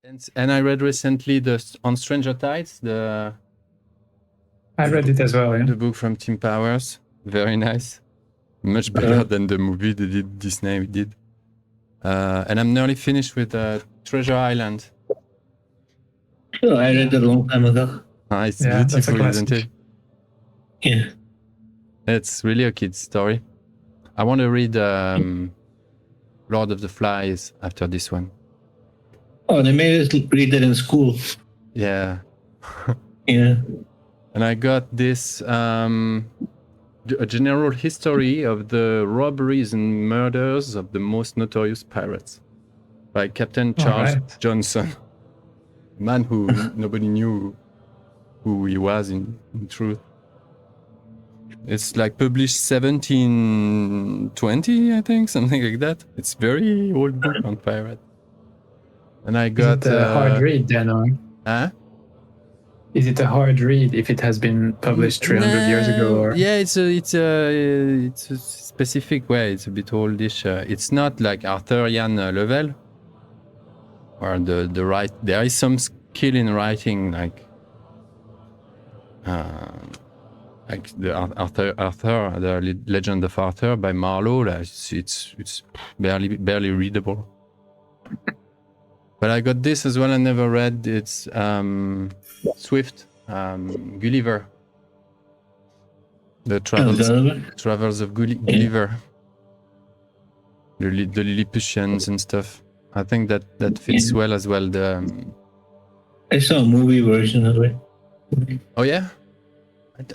And I read recently on Stranger Tides, I read it as well, yeah. The book from Tim Powers. Very nice. Much better than the movie Disney did. And I'm nearly finished with Treasure Island. Oh, I read it a long time ago. It's beautiful, isn't it? Yeah. It's really a kid's story. I want to read Lord of the Flies after this one. Oh, they made us read that in school. Yeah. Yeah. And I got this a general history of the robberies and murders of the most notorious pirates by Captain Charles Johnson, man who nobody knew who he was in truth. It's like published 1720, I think, something like that. It's very old book on pirate. And I got Is it a hard read then, or? Is it a hard read if it has been published 300 years ago? Or? Yeah, it's a specific way. It's a bit oldish. It's not like Arthurian level, or the right. There is some skill in writing, like the Arthur, the Legend of Arthur by Marlowe. It's barely readable. But I got this as well. I never read. It's Swift, Gulliver. The Travels of Gulliver. The Lilliputians and stuff. I think that fits well as well. I saw a movie version of it. Oh yeah.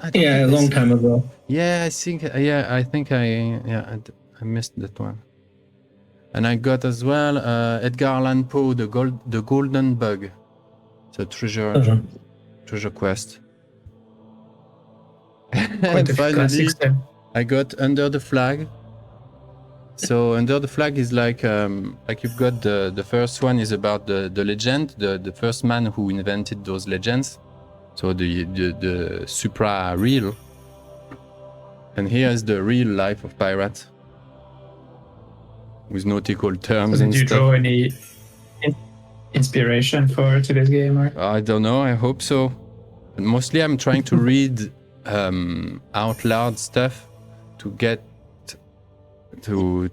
A long time ago. Yeah, I think. I missed that one. And I got as well Edgar Allan Poe, the Golden Bug. It's a treasure quest. And finally, I got Under the Flag. So Under the Flag is like you've got the first one is about the legend, the first man who invented those legends. So the supra real. And here is the real life of pirates. With nautical terms and stuff. Did you draw any inspiration for today's game? Or? I don't know. I hope so. But mostly, I'm trying to read out loud stuff to get to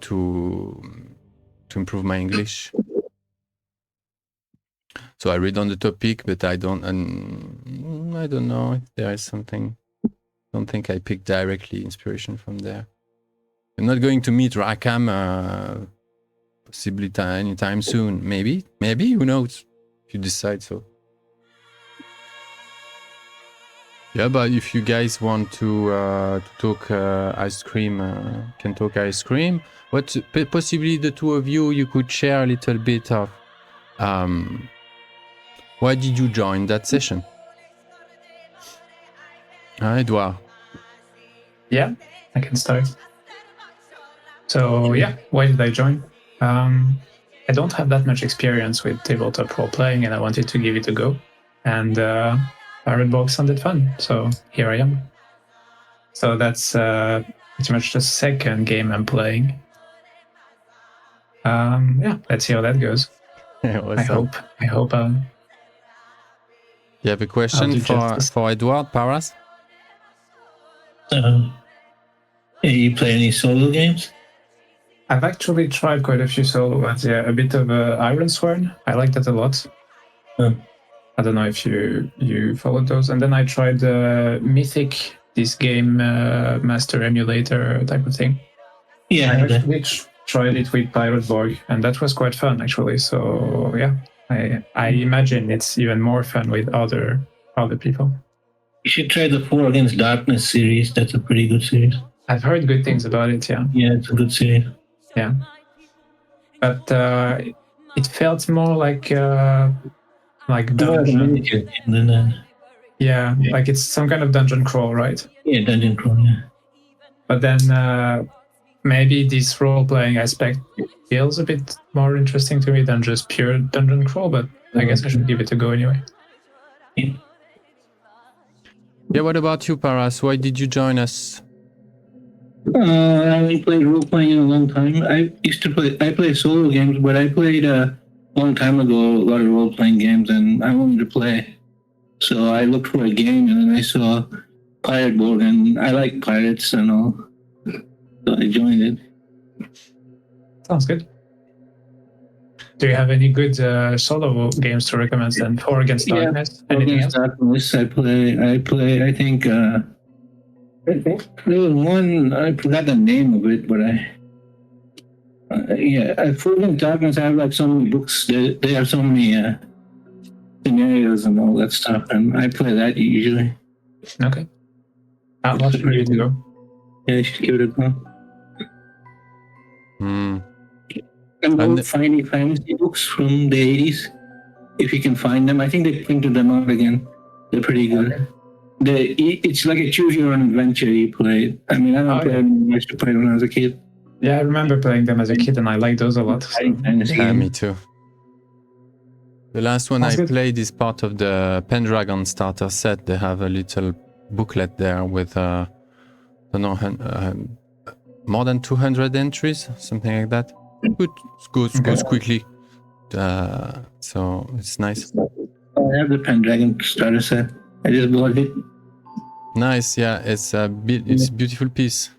improve my English. So I read on the topic, but I don't know if there is something. I don't think I picked directly inspiration from there. I'm not going to meet Rackham possibly anytime soon. Maybe, who knows? If you decide so. Yeah, but if you guys want to talk ice cream, can talk ice cream. What possibly the two of you could share a little bit of why did you join that session? Edouard. Yeah, I can start. So yeah, why did I join? I don't have that much experience with tabletop role-playing, and I wanted to give it a go. And Pirate Borg sounded fun, so here I am. So that's pretty much the second game I'm playing. Let's see how that goes. I hope. You have a question for Edouard Paras? You play any solo games? I've actually tried quite a few solo ones. Yeah, a bit of Ironsworn. I like that a lot. I don't know if you followed those. And then I tried Mythic, this game master emulator type of thing. Yeah, I actually tried it with Pirate Borg, and that was quite fun actually. So yeah, I imagine it's even more fun with other people. You should try the 4 Against Darkness series. That's a pretty good series. I've heard good things about it. Yeah. Yeah, it's a good series. Yeah, but it felt more like dungeon. Yeah, like it's some kind of dungeon crawl, right? Yeah, dungeon crawl. Yeah. But then maybe this role-playing aspect feels a bit more interesting to me than just pure dungeon crawl. But I guess I should give it a go anyway. Yeah. What about you, Paras? Why did you join us? I haven't played role-playing in a long time. I play solo games, but I played long time ago a lot of role-playing games, and I wanted to play. So I looked for a game, and then I saw Pirate Borg, and I like pirates and all. So I joined it. Sounds good. Do you have any good solo games to recommend then? For Against Darkness? Anything Against else? Darkness, I play. I think there was one. I forgot the name of it, but For Against Darkness, I have like so many books. They have so many scenarios and all that stuff, and I play that usually. Okay. I'll give it a go. Yeah, you should give it a go. And old fantasy books from the 80s, if you can find them. I think they printed them out again. They're pretty good. It's like a choose your own adventure you play. I mean, I don't play them. I used to play them when I was a kid. Yeah, I remember playing them as a kid, and I like those a lot. So. Yeah, me too. The last one I played is part of the Pendragon starter set. They have a little booklet there with, I don't know, more than 200 entries, something like that. Good, goes quickly. So it's nice. I have the Pendragon starter set. I just bought it. Nice, yeah. It's a beautiful piece.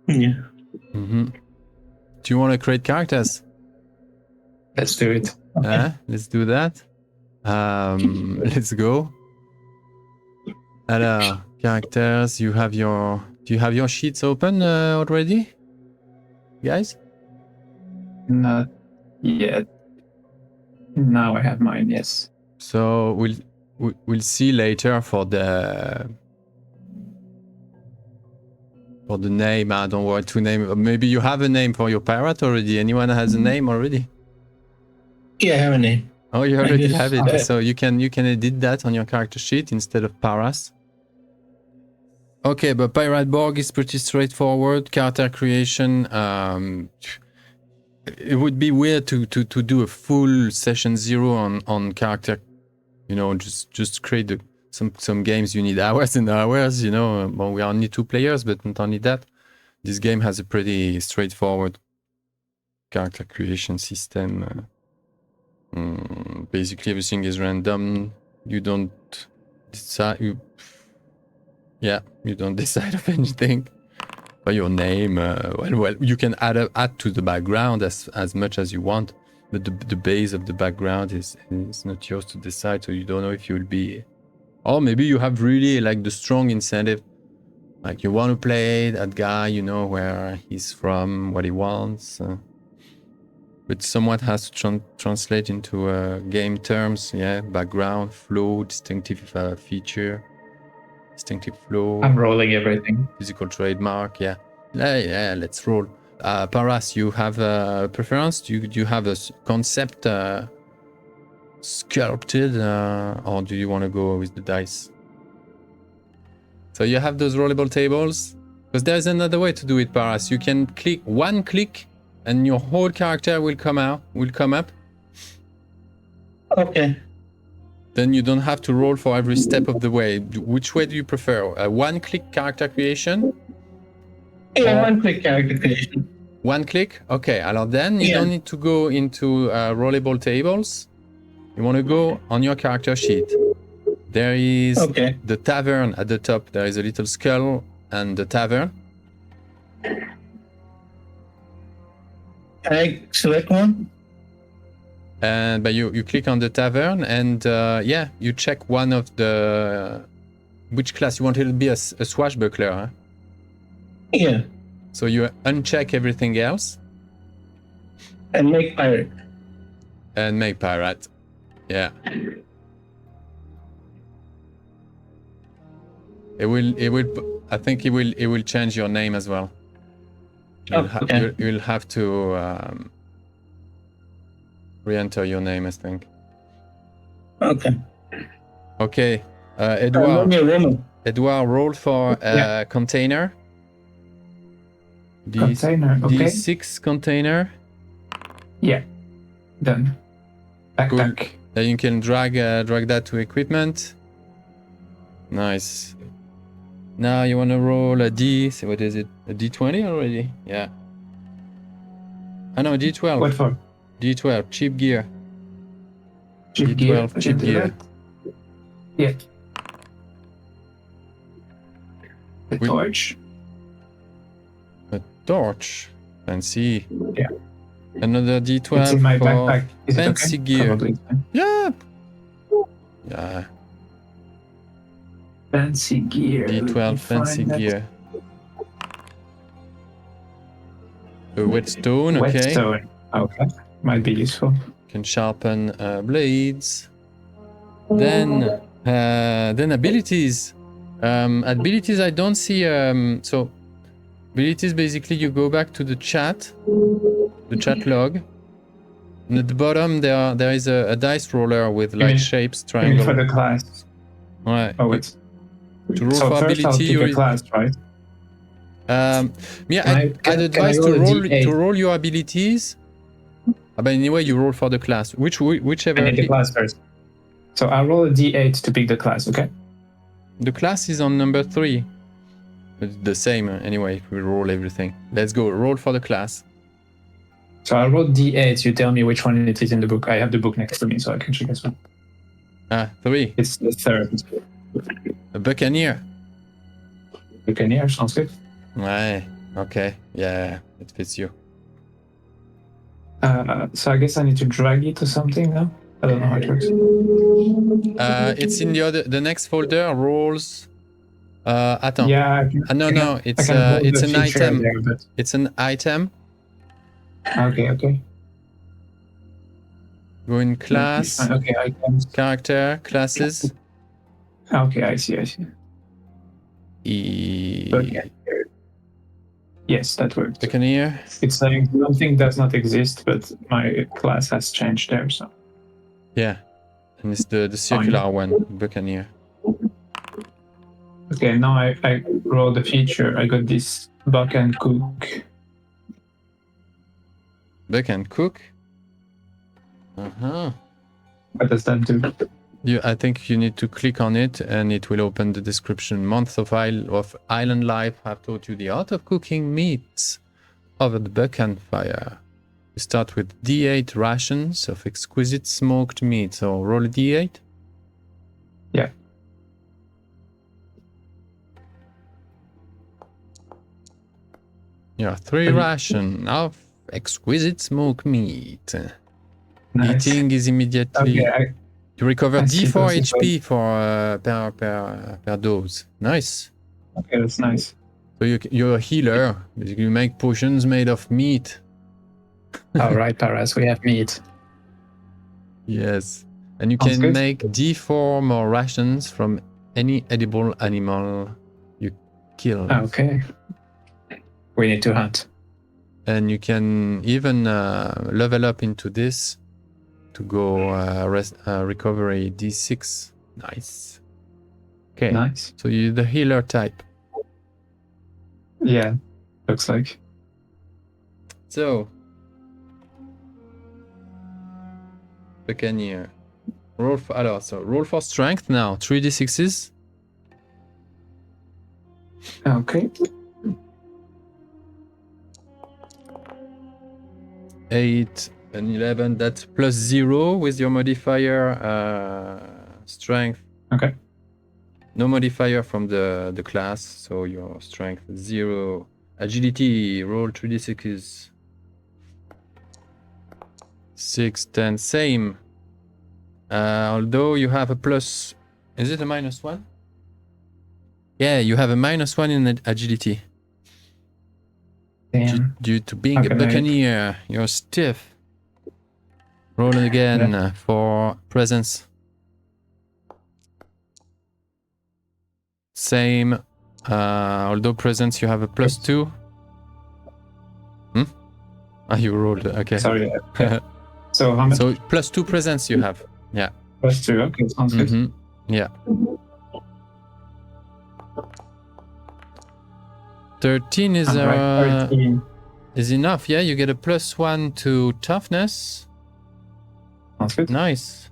Yeah. Mm-hmm. Do you want to create characters? Let's do it. Let's do that. Let's go. Alors, characters. Do you have your sheets open already, guys? Not yet. Now I have mine. Yes. So we'll see later for the name. I don't want to name. Maybe you have a name for your pirate already. Anyone has a name already? Yeah, I have a name. Oh, you already have it. So you can edit that on your character sheet instead of Paras. Okay, but Pirate Borg is pretty straightforward. Character creation. It would be weird to do a full session 0 on character. You know, just create some games you need hours and hours. You know, well, we are only 2 players, but not only that. This game has a pretty straightforward character creation system. Basically, everything is random. You don't decide. You don't decide of anything. By your name, well, you can add to the background as much as you want, but the base of the background is not yours to decide. So you don't know if you'll be, or maybe you have really like the strong incentive, like you want to play that guy, you know where he's from, what he wants, but somewhat has to translate into game terms. Yeah, background, flow, distinctive feature. Distinctive flow. I'm rolling everything. Physical trademark, yeah, let's roll. Paras, you have a preference? Do you have a concept sculpted, or do you want to go with the dice? So you have those rollable tables, because there's another way to do it, Paras. You can click one click, and your whole character will come up. Okay. Then you don't have to roll for every step of the way. Which way do you prefer? A one-click character creation? Yeah, one-click character creation. One click? Okay, alors then you don't need to go into rollable tables. You want to go on your character sheet. There is the tavern at the top. There is a little skull and the tavern. Can I select one? But you click on the tavern and you check one of the which class you want it to be a swashbuckler, huh? Yeah. So you uncheck everything else and make pirate. Yeah. It will I think it will change your name as well. You'll have to re-enter your name, I think. Okay. Edouard, roll for container. D6 container. Yeah. Done. Backpack. Cool. Then you can drag that to equipment. Nice. Now you want to roll a D. So what is it? A D20 already? Yeah. I know D12. What for? D12, cheap gear. Cheap gear. D12, cheap gear. Yeah. The We- torch. A torch. Fancy. Yeah. Another D12 It's in my for backpack. Is it fancy okay? gear. Probably it's fine. Yeah. Yeah. Fancy gear. Let me D12 fancy find that. gear. A whetstone, okay. Whetstone. Okay. Might be useful. Can sharpen blades. Then abilities. Abilities I don't see. So abilities basically you go back to the chat log. And at the bottom there is a dice roller with like shapes, I mean triangle. for the class. Ouais. Oh, wait. To roll So for first I'll ability, pick a class, right? Yeah, I'd advise roll a to D8? roll your abilities. But anyway, you roll for the class, whichever. I need the class first. So I'll roll a D8 to pick the class, okay? The class is on number 3. It's the same anyway. If we roll everything, let's go. Roll for the class. So I'll roll D8. You tell me which one it is in the book. I have the book next to me, so I can check as well. 3. It's the third. A buccaneer. Buccaneer sounds good. Ouais. Okay. Yeah, it fits you. So I guess I need to drag it to something now. I don't know how it works. It's in the next folder. Rolls. Attends. Yeah. No. It's hold it's the an feature item. there, but... It's an item. Okay. Go in class. Okay, items. Character. Classes. Okay, I see. Okay. Yes, that worked. Buccaneer. It's saying something does not exist, but my class has changed there, so. Yeah. And it's the circular one. Buccaneer. Okay, now I rolled the feature. I got this buck and cook. Buck and cook. Uh-huh. What does that do? I think you need to click on it and it will open the description. Months of island life have taught you the art of cooking meats over the buccan fire. You start with D8 rations of exquisite smoked meat. So roll a D8. Yeah. Yeah, 3 ration of exquisite smoked meat. Nice. Eating is immediately... Okay, you recover I see D4 those HP for per dose. Nice. Okay, that's nice. So you're a healer. Basically, you make potions made of meat. All right, Paras, we have meat. Yes. And you Sounds can good. make D4 more rations from any edible animal you kill. Okay. We need to hunt. And you can even level up into this to go recovery D6. Nice. Okay. Nice. So you're the healer type. Yeah, looks like. So, Buccaneer. Roll for strength now. 3d6s. Okay. 8 and 11. That's plus 0 with your modifier strength. Okay. No modifier from the class, so your strength 0. Agility, roll 3d6s. 6, 10, same. Although you have a plus... Is it a -1? Yeah, you have a -1 in agility. Damn. Due to being a buccaneer, you're stiff. Roll it again for presence. Same. Although presence, you have a +2. You rolled. Okay. Sorry. So how much? So +2 presence you have. Yeah. +2. Okay, sounds good. Yeah. 13 is 13. Is enough. Yeah, you get a +1 to toughness. Sounds good. Nice.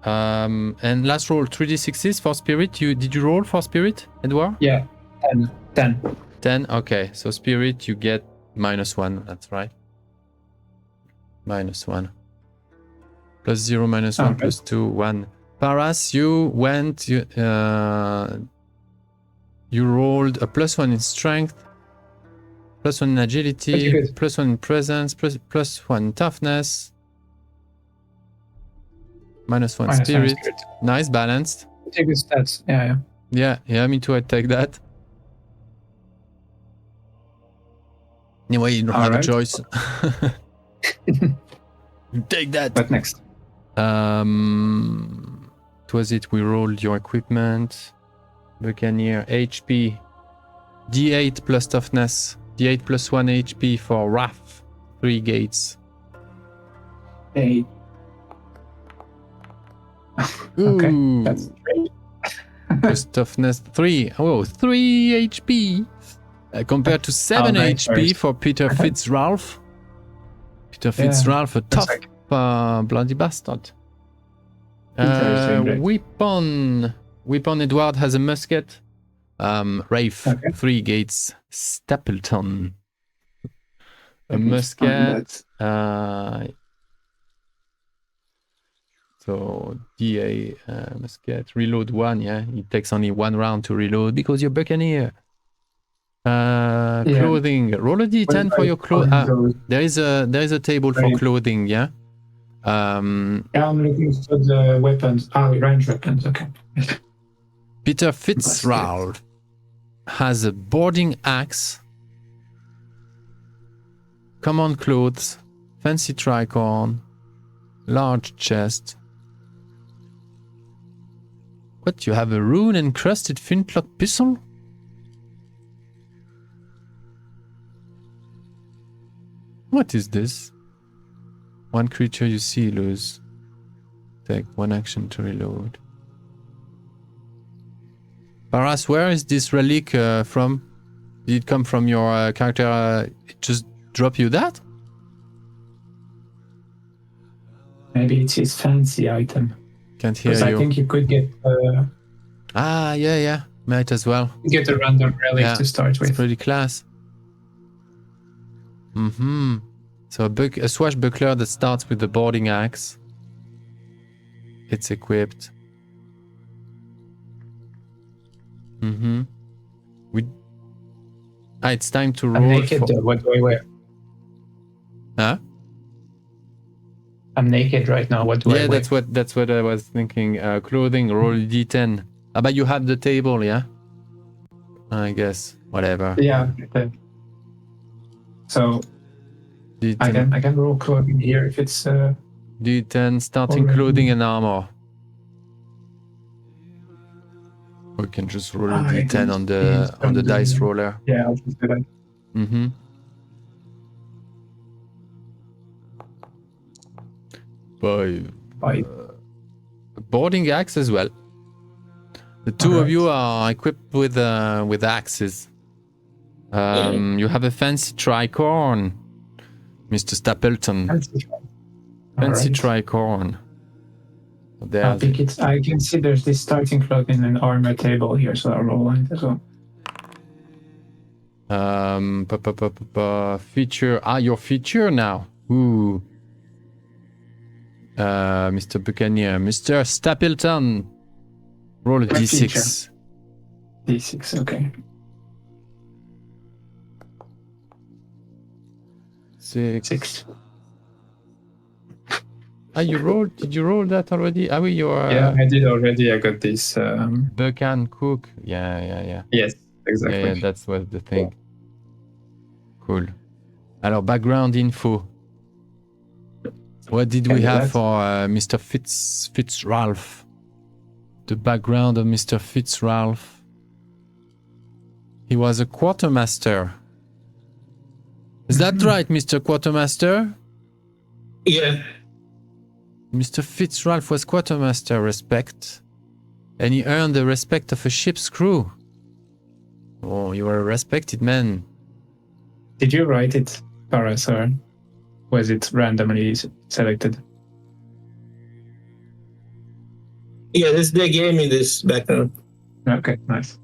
And last roll 3d6s for spirit. Did you roll for spirit, Edward? Yeah. 10. 10. Okay. So spirit, you get -1. That's right. -1. +0, -1, +2, 1. Paras, you went. You rolled a +1 in strength, +1 in agility, +1 in presence, +1 in toughness, -1 spirit. Nice, balanced. Take good stats. Yeah. Me too. I'd take that. Anyway, you don't have a choice. Take that. What next? What was it? We rolled your equipment. Buccaneer, HP. D8 plus toughness. D8 plus 1 HP for Raphe. 3 gates. 8. Okay, Ooh. that's 3. Plus toughness 3. Oh, 3 HP. Compared to 7 HP for Peter Fitzralph. Peter Fitzralph, a tough bloody bastard. Weapon. Edward has a musket. Raphe, 3 gates. Stapleton. A musket. So DA musket. Reload 1, yeah. It takes only 1 round to reload because you're Buccaneer. Clothing. Roll a D10 for your clothing. There is a table for clothing, yeah. I'm looking for the weapons. Range weapons. Okay. Peter Fitzralph has a boarding axe, common clothes, fancy tricorn, large chest. What? You have a rune encrusted flintlock pistol? What is this? 1 creature you see lose. Take 1 action to reload. Paras, where is this relic from? Did it come from your character? It just drop you that? Maybe it's his fancy item. Can't hear you. I think you could get. Yeah. Might as well. Get a random relic to start with. It's pretty class. So a swashbuckler that starts with the boarding axe. It's equipped. It's time to roll. I'm naked. What do I wear? Huh? I'm naked right now. What do I wear? Yeah, that's what I was thinking. Clothing, roll D10. But you have the table, yeah? I guess. Whatever. Yeah. So D10. I can roll clothing here if it's D10 starting clothing and armor. We can just roll a D10 on the dice roller. Yeah, I'll just do that. By boarding axe as well. The two of you are equipped with axes. You have a fancy tricorn, Mr. Stapleton. Fancy tricorn. I think I can see there's this starting clothing and armor table here, so I'll roll on it as well. Feature. Your feature now. Ooh. Mr. Buccaneer. Mr. Stapleton. Roll a D6. D6, okay. 6. You rolled? Did you roll that already? Yeah, I did already. I got this. Buccan Cook. Yeah. Yes, exactly. Yeah, that's what the thing. Cool. Alors, background info. What did we have for Mr. Fitzralph? The background of Mr. Fitzralph. He was a quartermaster. Is that right, Mr. Quartermaster? Yeah. Mr. Fitzralph was quartermaster, respect. And he earned the respect of a ship's crew. Oh, you were a respected man. Did you write it, Paras, or was it randomly selected? Yeah, they gave me this background. Okay, nice.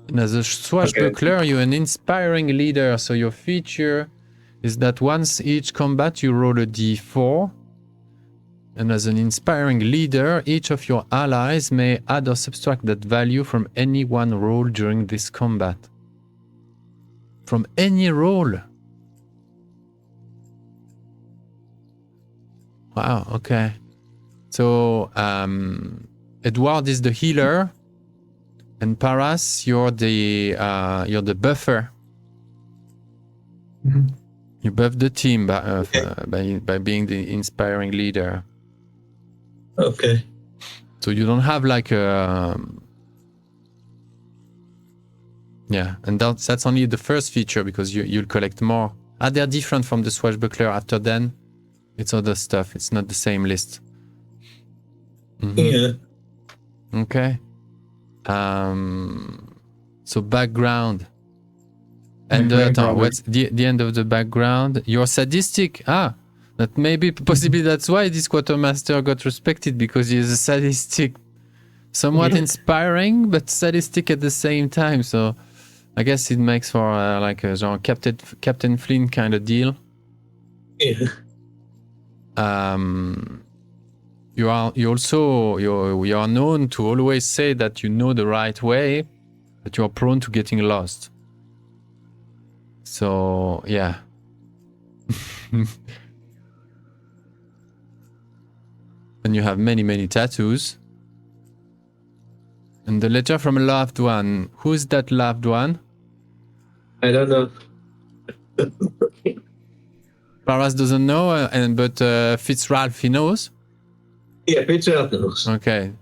And as a swashbuckler, you're an inspiring leader, so your feature is that once each combat you roll a d4, and as an inspiring leader, each of your allies may add or subtract that value from any one roll during this combat. From any roll. Wow, okay. So Edward is the healer, and Paras, you're the buffer. Mm-hmm. You buff the team by being the inspiring leader. Okay. So you don't have like a yeah, and that's only the first feature because you'll collect more. They're different from the swashbuckler. After then, it's other stuff. It's not the same list. Mm-hmm. Yeah. Okay. So background. And what's the end of the background? You're sadistic. That maybe possibly that's why this quartermaster got respected, because he is a sadistic, somewhat inspiring but sadistic at the same time. So I guess it makes for like a genre Captain Flynn kind of deal. Yeah. You are known to always say that you know the right way, but you are prone to getting lost. So yeah. And you have many tattoos. And the letter from a loved one. Who's that loved one? I don't know. Paras doesn't know, but Fitzralph, he knows. Yeah, Fitzralph knows. Okay.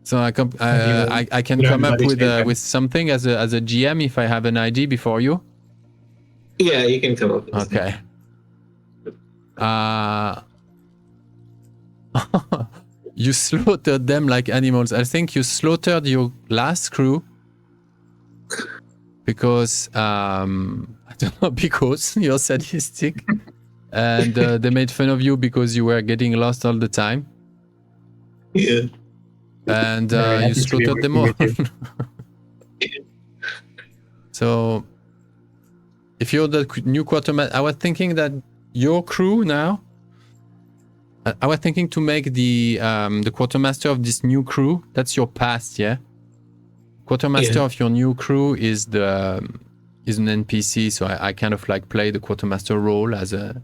So I can come up with something as a GM if I have an ID before you. Yeah, you can come up with Okay. You slaughtered them like animals. I think you slaughtered your last crew because I don't know, because you're sadistic, and they made fun of you because you were getting lost all the time. Yeah. And you slaughtered them all. So if you're the new quartermaster, I was thinking that your crew now. I was thinking to make the quartermaster of this new crew. That's your past, yeah. Quartermaster of your new crew is an NPC, so I kind of like play the quartermaster role as a,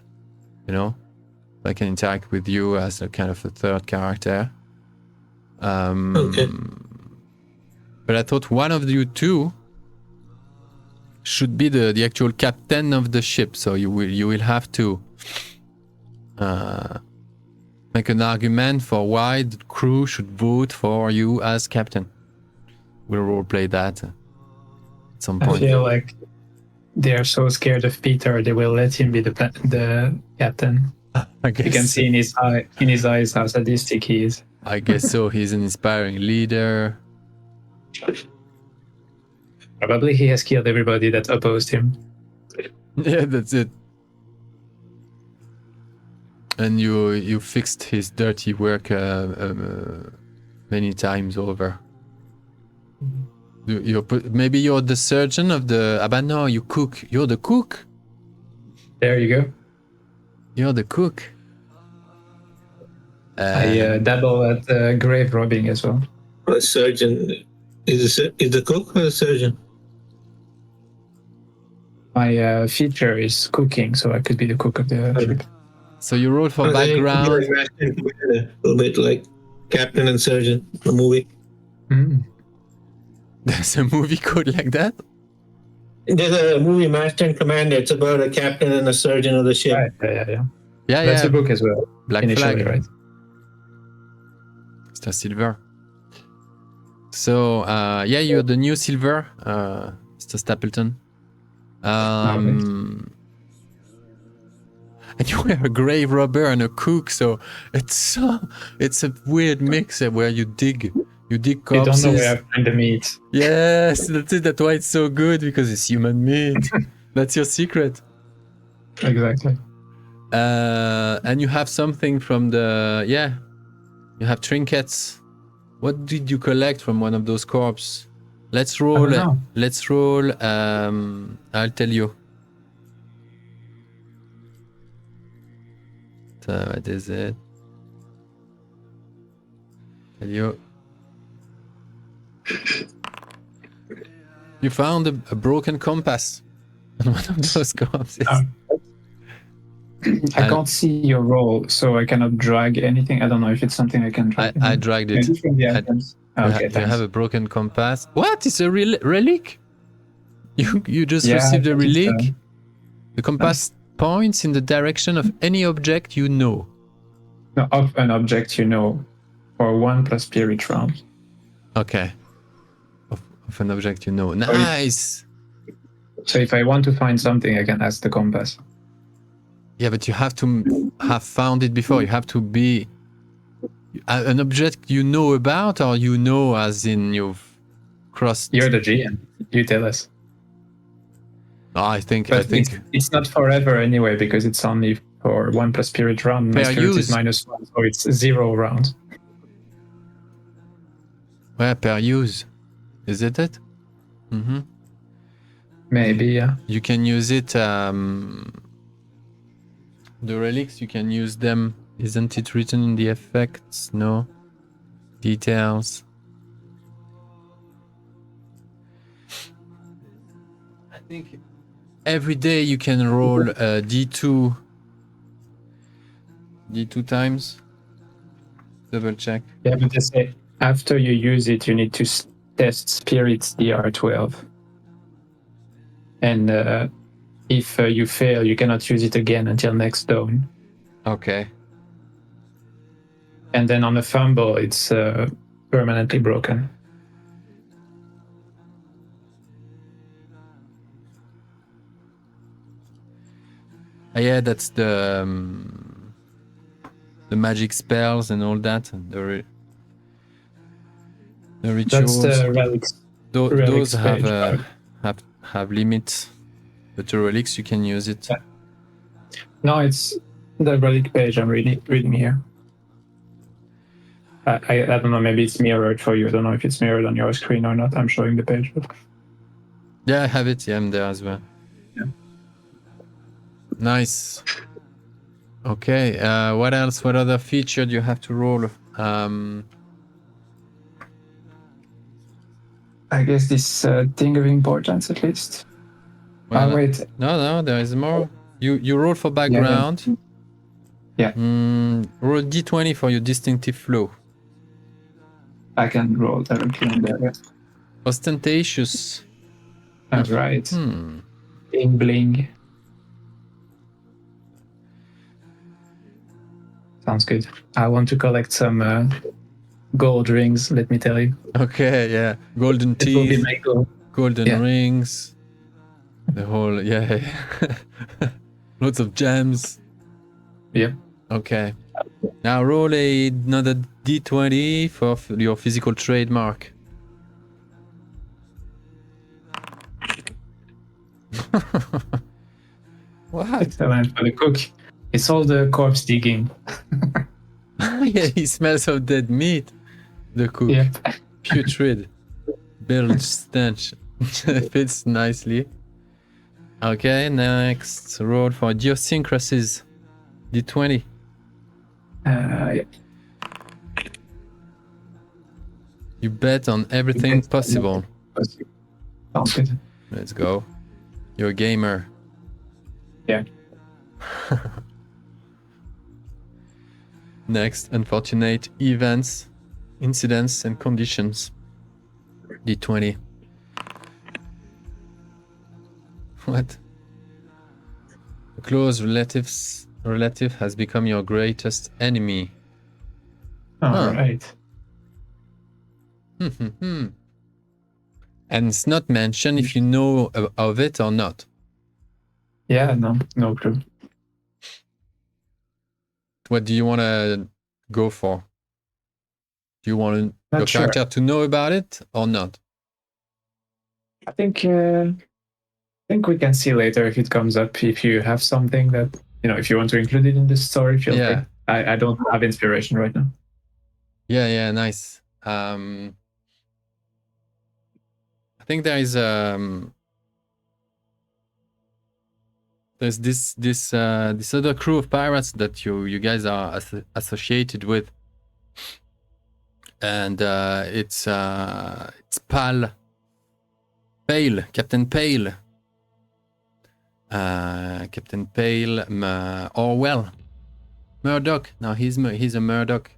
I can interact with you as a kind of a third character. Okay. But I thought one of you two should be the actual captain of the ship, so you will have to make an argument for why the crew should vote for you as captain. We'll roleplay that at some point. I feel like they're so scared of Peter, they will let him be the captain. I guess you can see in his eyes how sadistic he is. I guess so. He's an inspiring leader. Probably he has killed everybody that opposed him. Yeah, that's it. And you fixed his dirty work many times over. Maybe you're the surgeon of the... but no, you cook. You're the cook. There you go. You're the cook. I dabble at grave robbing as well. A surgeon. Is the cook or a surgeon? My feature is cooking, so I could be the cook of the ship. So you roll for background. A little bit like Captain and Surgeon, the movie. There's a movie called like that? There's a movie, Master and Commander. It's about a captain and a surgeon of the ship. Right. Yeah. That's a book as well. Black initially, Flag. right? It's a silver. So, you're the new silver, Mr. Stapleton. And you were a grave robber and a cook, so it's a weird mix where you dig corpses. You don't know where I find the meat. Yes, that's it. That's why it's so good, because it's human meat. That's your secret. Exactly. And you have something from you have trinkets. What did you collect from one of those corpses? Let's roll. I'll tell you. What is it? You found a broken compass on one of those corpses. I can't see your roll, so I cannot drag anything. I don't know if it's something I can drag. I dragged it. Maybe from the items. Okay, you have a broken compass. What? It's a relic? You just received a relic? The compass points in the direction of any object you know. No, of an object you know, for 1 plus spirit round. Okay. Of an object you know. Nice! So if I want to find something, I can ask the compass. Yeah, but you have to have found it before. You have to be an object you know about, or you know as in you've crossed. You're the GM. You tell us. Oh, I think it's not forever anyway, because it's only for 1 plus spirit round. My spirit is -1, so it's 0 rounds. Well, per use, is it? Mm-hmm. Maybe, yeah. You can use it. The relics, you can use them. Isn't it written in the effects? No. Details. I think every day you can roll D2 times. Double check. Yeah, but they say after you use it, you need to test spirits DR12. And if you fail, you cannot use it again until next dawn. Okay. And then on a fumble, it's permanently broken. Yeah, that's the magic spells and all that. And the rituals. That's the relics. Those have limits. But the relics, you can use it. Yeah. No, it's the relic page I'm reading here. I don't know, maybe it's mirrored for you. I don't know if it's mirrored on your screen or not. I'm showing the page. Yeah, I have it. Yeah, I'm there as well. Yeah. Nice. Okay, what else? What other feature do you have to roll? I guess this thing of importance at least. Well, wait. No, there is more. You roll for background. Yeah. Roll D20 for your distinctive flow. I can roll directly on there. Yeah. Ostentatious. That's right. Bling bling. Sounds good. I want to collect some gold rings, let me tell you. Okay, yeah. Golden teeth. It will be my goal. Golden rings. The whole, yeah. Lots of gems. Yep. Okay. Now roll another D20 for your physical trademark. What? Excellent for the cook. It's all the corpse digging. Yeah, he smells of dead meat. The cook. Yep. Putrid. Bilge stench. Fits nicely. Okay, next roll for idiosyncrasies. D20. Yeah. You bet on everything possible. Sounds good. Let's go. You're a gamer. Yeah. Next, unfortunate events, incidents, and conditions. D20. What? A close relative has become your greatest enemy. All right. And it's not mentioned if you know of it or not. Yeah, no clue. What do you want to go for? Do you want your Not sure. character to know about it or not? I think we can see later if it comes up. If you have something that if you want to include it in this story, feel free. I don't have inspiration right now. Yeah, nice. I think there is There's this other crew of pirates that you guys are associated with, and it's Pale, Captain Pale, Captain Pale, Orwell, Murdoch. Now he's a Murdoch.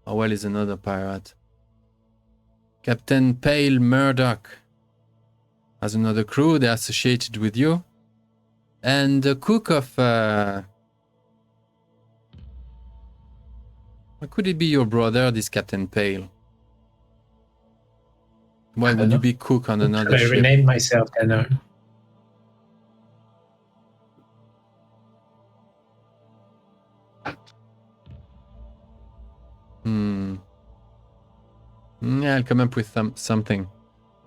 Orwell is another pirate. Captain Pale Murdoch has another crew. They're associated with you. And the cook of... could it be your brother, this Captain Pale? Why would you be cook on another ship? I renamed myself then. Yeah, I'll come up with something.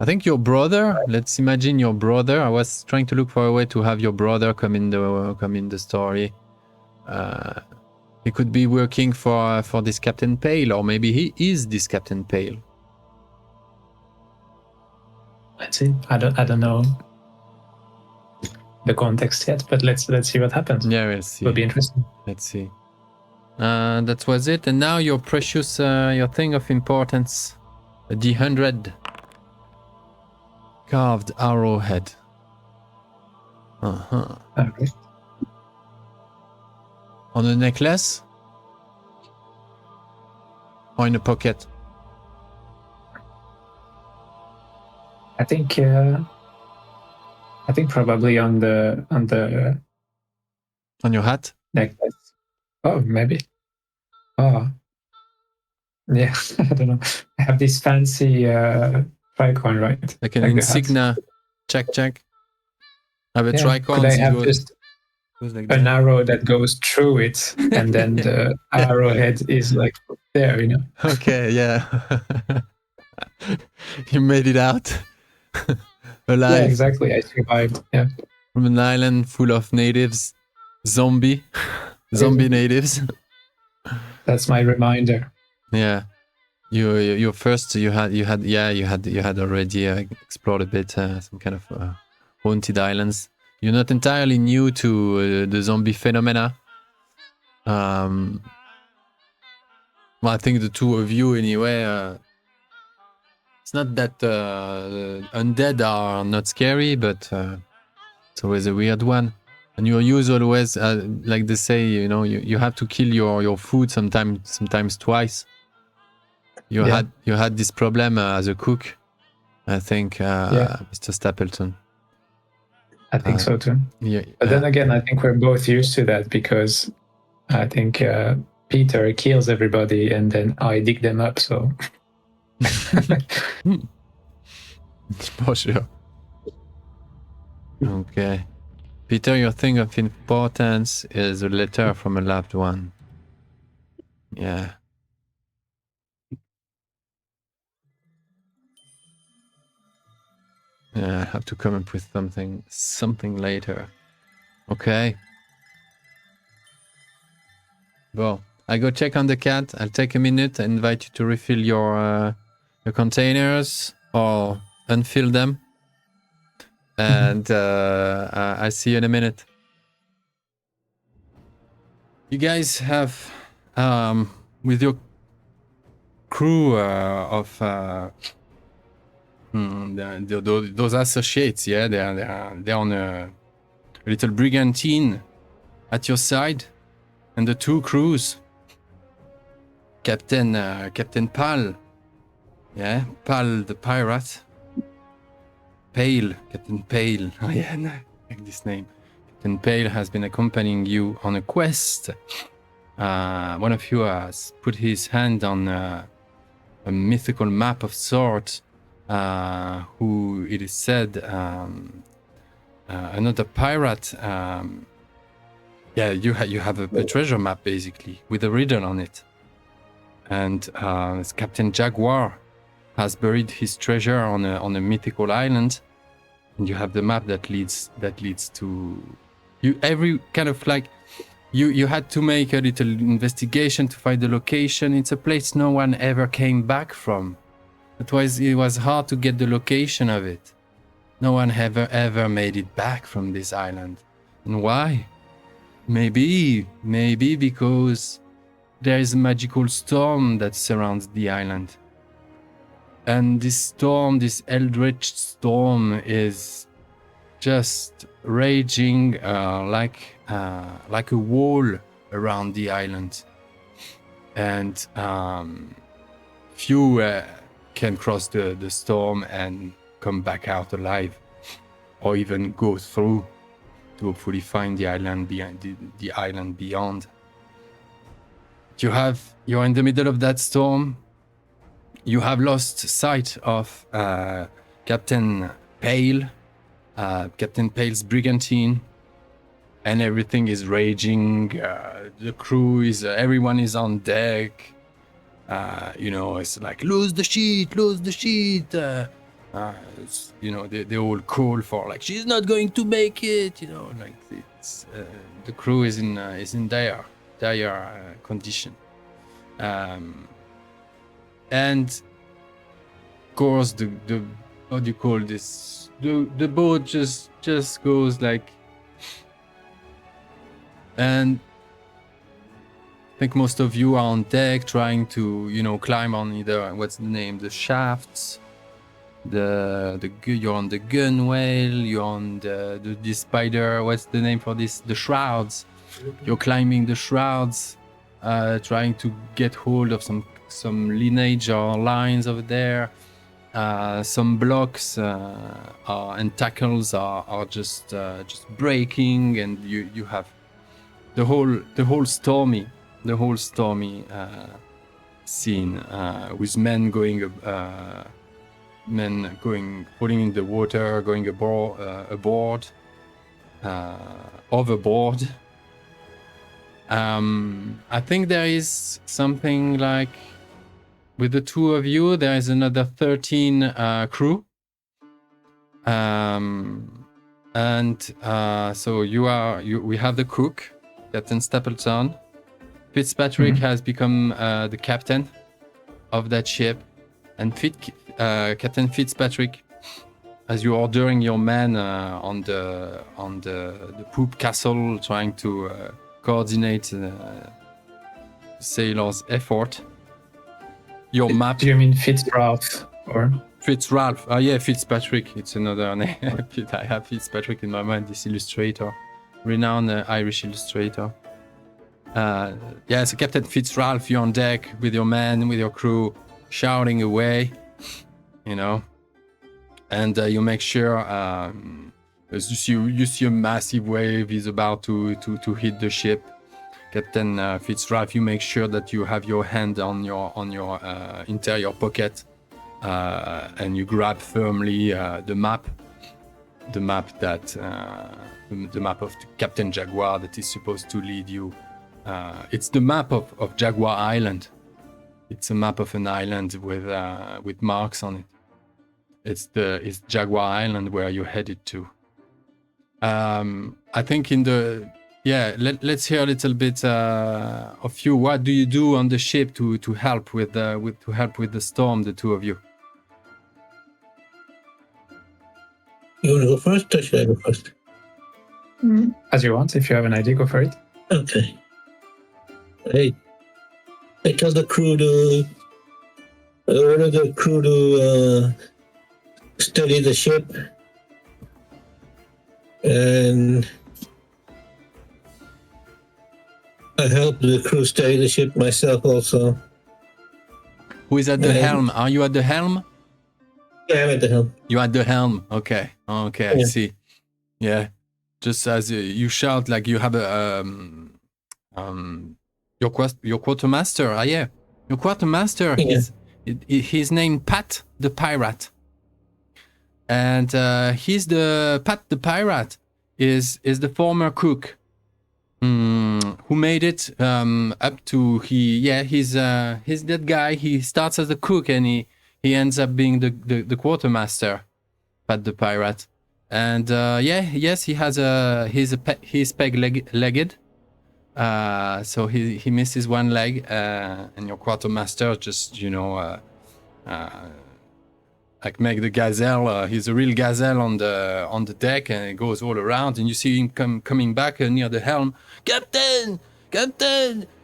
I think your brother. Let's imagine your brother. I was trying to look for a way to have your brother come in the story. He could be working for this Captain Pale, or maybe he is this Captain Pale. Let's see. I don't know the context yet, but let's see what happens. Yeah, we'll see. It'll be interesting. Let's see. That was it. And now your precious, your thing of importance, a D100 carved arrowhead. Okay. On a necklace? Or in a pocket? I think probably on the On your hat? necklace. Oh, maybe. Oh, yeah. I don't know. I have this fancy tricorn, right? Like an Like the insignia. Check. I have a tricorn. Could I have just like an arrow that goes through it, and then the arrowhead is like there, you know? Okay, yeah. You made it out. Alive. Yeah, exactly. I survived. Yeah. From an island full of natives. Zombie natives. That's my reminder. Yeah. You first you had already explored a bit some kind of haunted islands. You're not entirely new to the zombie phenomena. Well, I think the two of you anyway. It's not that undead are not scary, but it's always a weird one. And your use always, like they say, you know, you have to kill your food sometimes twice. You had this problem as a cook, I think, Mr. Stapleton. I think so too. Yeah, but then again, I think we're both used to that because I think Peter kills everybody and then I dig them up. So for sure. Okay. Peter, your thing of importance is a letter from a loved one. Yeah. Yeah, I have to come up with something later. Okay. Well, I go check on the cat. I'll take a minute. I invite you to refill your containers or unfill them. And I'll see you in a minute. You guys have, with your crew of those associates, yeah, they're on a little brigantine at your side, and the two crews, Captain Pal, yeah, Pal the pirate, Pale, Captain Pale, oh yeah, no, I like this name. Captain Pale has been accompanying you on a quest. One of you has put his hand on a mythical map of sorts. Who it is said another pirate. You have a treasure map basically with a riddle on it, and Captain Jaguar has buried his treasure on a mythical island, and you have the map that leads to you. Every kind of like you had to make a little investigation to find the location. It's a place no one ever came back from. It was hard to get the location of it. No one ever made it back from this island. And why? Maybe because there is a magical storm that surrounds the island. And this storm, this eldritch storm, is just raging like a wall around the island. And few can cross the storm and come back out alive, or even go through to hopefully find the island the island beyond. You're in the middle of that storm. You have lost sight of Captain Pale, Captain Pale's brigantine, and everything is raging. The crew is, everyone is on deck. It's like, lose the sheet. They all call for, like, she's not going to make it. It's the crew is in dire condition. And of course the what do you call this? The boat just goes like, and I think most of you are on deck trying to climb on either, what's the name, the shafts. You're on the gunwale. You're on the spider. What's the name for this? The shrouds. You're climbing the shrouds, trying to get hold of some lineage or lines over there. Some blocks and tackles are just breaking, and you have the whole stormy scene with men falling in the water, going aboard, overboard. I think there is something like, with the two of you, there is another 13 crew. So we have the cook, Captain Stapleton. Fitzpatrick has become the captain of that ship, and Captain Fitzpatrick, as you're ordering your men on the poop castle, trying to coordinate sailors' effort. Your map. Do you mean Fitzralph or Fitzralph? Oh yeah, Fitzpatrick. It's another name. I have Fitzpatrick in my mind. This illustrator, renowned Irish illustrator. So Captain Fitzralph, you're on deck with your men, with your crew, shouting away, and you make sure as you see a massive wave is about to hit the ship. Captain Fitzralph, you make sure that you have your hand on your interior pocket, and you grab firmly the map of Captain Jaguar that is supposed to lead you. It's the map of Jaguar Island. It's a map of an island with marks on it. It's Jaguar Island where you're headed to. I think let's hear a little bit of you. What do you do on the ship to help with the storm, the two of you? You want to go first, or should I go first? As you want. If you have an idea, go for it. Okay. I tell the crew to study the ship, and I help the crew study the ship myself also. Who is at the helm? Are you at the helm? Yeah, I'm at the helm. You at the helm? Okay, yeah. I see. Yeah, just as you shout, like you have a your quartermaster. Your quartermaster. Yeah. He's named Pat the Pirate, and Pat the Pirate is the former cook. Who made it up to he's that guy. He starts as a cook and he ends up being the quartermaster, Pat the Pirate. And he has he's peg-legged, so he misses one leg, and your quartermaster just like make the gazelle. He's a real gazelle on the deck, and it goes all around, and you see him coming back near the helm. Captain,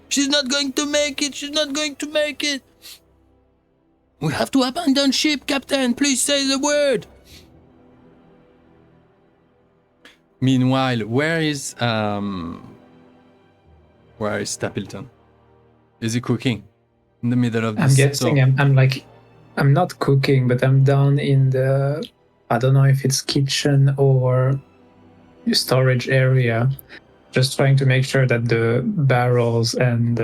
she's not going to make it. She's not going to make it. We have to abandon ship, Captain. Please say the word. Meanwhile, where is Stapleton? Is he cooking in the middle of the I'm guessing I'm not cooking, but I'm down in the, I don't know if it's kitchen or storage area, just trying to make sure that the barrels and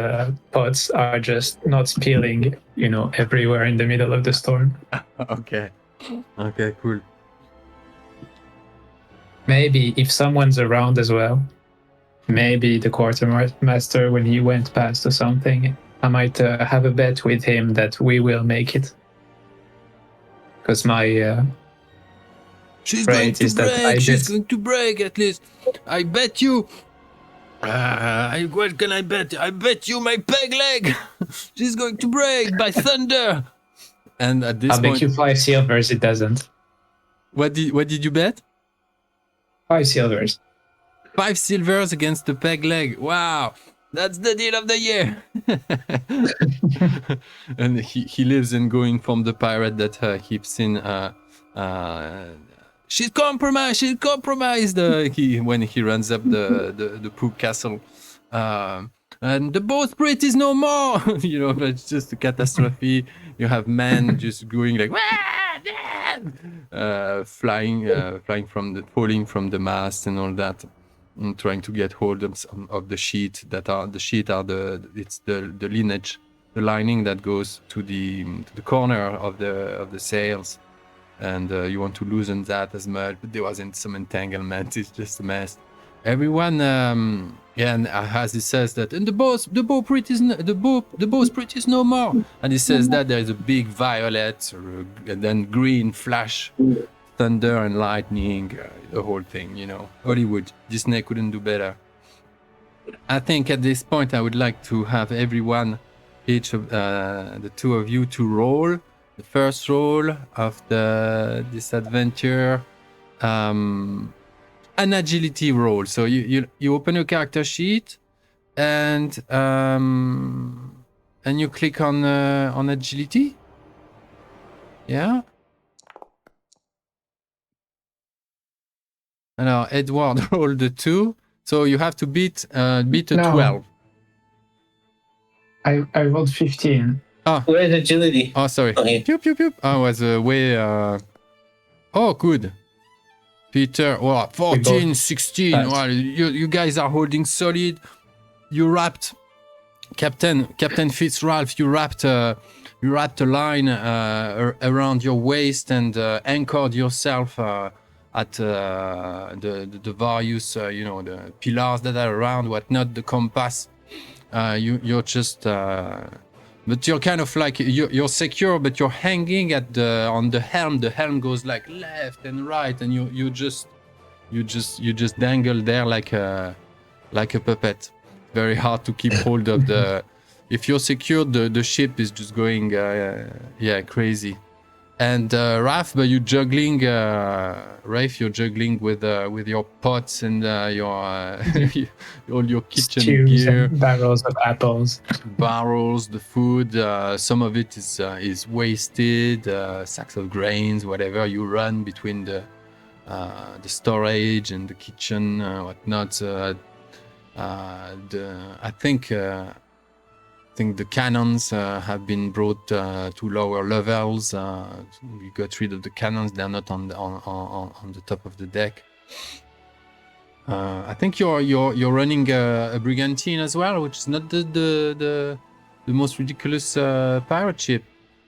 pots are just not spilling, everywhere in the middle of the storm. Okay, cool. Maybe if someone's around as well, maybe the quartermaster, when he went past or something, I might have a bet with him that we will make it. Because my she's going to break. She's going to break at least. I bet you. What can I bet? I bet you my peg leg. She's going to break by thunder. And at this I'll point, bet you 5 silvers. It doesn't. What did you bet? 5 silvers. 5 silvers against the peg leg. Wow. That's the deal of the year. And he lives and going from the pirate that keeps in. She's compromised. When he runs up the poop castle, and the bowsprit is no more. It's just a catastrophe. You have men just going like falling from the mast and all that. And trying to get hold of the sheet the lineage, the lining that goes to the corner of the sails, and you want to loosen that as much, but there wasn't some entanglement. It's just a mess. Everyone, and as he says that, and the bowsprit is no more, and he says that there is a big violet and then green flash. Thunder and lightning, the whole thing, Hollywood. Disney couldn't do better. I think at this point I would like to have everyone, each of the two of you, to roll the first roll of this adventure, an agility roll. So you open your character sheet and you click on agility. Yeah. Now, Edward rolled a 2, so you have to beat a 12. I rolled 15. Where's agility? Oh, sorry. Okay. Pew, pew, pew. I was way... Oh, good. Peter, 14, 16. Well, you guys are holding solid. You wrapped... Captain Fitzralph, you wrapped a line around your waist and anchored yourself... at the various, the pillars that are around, whatnot, the compass. You're just, but you're kind of like you're secure, but you're hanging on the helm. The helm goes like left and right, and you just dangle there like a puppet. Very hard to keep hold of the. If you're secured, the ship is just going, crazy. And Raphe, but you're juggling. Raphe, you're juggling with your pots and your all your kitchen stews gear, and barrels of apples, barrels, the food. Some of it is wasted. Sacks of grains, whatever. You run between the storage and the kitchen, whatnot. I think the cannons have been brought to lower levels. We got rid of the cannons; they're not on the top of the deck. I think you're running a brigantine as well, which is not the most ridiculous pirate ship.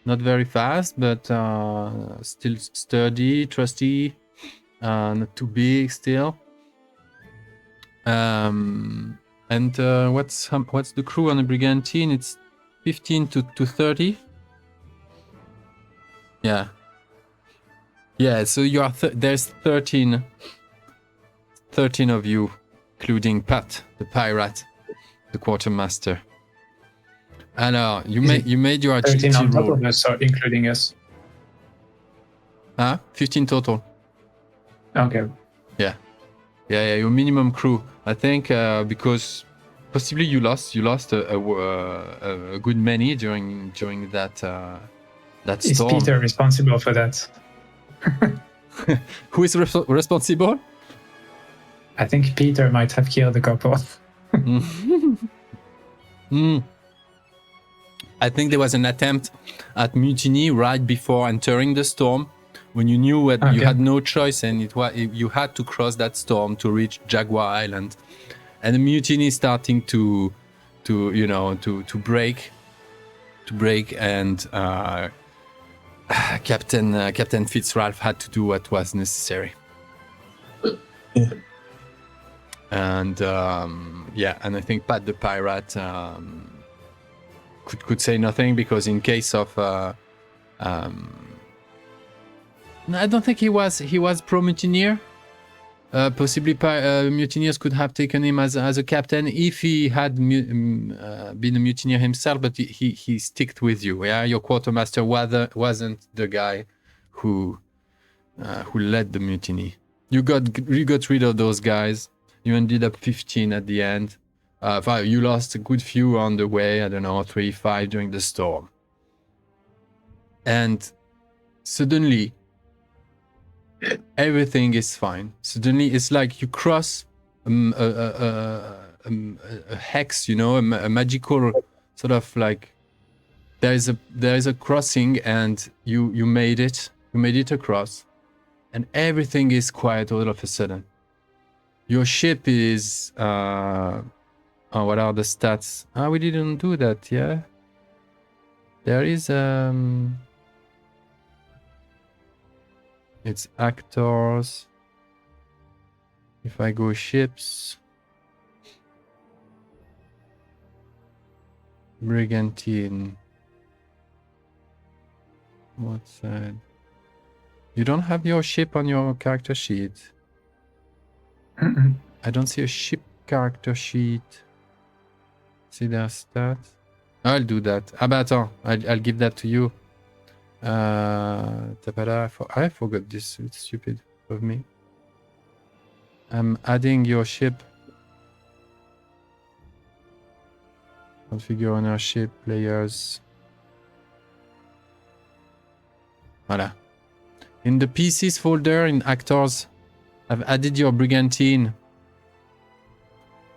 Not very fast, but still sturdy, trusty. Not too big still. And what's the crew on the brigantine? It's 15 to 30. Yeah. So you are there's 13 of you, including Pat, the pirate, the quartermaster. And you made your agility 13 on top roll. of us, or including us. 15 total. Okay. Yeah, your minimum crew. I think because possibly you lost a good many during that that Is storm. Peter responsible for that? Who is responsible? I think Peter might have killed a couple. I think there was an attempt at mutiny right before entering the storm, when you knew that you had no choice and you had to cross that storm to reach Jaguar Island, and the mutiny starting to break, and Captain Fitzralph had to do what was necessary. Yeah. And and I think Pat the pirate could say nothing, because in case of I don't think he was pro-mutineer. Possibly mutineers could have taken him as a captain if he had been a mutineer himself, but he sticked with you. Yeah, your quartermaster wasn't the guy who led the mutiny. You got rid of those guys. You ended up 15 at the end. You lost a good few on the way. I don't know, 3-5 during the storm. And suddenly, everything is fine. Suddenly, it's like you cross a hex, a magical sort of like there is a crossing, and you made it. You made it across, and everything is quiet all of a sudden. Your ship is what are the stats? We didn't do that, yeah. There is it's actors. If I go ships, brigantine. What side? You don't have your ship on your character sheet. I don't see a ship character sheet. See their stats? I'll do that. But attends, I'll give that to you. I forgot this. It's stupid of me. I'm adding your ship. Configure ownership, players. Voilà. In the PCs folder in actors, I've added your brigantine.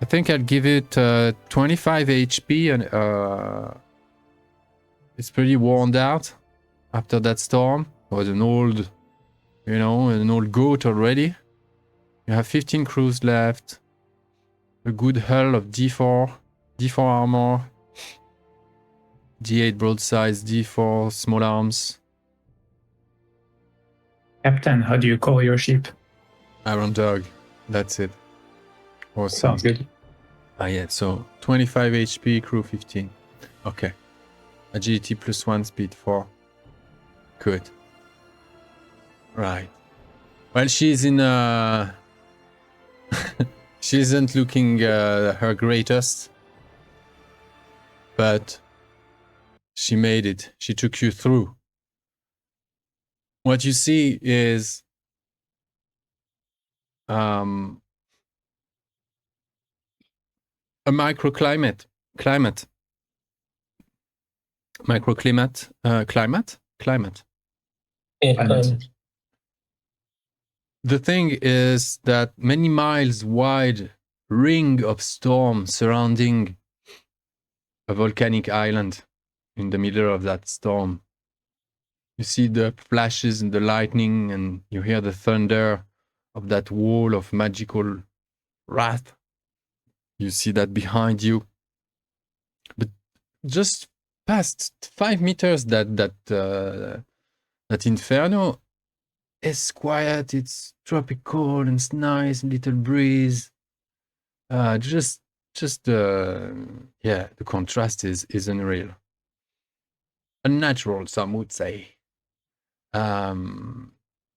I think I'll give it 25 HP, and it's pretty worn out after that storm. It was an old goat already. You have 15 crews left. A good hull of D4 armor, D8 broadsides, D4 small arms. Captain, how do you call your ship? Iron Dog. That's it. Awesome. Sounds good. Yeah, so 25 HP, crew 15. Okay. Agility +1, speed 4. Good. Right. Well, she's in she isn't looking her greatest, but she made it. She took you through. What you see is a microclimate. Climate. Yeah, The thing is that many miles wide ring of storm surrounding a volcanic island. In the middle of that storm, you see the flashes and the lightning, and you hear the thunder of that wall of magical wrath. You see that behind you, but just past 5 meters, that inferno is quiet. It's tropical and it's nice, little breeze. The contrast is unreal, unnatural, some would say.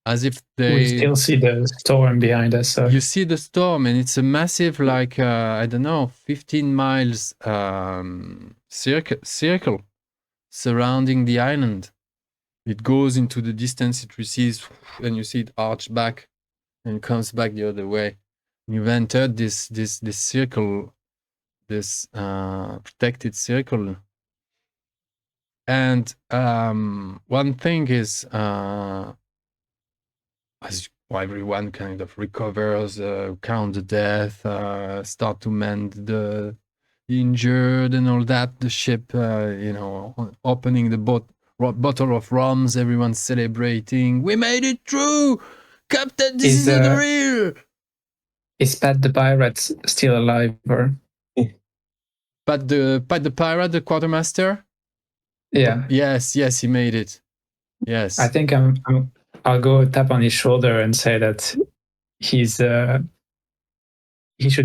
As if We still see the storm behind us. So. You see the storm, and it's a massive, 15 miles circle surrounding the island. It goes into the distance, it recedes, and you see it arch back and comes back the other way. You've entered this circle, this protected circle. And one thing is, as everyone kind of recovers, count the death, start to mend the injured and all that, the ship, opening the bottle of rums, everyone's celebrating. We made it through! Captain, this is unreal! Is Pat the pirate still alive? Or? Pat the pirate, the quartermaster? Yeah. Yes, he made it. Yes. I think I'll go tap on his shoulder and say that he should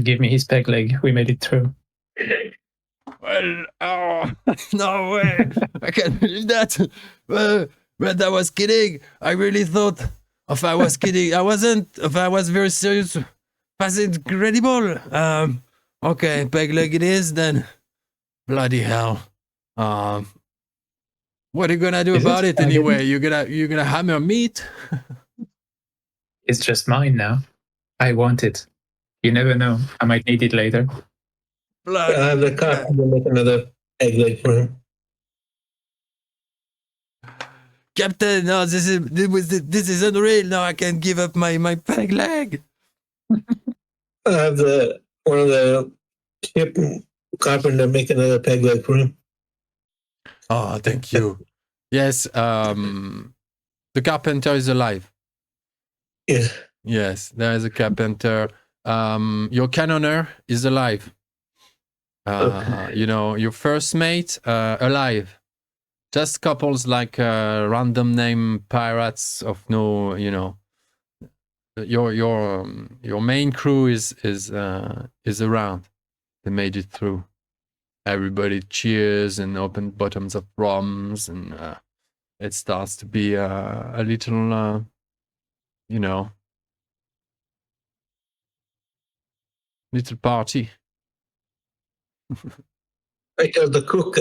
give me his peg leg. We made it through. Well, no way! I can't believe that. But I was kidding. I really thought if I was kidding. I wasn't. If I was very serious, that's incredible. Okay, peg leg it is then. Bloody hell. What are you gonna do about it anyway? You're gonna hammer meat? It's just mine now. I want it. You never know. I might need it later. I have the carpenter to make another egg leg for him. Captain, no, this is unreal. Now I can give up my peg leg. I have one of the ship carpenter make another peg leg for him. Oh, thank you. Yes, the carpenter is alive. Yeah. Yes, there is a carpenter. Your cannoner is alive. Your first mate, alive. Just couples like random name pirates of no, your main crew is around. They made it through. Everybody cheers and open bottoms of rums, and it starts to be a little, little party. I tell the cook,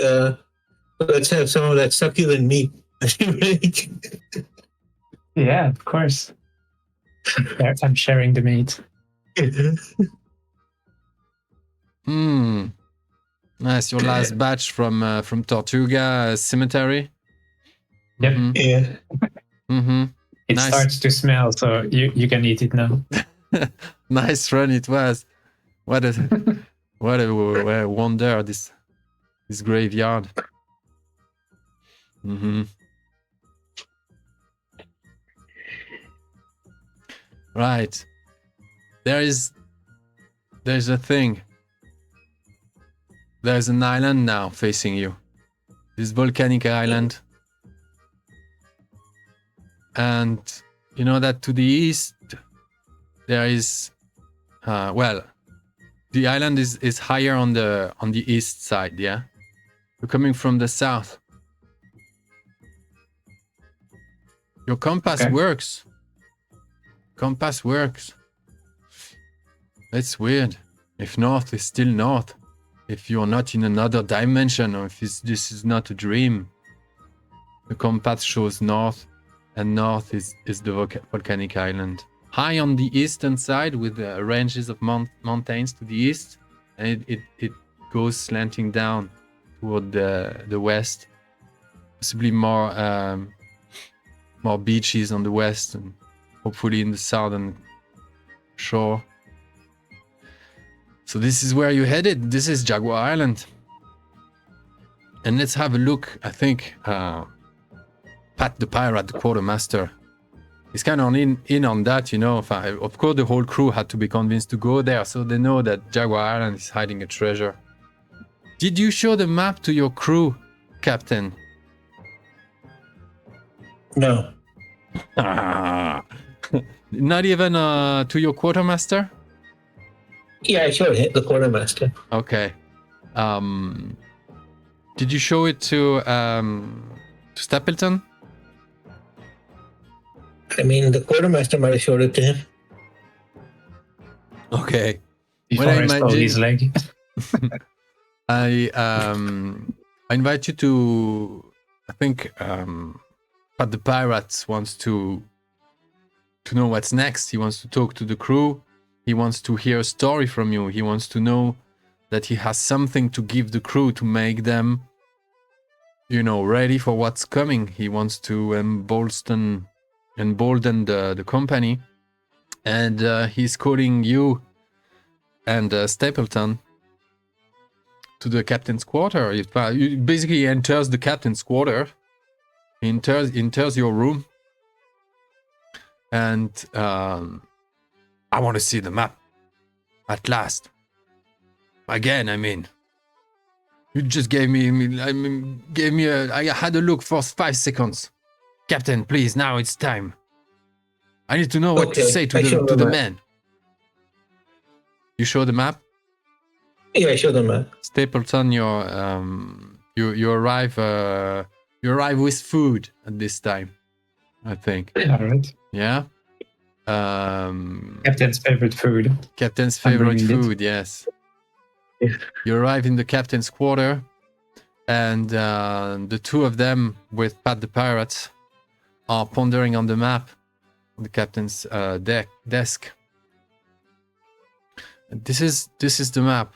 let's have some of that succulent meat. Yeah, of course. I'm sharing the meat. Nice. Your last batch from Tortuga Cemetery. Yep. Mm-hmm. Yeah. Mm-hmm. It starts to smell, so you can eat it now. Nice run it was. What a wonder, this graveyard. Mm-hmm. Right. There's a thing. There's an island now facing you. This volcanic island. And you know that to the east there is the island is higher on the east side, yeah? You're coming from the south. Your compass works. Compass works. It's weird. If north is still north. If you're not in another dimension, or if this is not a dream. The compass shows north, and north is the volcanic island. High on the eastern side with ranges of mountains to the east, and it goes slanting down toward the west. Possibly more beaches on the west, and hopefully in the southern shore. So this is where you're headed. This is Jaguar Island. And let's have a look. I think Pat the pirate, the quartermaster, is kind of in on that, Of course, the whole crew had to be convinced to go there, so they know that Jaguar Island is hiding a treasure. Did you show the map to your crew, Captain? No. Not even to your quartermaster? Yeah, I showed it, the quartermaster. Okay. Did you show it to Stapleton? I mean, the quartermaster might have showed it to him. Okay. Before I stole his leg. I invite you to, I think, Pat the pirate wants to know what's next. He wants to talk to the crew. He wants to hear a story from you. He wants to know that he has something to give the crew to make them, ready for what's coming. He wants to embolden the company. And he's calling you and Stapleton to the captain's quarter. He basically enters the captain's quarter. He enters your room. And I want to see the map. At last. Again, I mean. You just gave me I had a look for 5 seconds. Captain, please, now it's time. I need to know what to say to the man. You show the map? Yeah, I show the map. Stapleton, you arrive with food at this time, I think. All right. Yeah. Captain's favorite food. Captain's favorite food, yes. You arrive in the captain's quarter, and the two of them with Pat the pirate are pondering on the map, the captain's desk. This is the map.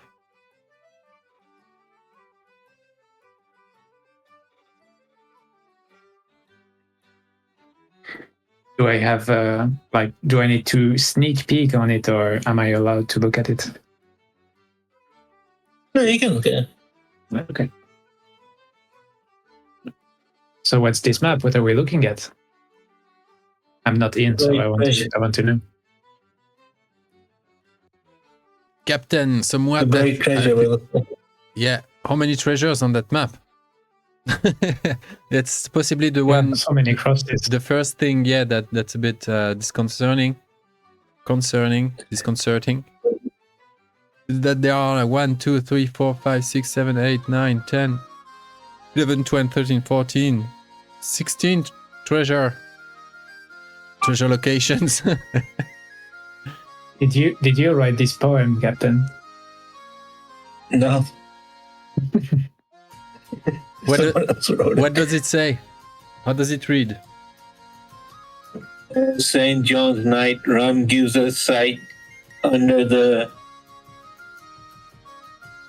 Do I have do I need to sneak peek on it, or am I allowed to look at it? No, you can look at it. Okay. So what's this map? What are we looking at? I'm not in, so I want to know. Captain, somewhat. The buried treasure we're looking at. Yeah. How many treasures on that map? That's possibly the one. So many crosses. The first thing, yeah, that's a bit disconcerting. That there are 1, 2, 3, 4, 5, 6, 7, 8, 9, 10, 11, 12, 13, 14, 16 treasure locations. Did you write this poem, Captain? No. What does it say? How does it read? St. John's night, rum gives us sight under the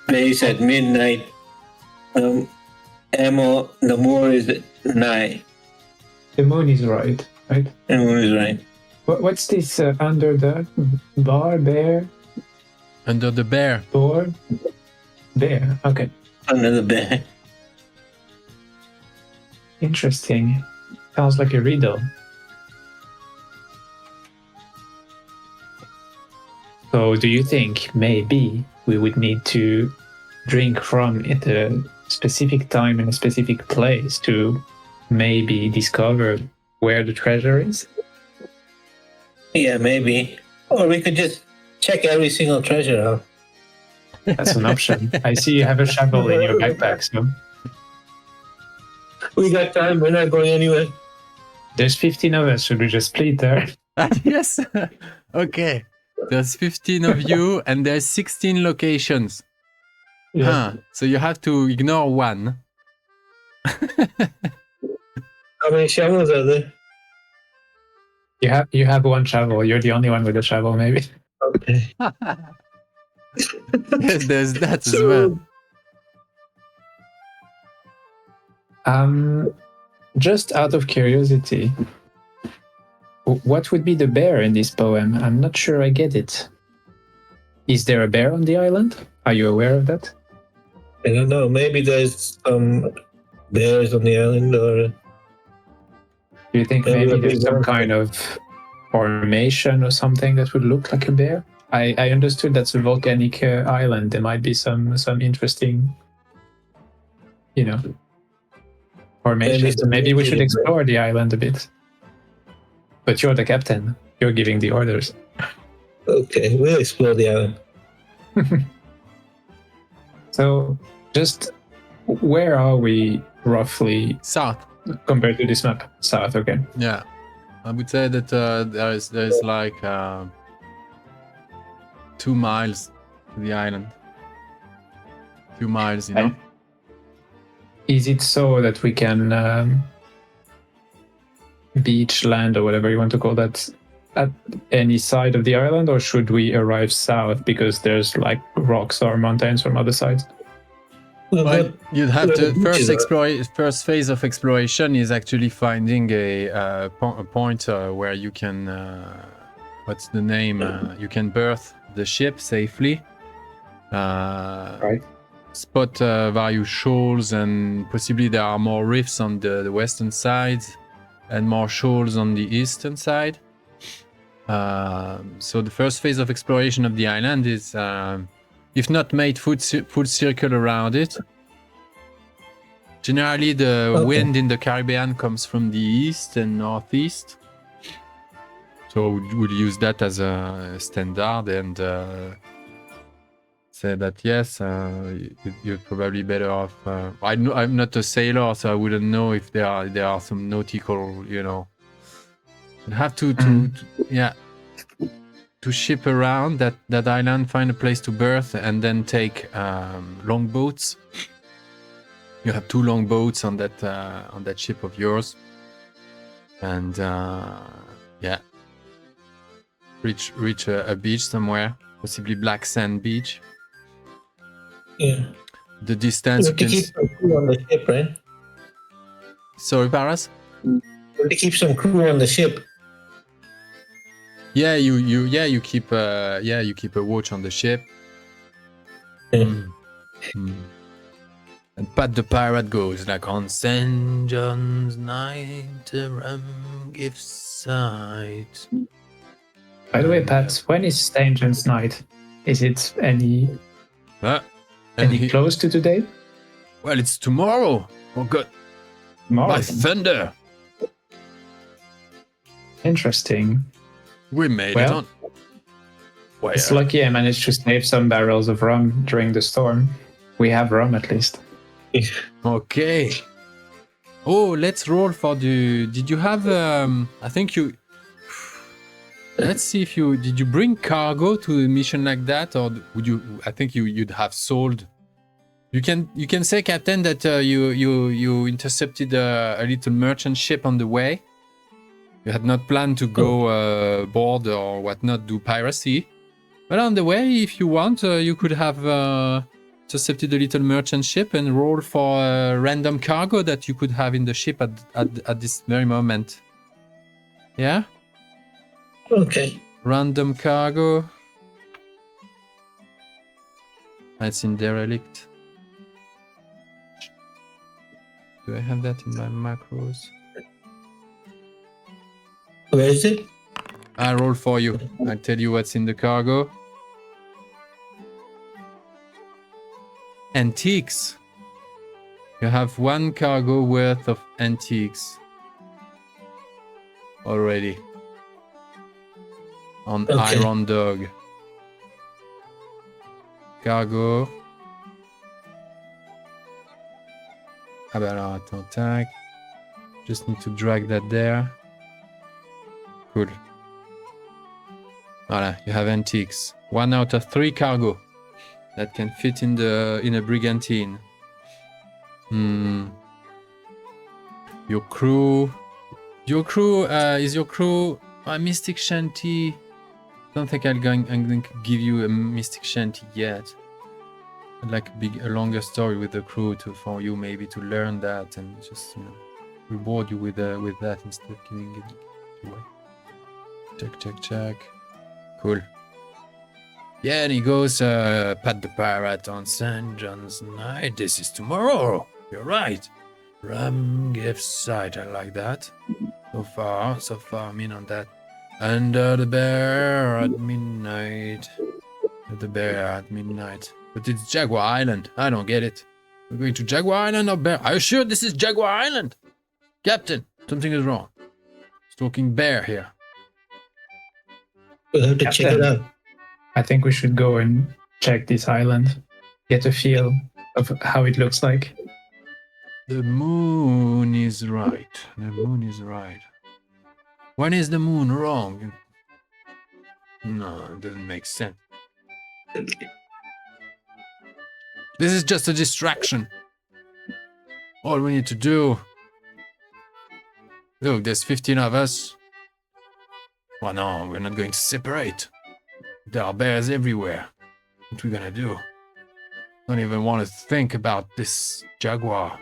base at midnight. Ammo, the moor is nigh. The moon is right? The moon is right. What's this under the bear? Under the bear. Board? Bear, okay. Under the bear. Interesting. Sounds like a riddle. So do you think maybe we would need to drink from at a specific time in a specific place to maybe discover where the treasure is? Yeah, maybe. Or we could just check every single treasure out. That's an option. I see you have a shovel in your backpack, so... We got time, we're not going anywhere. There's 15 of us, should we just split there? Yes. Okay. There's 15 of you and there's 16 locations. Yeah. Huh. So you have to ignore one. How many shovels are there? You have one shovel. You're the only one with a shovel, maybe. Okay. Yes, there's that as well. Just out of curiosity, what would be the bear in this poem? I'm not sure I get it. Is there a bear on the island? Are you aware of that? I don't know. Maybe there's bears on the island, or... Do you think maybe there's some kind of formation or something that would look like a bear? I understood that's a volcanic island. There might be some interesting, formations. So maybe we should explore the island a bit. But you're the captain. You're giving the orders. Okay, we'll explore the island. So, just where are we roughly? South. Compared to this map. South, okay. Yeah. I would say that there's like 2 miles to the island. 2 miles, Is it so that we can beach, land, or whatever you want to call that, at any side of the island, or should we arrive south because there's like rocks or mountains from other sides? Well, you'd have to beaches first phase of exploration is actually finding a point where you can what's the name? You can berth the ship safely. Right. Spot various shoals, and possibly there are more reefs on the western side and more shoals on the eastern side. So the first phase of exploration of the island is, if not made full circle around it. Generally, the wind in the Caribbean comes from the east and northeast. So we'll use that as a standard and say that yes, you're probably better off. I'm not a sailor, so I wouldn't know if there are some nautical, you have to ship around that island, find a place to berth, and then take longboats. You have 2 longboats on that ship of yours, and reach a beach somewhere, possibly black sand beach. Yeah. The distance You have to keep some crew on the ship, right? Sorry, Paras? You have to keep some crew on the ship. Yeah, you keep a watch on the ship. And Pat the Pirate goes like, on St. John's night, a rum gives sight. By the way, Pat, when is St. John's night? Is it any close to today? Well, it's tomorrow. Oh God! Tomorrow. By thunder! Interesting. We made it on. Well, it's lucky I managed to save some barrels of rum during the storm. We have rum at least. Okay. Oh, let's roll for the. Did you have? I think you. Let's see if you did. You bring cargo to a mission like that, or would you? I think you'd have sold. You can say, Captain, that you intercepted a little merchant ship on the way. You had not planned to go board or whatnot, do piracy. But on the way, if you want, you could have intercepted a little merchant ship and roll for a random cargo that you could have in the ship at this very moment. Yeah? Okay. Random cargo. That's in derelict. Do I have that in my macros? Where is it? I roll for you. I'll tell you what's in the cargo. Antiques. You have 1 cargo worth of antiques already on Iron Dog. Cargo. Ah bah alors attends, tac. Just need to drag that there. Cool. Voilà, you have antiques. 1 out of 3 cargo that can fit in a brigantine. Your crew is your crew a mystic shanty? Don't think I'm going to give you a mystic shanty yet. I'd like a longer story with the crew for you maybe to learn that and just reward you with that instead of giving it away. Check. Cool. Yeah, and he goes, Pat the Pirate on St. John's night. This is tomorrow. You're right. Rum gives sight. I like that. So far, I'm in on that. Under the bear at midnight. The bear at midnight. But it's Jaguar Island. I don't get it. We're going to Jaguar Island or bear? Are you sure this is Jaguar Island? Captain, something is wrong. It's talking bear here. We'll have to check it out. I think we should go and check this island. Get a feel of how it looks like. The moon is right. The moon is right. When is the moon wrong? No, it doesn't make sense. This is just a distraction. All we need to do Look, there's 15 of us. Well, no, we're not going to separate. There are bears everywhere. What are we gonna do? Don't even want to think about this Jaguar.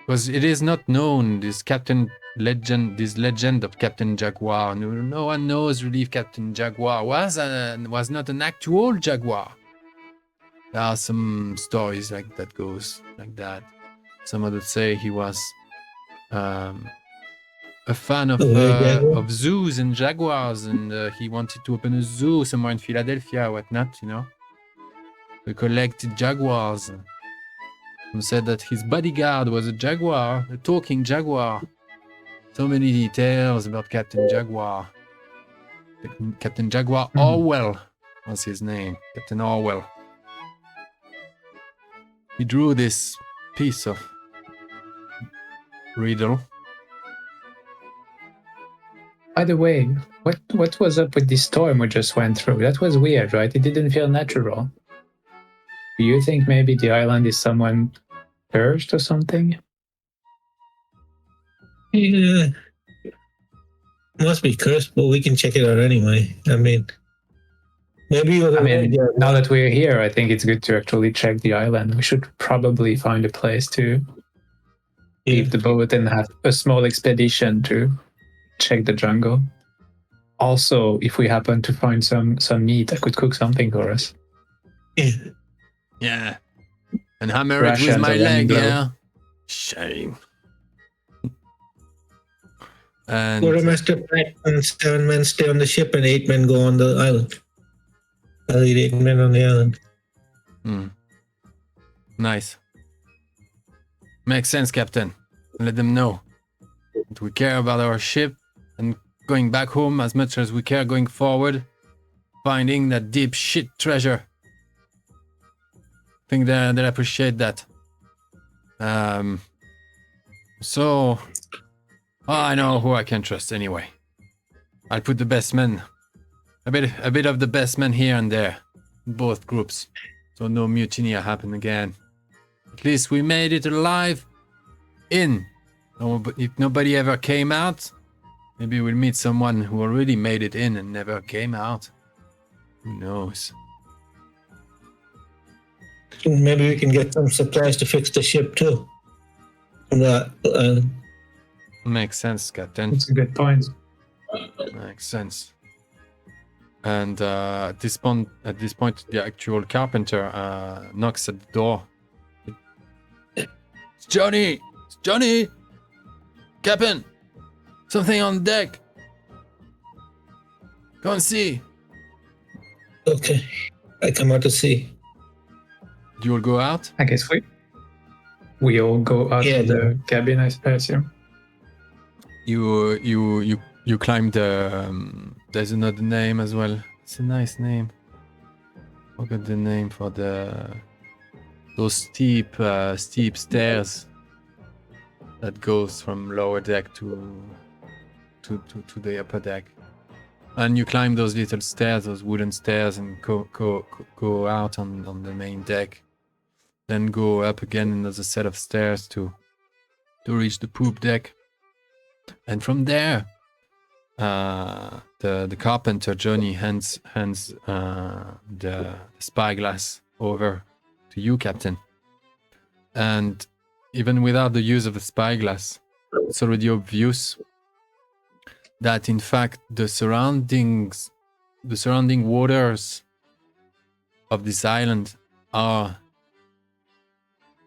Because it is not known, this legend of Captain Jaguar. No one knows really if Captain Jaguar was not an actual Jaguar. There are some stories like that goes like that. Some others say he was a fan of zoos and jaguars, and he wanted to open a zoo somewhere in Philadelphia or whatnot, you know. He collected jaguars. Some said that his bodyguard was a jaguar, a talking jaguar. So many details about Captain Jaguar. Captain Jaguar Orwell was his name. Captain Orwell. He drew this piece of riddle. By the way, what was up with this storm we just went through? That was weird, right? It didn't feel natural. Do you think maybe the island is someone cursed or something? Yeah. Must be cursed, but we can check it out anyway. I mean, maybe. Now that we're here, I think it's good to actually check the island. We should probably find a place to leave the boat and have a small expedition to check the jungle. Also, if we happen to find some meat, I could cook something for us. Yeah. And hammer it with my leg, yeah. Shame. And Quartermaster Pat and 7 men stay on the ship and 8 men go on the island. I'll lead 8 men on the island. Nice. Makes sense, Captain. Let them know that we care about our ship and going back home as much as we care going forward, finding that deep shit treasure. I think they'll appreciate that. So, I know who I can trust anyway. I'll put the best men, a bit of the best men here and there, in both groups, so no mutiny will happen again. At least we made it alive. If nobody ever came out, maybe we'll meet someone who already made it in and never came out. Who knows? Maybe we can get some supplies to fix the ship too. Makes sense, Captain. That's a good point. Makes sense. And at this point, the actual carpenter knocks at the door. It's Johnny! It's Johnny! Captain! Something on deck! Go and see! Okay. I come out to see. You will go out? I guess we all go out of the cabin, I assume. You climb the there's another name as well. It's a nice name. Forgot the name for those steep stairs that goes from lower deck to the upper deck. And you climb those little stairs, those wooden stairs, and go out on the main deck. Then go up again another set of stairs to reach the poop deck. And from there, the carpenter Johnny hands the spyglass over to you, Captain. And even without the use of the spyglass, it's already obvious that in fact the surrounding waters of this island are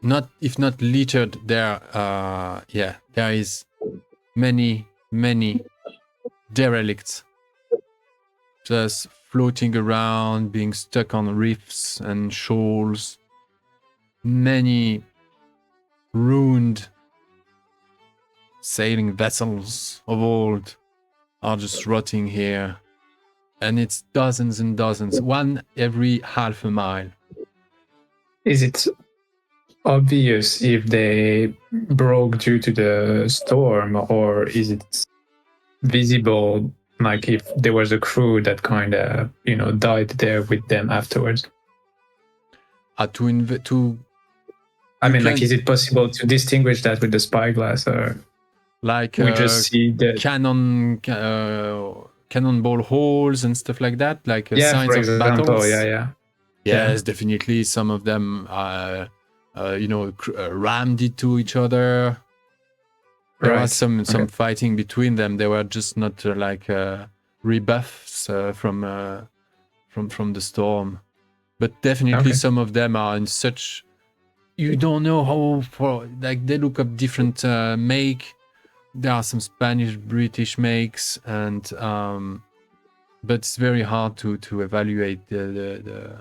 not littered. There is many derelicts just floating around, being stuck on reefs and shoals. Many ruined sailing vessels of old are just rotting here, and it's dozens and dozens, one every half a mile. Is it obvious if they broke due to the storm, or is it visible, like if there was a crew that kind of died there with them afterwards? Is it possible to distinguish that with the spyglass? Or like we just see the cannonball holes and stuff like that, like signs for of example, battles. Yes, definitely. Some of them, rammed into each other. There was some fighting between them. They were just not rebuffs from the storm, but definitely some of them are in such. You don't know how they look up different make. There are some Spanish, British makes, and but it's very hard to evaluate the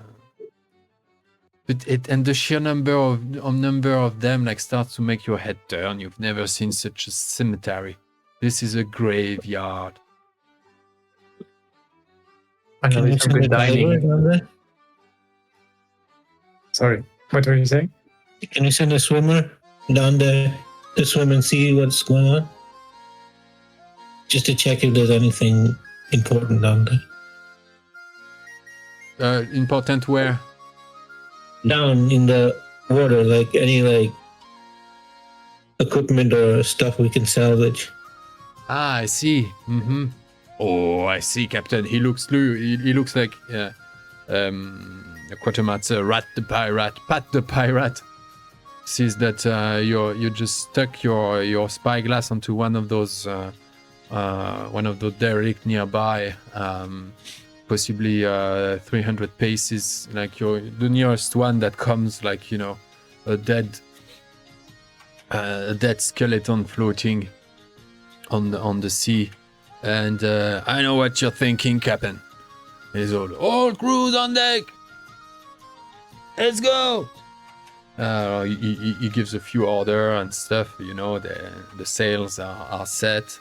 sheer number of them starts to make your head turn. You've never seen such a cemetery. This is a graveyard. Finally, some good dining. Sorry, what were you saying? Can you send a swimmer down there to swim and see what's going on? Just to check if there's anything important down there. Important where? Down in the water, like any equipment or stuff we can salvage. I see. Mm-hmm. Oh, I see, Captain. He looks like Quatermatt's Rat the Pirate, Pat the Pirate. Sees that you just stuck your spyglass onto one of those derelict nearby, possibly 300 paces, like the nearest one that comes, a dead skeleton floating on the sea. And I know what you're thinking, Captain. He's all crews on deck. Let's go. He gives a few orders and stuff. The sails are set.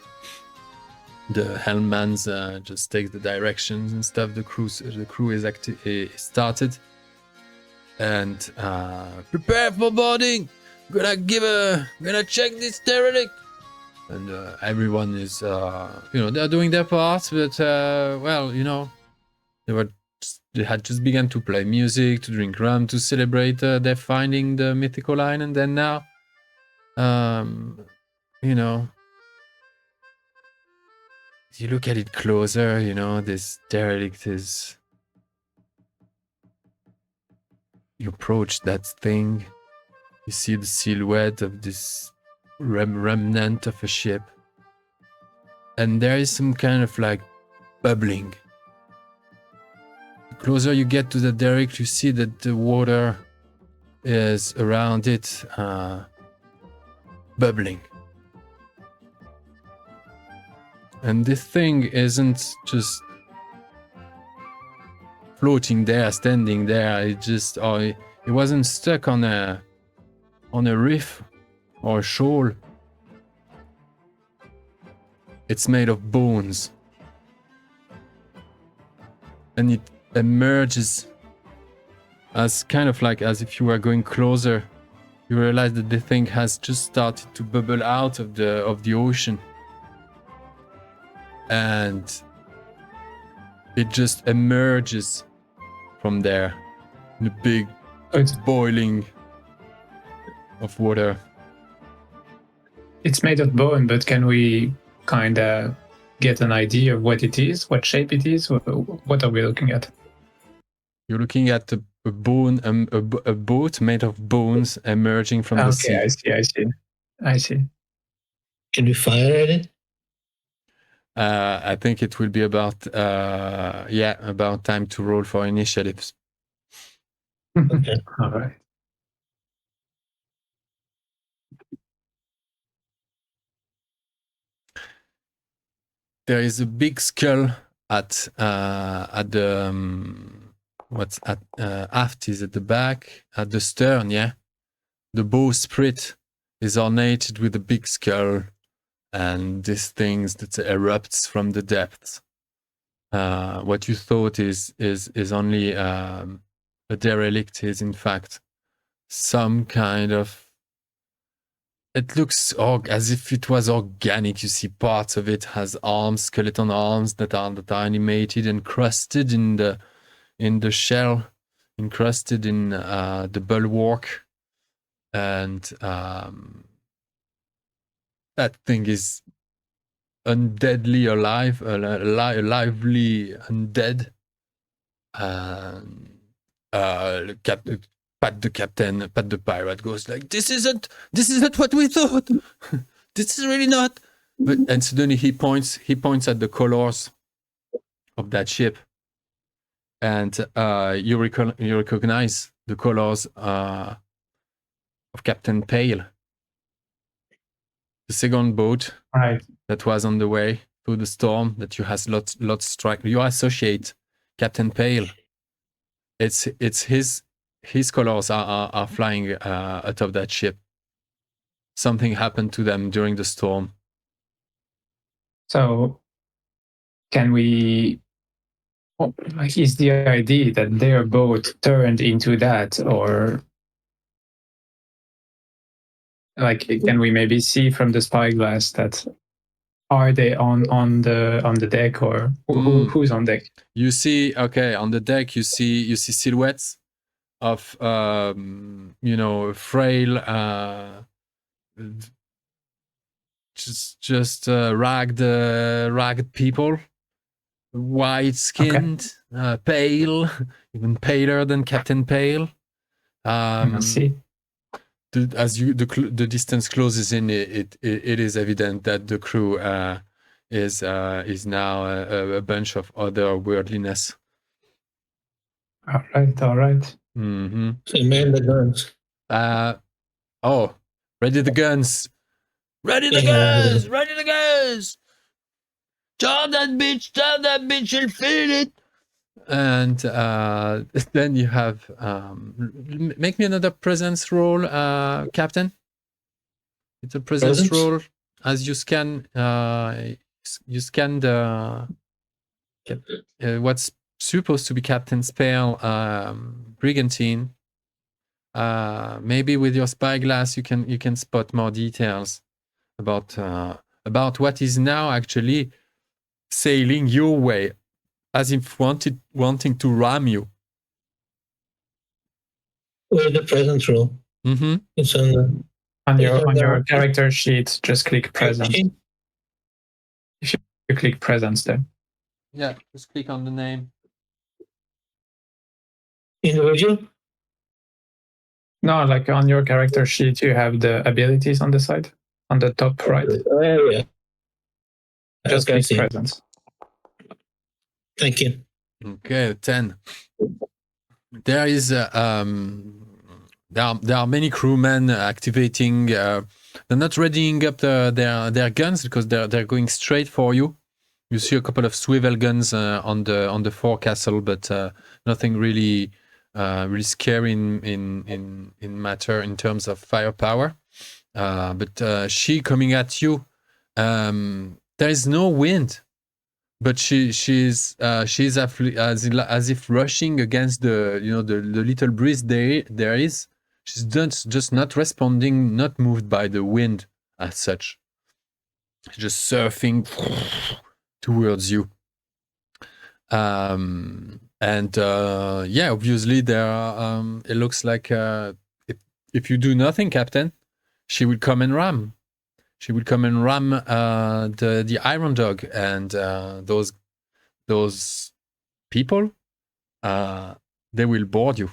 The helmans just take the directions and stuff. The crew is started. And prepare for boarding. Gonna check this derelict. And everyone is, they're doing their part, but they had just begun to play music, to drink rum, to celebrate their finding the mythical island, and then now, you look at it closer, this derelict is. You approach that thing, you see the silhouette of this remnant of a ship, and there is some kind of bubbling. The closer you get to the derrick, you see that the water is around it bubbling, and this thing isn't just floating there, standing there. It wasn't stuck on a reef or a shoal. It's made of bones, and it emerges as as if you were going closer. You realize that the thing has just started to bubble out of the ocean, and it just emerges from there in a big boiling of water. It's made of bone, but can we kind of get an idea of what it is, what shape it is? What are we looking at? You're looking at a bone, a boat made of bones emerging from the sea. I see. Can we fire at it? I think it will be about time to roll for initiatives. Okay. All right. There is a big skull at the aft is at the back, at the stern. Yeah, the bowsprit is ornated with a big skull, and this thing that erupts from the depths. What you thought is only a derelict is in fact some kind of. It looks as if it was organic. You see parts of it has arms, skeleton arms that are animated, encrusted in the shell, encrusted in the bulwark, and that thing is undeadly alive, lively undead. Pat the pirate goes like, this isn't what we thought. This is really not. But and suddenly he points at the colors of that ship, and you recognize the colors of Captain Pale, the second boat that was on the way through the storm that you has lots strike. You associate Captain Pale. It's his colors are flying out of that ship. Something happened to them during the storm. So, can we? Is the idea that their boat turned into that, or like, can we maybe see from the spyglass that are they on the deck, or who's on deck? You see, on the deck you see silhouettes of frail, just ragged people, white skinned, pale, even paler than Captain Pale. I see. As the distance closes in, it is evident that the crew is now a bunch of other worldliness. All right. Mm-hmm. So man the guns. Ready the guns! Ready the guns! Ready the guns! Jump that bitch, you'll feel it! And then you have make me another presence roll, Captain. It's a presence roll as you scan the what's supposed to be Captain's Pale brigantine. Maybe with your spyglass you can spot more details about what is now actually sailing your way, as if wanting to ram you. Where's the presence roll? Mm-hmm. It's on your character sheet. Just click presence. If you click presence there. Yeah, just click on the name. Individual? No, like on your character sheet, you have the abilities on the side, on the top right. Oh, yeah. Just click presence. Thank you. Okay, 10. There is there are many crewmen activating. They're not readying up their guns because they're going straight for you. You see a couple of swivel guns on the forecastle, but nothing really scary in matter in terms of firepower. But she coming at you. There is no wind, but she's as if rushing against the little breeze there is. She's just not responding, not moved by the wind as such. She's just surfing towards you. Obviously there are, it looks like if you do nothing, Captain, she will come and ram. She will come and ram the Iron Dog, and those people, they will board you.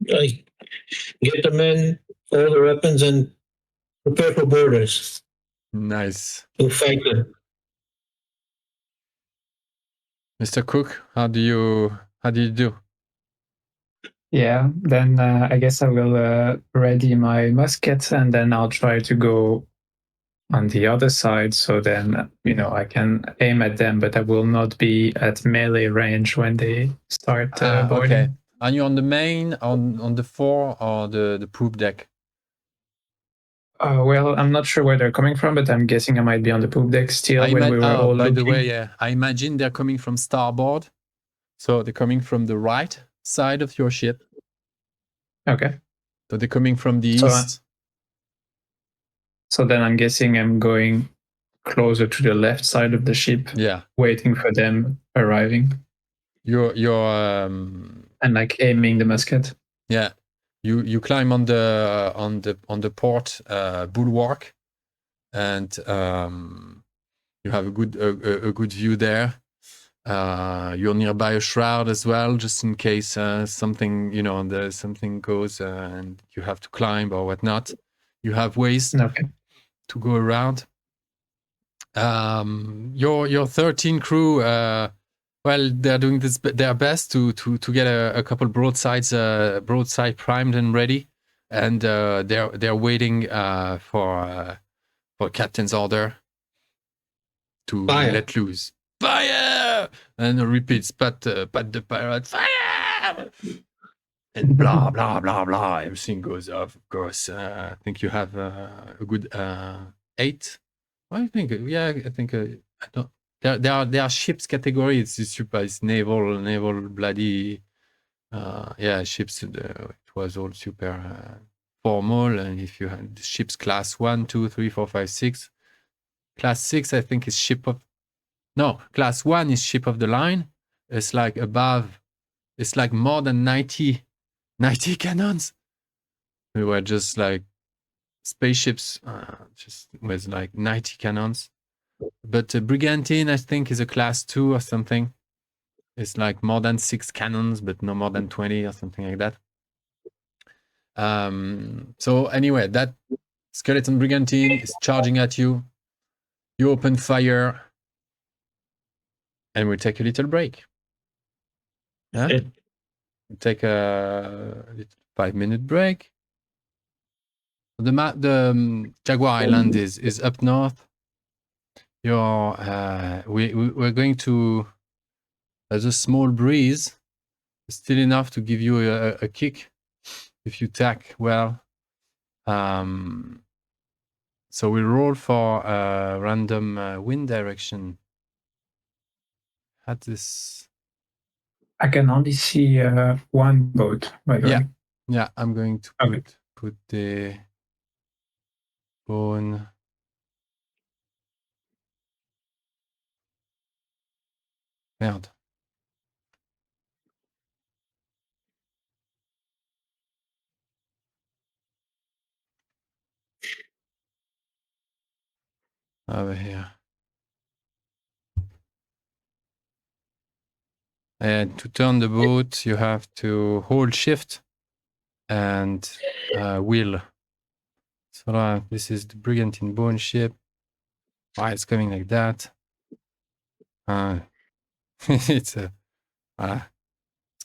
Get the men, all the weapons, and prepare for boarders. Nice. To fight them. Mr. Cook, how do you do? Yeah, then I guess I will ready my musket, and then I'll try to go on the other side, so then I can aim at them, but I will not be at melee range when they start boarding. Okay. Are you on the main, on the fore, or the poop deck? Well, I'm not sure where they're coming from, but I'm guessing I might be on the poop deck still when we were all looking. By the way, yeah, I imagine they're coming from starboard, so they're coming from the right side of your ship. Okay. So they're coming from the east. So then I'm guessing I'm going closer to the left side of the ship. Yeah. Waiting for them arriving. You're and like aiming the musket. Yeah. You climb on the port bulwark, and you have a good view there. You're nearby a shroud as well, just in case something something goes and you have to climb or whatnot. You have ways to go around. Your 13 crew, well, they're doing their best to get a couple broadside primed and ready, and they're waiting for captain's order to let loose. Fire! And repeats, but the pirate, fire! And blah, blah, blah, blah. Everything goes off, of course. I think you have a good 8. I think, I don't. There are ships category. It's super. It's naval, bloody. Ships. It was all super formal. And if you had ships class 1, 2, 3, 4, 5, 6, class 6, I think is ship of. No, class 1 is ship of the line. It's like above. It's like more than 90 cannons. We were just like spaceships, just with like 90 cannons. But Brigantine, I think, is a class 2 or something. It's like more than 6 cannons, but no more than 20 or something like that. So anyway, that skeleton brigantine is charging at you. You open fire, and we take a little break. Yeah? We take a 5-minute break. The Jaguar Island is up north. We're going to. There's a small breeze, still enough to give you a kick if you tack well. So we roll for a random wind direction. At this, I can only see one boat, by the way. Yeah, I'm going to put the bone. Merde. Over here. And to turn the boat, you have to hold shift and wheel. So this is the brigantine bone ship. Why it's coming like that? It's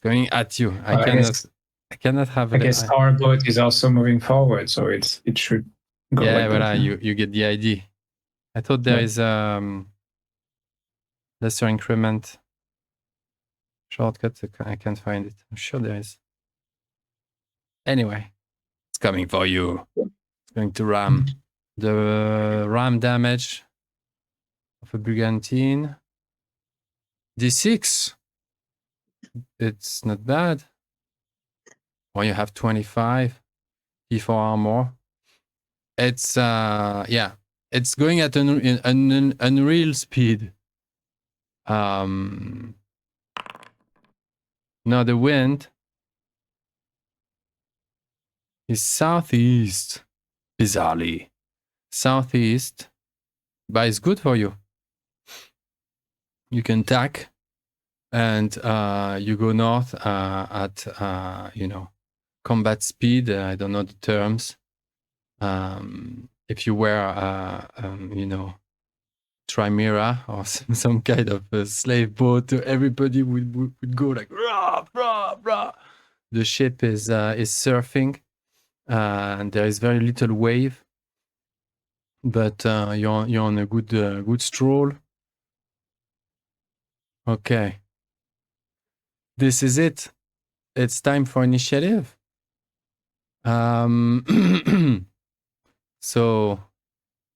going at you. I cannot have. I guess our boat is also moving forward, so it should go. Yeah, voilà, you get the idea. I thought there is lesser increment shortcut. I can't find it. I'm sure there is. Anyway, it's coming for you. It's going to ram. The ram damage of a brigantine. D6. It's not bad. Or you have 25. D4 armor. It's it's going at an unreal speed. Now the wind is southeast, bizarrely. Southeast, but it's good for you. You can tack, and you go north at combat speed. I don't know the terms. If you were Trimera or some kind of a slave boat, everybody would go like rah, rah, rah. The ship is surfing, and there is very little wave, but you're on a good stroll. Okay, this is it. It's time for initiative. So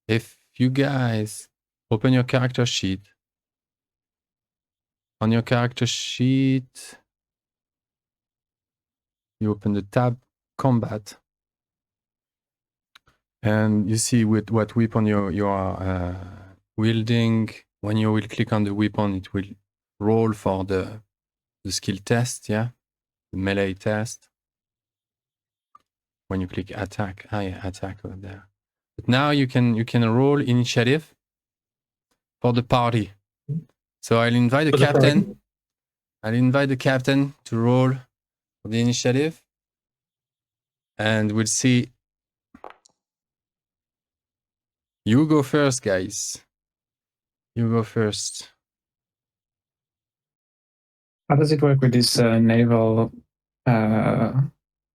if you guys open your character sheet, on your character sheet, you open the tab combat, and you see with what weapon you are wielding. When you will click on the weapon, it will roll for the skill test, the melee test. when you click attack. Yeah, attack over there. But now you can roll initiative for the party. So I'll invite the captain. I'll invite the captain to roll for the initiative, and we'll see. You go first, guys. You go first. How does it work with this naval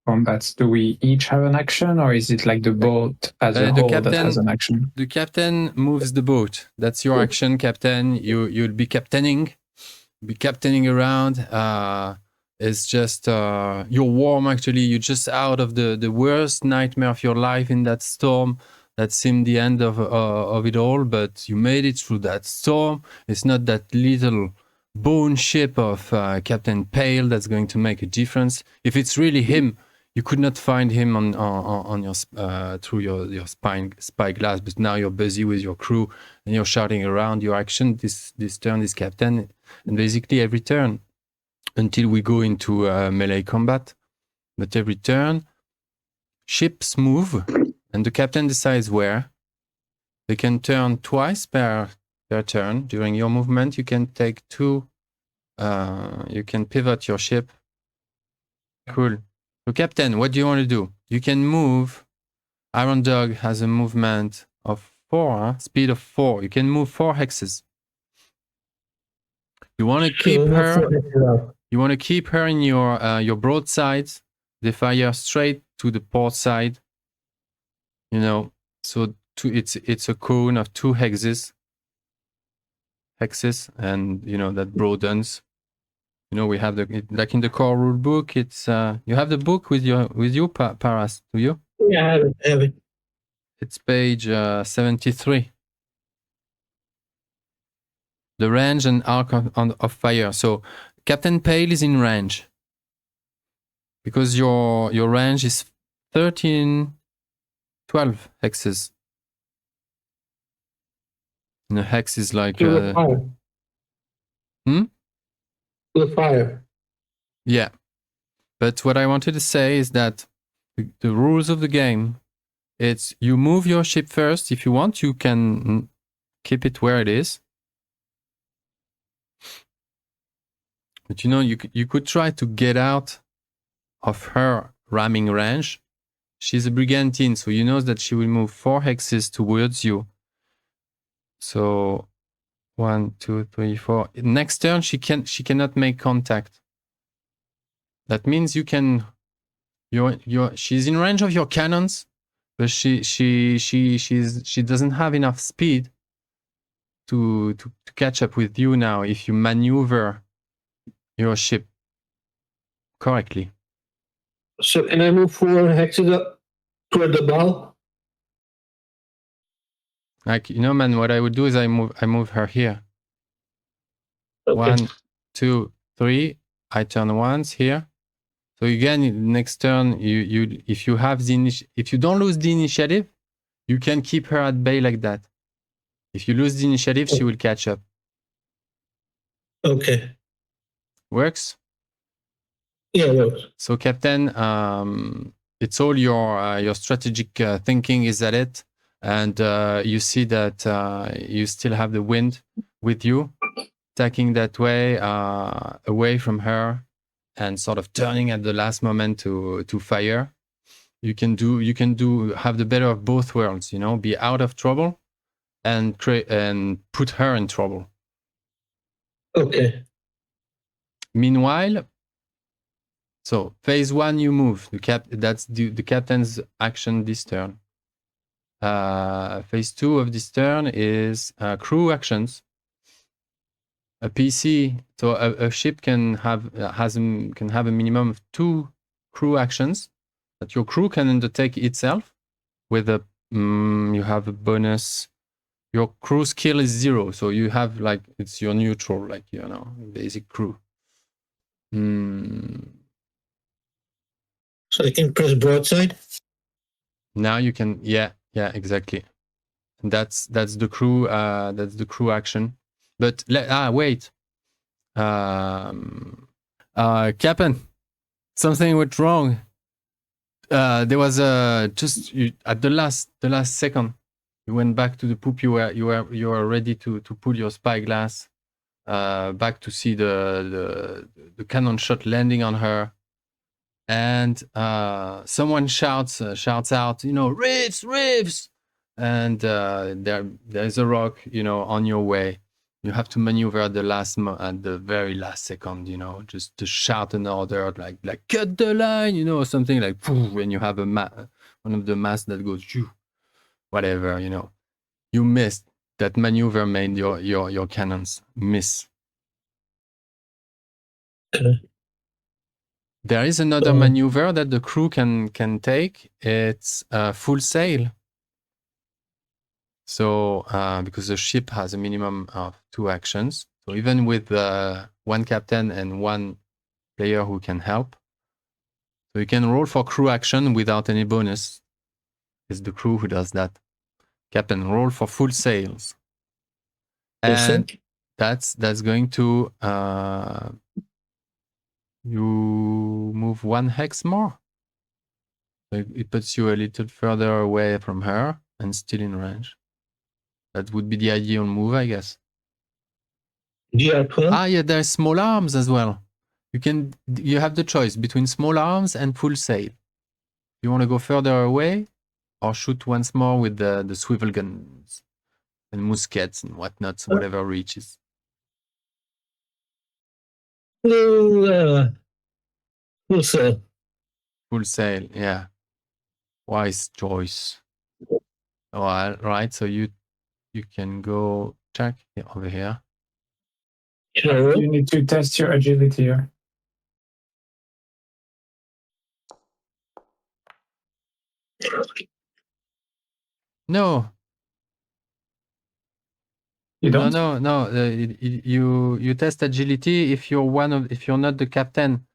combats? Do we each have an action, or is it like the boat as a whole that has an action? The captain moves the boat. That's your action, captain. You'll be captaining. Be captaining around. It's just you're warm. Actually, you're just out of the worst nightmare of your life in that storm. That seemed the end of it all, but you made it through that storm. It's not that little bone ship of Captain Pale that's going to make a difference. If it's really him, you could not find him on your through your spyglass. But now you're busy with your crew and you're shouting around your action. This turn is captain, and basically every turn until we go into melee combat. But every turn, ships move, and the captain decides where. They can turn twice per turn. During your movement, you can take two. You can pivot your ship. Cool. So, captain, what do you want to do? You can move. Iron Dog has a movement of 4, speed of 4. You can move 4 hexes. You want to keep her. You want to keep her in your broadsides. They fire straight to the port side. You know, so it's a cone of 2 hexes, and you know that broadens. You know, we have like in the core rule book. It's you have the book with you, Paras. Do you? Yeah, I have it. It's page 73. The range and arc of fire. So Captain Pale is in range because your range is 12 hexes. And a hex is like fire. The fire. Yeah. But what I wanted to say is that the rules of the game, it's you move your ship first. If you want, you can keep it where it is. But you know, you could try to get out of her ramming range. She's a brigantine, so you know that she will move 4 hexes towards you. So 1, 2, 3, 4. Next turn, she cannot make contact. That means you can. She's in range of your cannons, but she doesn't have enough speed to catch up with you now if you maneuver your ship correctly. So can I move 4 hexes up toward the bow? Like, you know, man, what I would do is I move her here. Okay. 1, 2, 3. I turn once here. So again, next turn, if you don't lose the initiative, you can keep her at bay like that. If you lose the initiative, she will catch up. Okay. Works? Yeah, it works. So, Captain, it's all your strategic thinking is at it, and you see that you still have the wind with you, attacking that way, away from her, and sort of turning at the last moment to fire. You can have the better of both worlds. You know, be out of trouble, and put her in trouble. Okay. Meanwhile, so phase 1, you move. That's the captain's action this turn. Phase 2 of this turn is crew actions. A PC, so a ship can have a minimum of 2 crew actions that your crew can undertake itself. With you have a bonus. Your crew skill is 0, so you have like it's your neutral, like you know, basic crew. So I can press broadside? Now you can, yeah, exactly. And that's the crew action. But wait. Captain, something went wrong. There was at the last second, you went back to the poop. You were ready to pull your spyglass back to see the cannon shot landing on her, and someone shouts out, Reeves, and there's a rock, on your way. You have to maneuver at the very last second, just to shout an order like cut the line, or something like, when you have one of the masts that goes, whatever, you missed. That maneuver made your cannons miss. There is another maneuver that the crew can take. It's full sail. So, because the ship has a minimum of 2 actions, so even with one captain and one player who can help, so you can roll for crew action without any bonus. It's the crew who does that. Captain, roll for full sails, and that's going to you move 1 hex more. So it puts you a little further away from her and still in range. That would be the ideal move, I guess. Yeah, there's small arms as well. You have the choice between small arms and full sail. You want to go further away or shoot once more with the swivel guns and muskets and whatnot, whatever reaches. Full sail. Full sail, yeah. Wise choice. All right, so you can go check over here. Sure. You need to test your agility here. No. You don't? No. You test agility if you're not the captain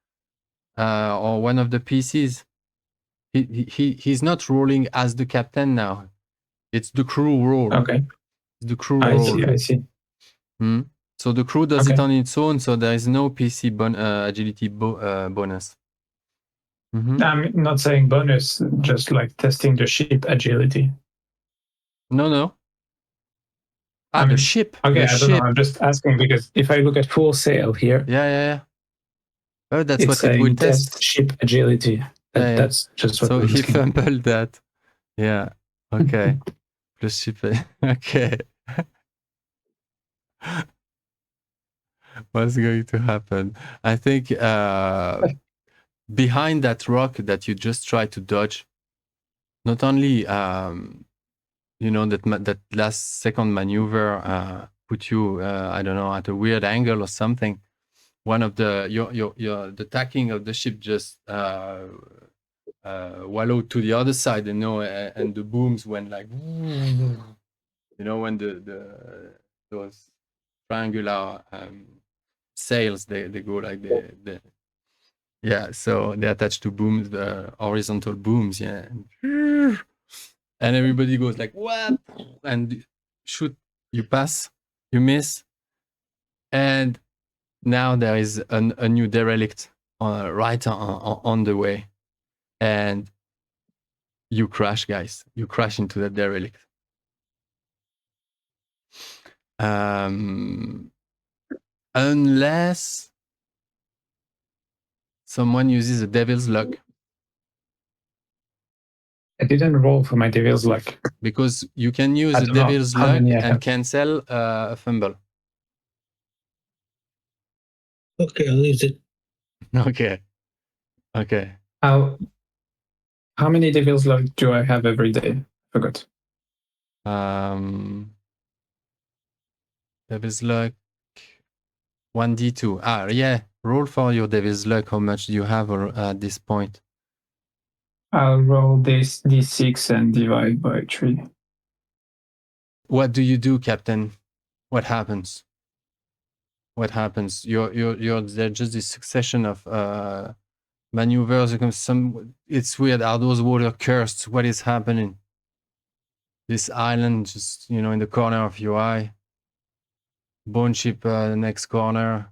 or one of the PCs. He's not rolling as the captain now. It's the crew roll. Okay. It's the crew roll. I see. So the crew does it on its own. So there is no PC agility bonus. I'm not saying bonus, just like testing the ship agility. No. The ship. Okay, the I don't ship. know. I'm just asking because if I look at full sail here, Yeah. Oh, that's it's what it will test test. ship agility. That's just what. So I'm he asking. fumbled that. Yeah. Okay. Plus ship. Okay. What's going to happen? I think behind that rock that you just tried to dodge, not only that last second maneuver put you I don't know, at a weird angle or something. One of the tacking of the ship just wallowed to the other side, and the booms went like, when those triangular sails they go like so they attach to booms, the horizontal booms, and everybody goes like, what? And shoot, you pass, you miss, and now there is a new derelict right on the way, and you crash, guys. You crash into the derelict. Unless someone uses a devil's luck. I didn't roll for my devil's luck. Because you can use a devil's luck and cancel a fumble. Okay, I'll use it. Okay. How many devil's luck do I have every day? I forgot. Devil's luck 1d2. Yeah. Roll for your devil's luck. How much do you have at this point? I'll roll this d6 and divide by 3. What do you do, Captain? What happens? You're there's just this succession of maneuvers. It's weird. Are those water cursed? What is happening? This island just, in the corner of your eye. Bone ship next corner.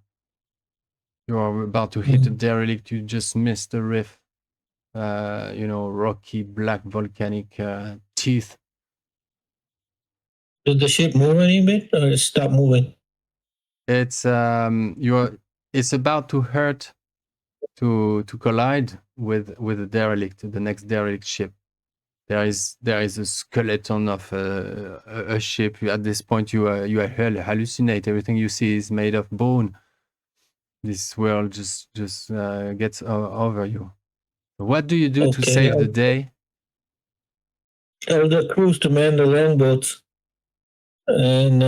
You are about to hit a derelict. You just missed the riff. rocky black volcanic teeth. Did the ship move any bit or it stop moving? It's it's about to hurt to collide with the derelict, the next derelict ship. There is a skeleton of a ship. At this point, you hallucinate. Everything you see is made of bone. This world just gets over you. What do you do to save the day? Tell the crews to man the longboats, and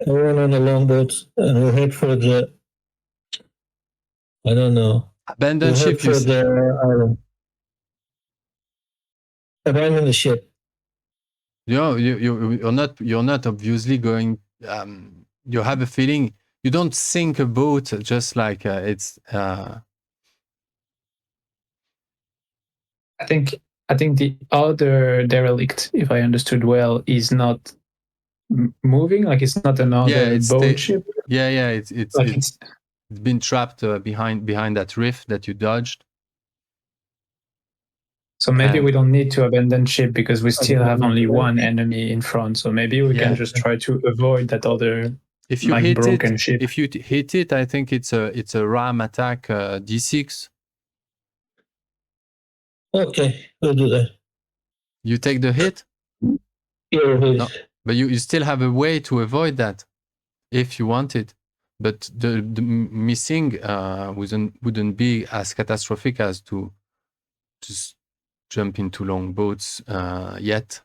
everyone on the longboats, and we'll head for the. I don't know. Abandoned ship. For the island. Abandon the ship. You're not obviously going. You have a feeling you don't sink a boat just like it's. I think the other derelict, if I understood well, is not moving. Like it's not another boat ship. Yeah. It's been trapped behind that rift that you dodged. So maybe we don't need to abandon ship because we still have only one enemy in front. So maybe we can just try to avoid that other broken ship. If you hit it, I think it's a ram attack D6. Okay, we'll do that. You take the hit? Yeah, no, but you still have a way to avoid that if you want it. But the missing wouldn't be as catastrophic as to just jump into long boats yet.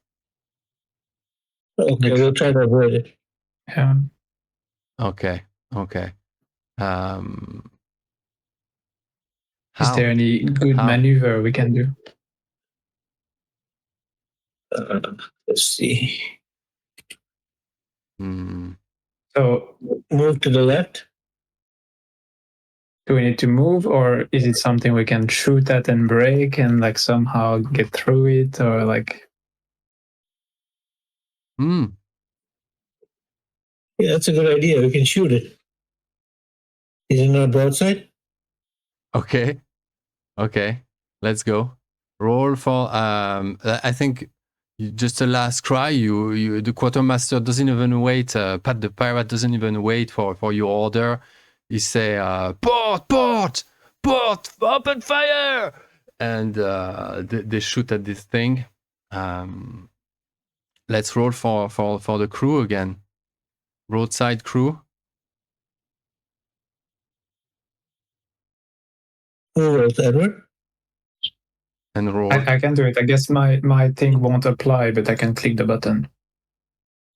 Okay, we'll try to avoid it. Yeah. Okay. Is there any good maneuver we can do? Let's see. So move to the left. Do we need to move, or is it something we can shoot at and break and like somehow get through it, or like? Yeah, that's a good idea. We can shoot it. Is it not broadside? Okay. Let's go. Roll for. I think just a last cry. You the quartermaster doesn't even wait. Pat the pirate doesn't even wait for your order. He say, port, open fire, and they shoot at this thing. Let's roll for the crew again. Roadside crew. Who rolls, Edward? And roll. I can do it. I guess my thing won't apply, but I can click the button.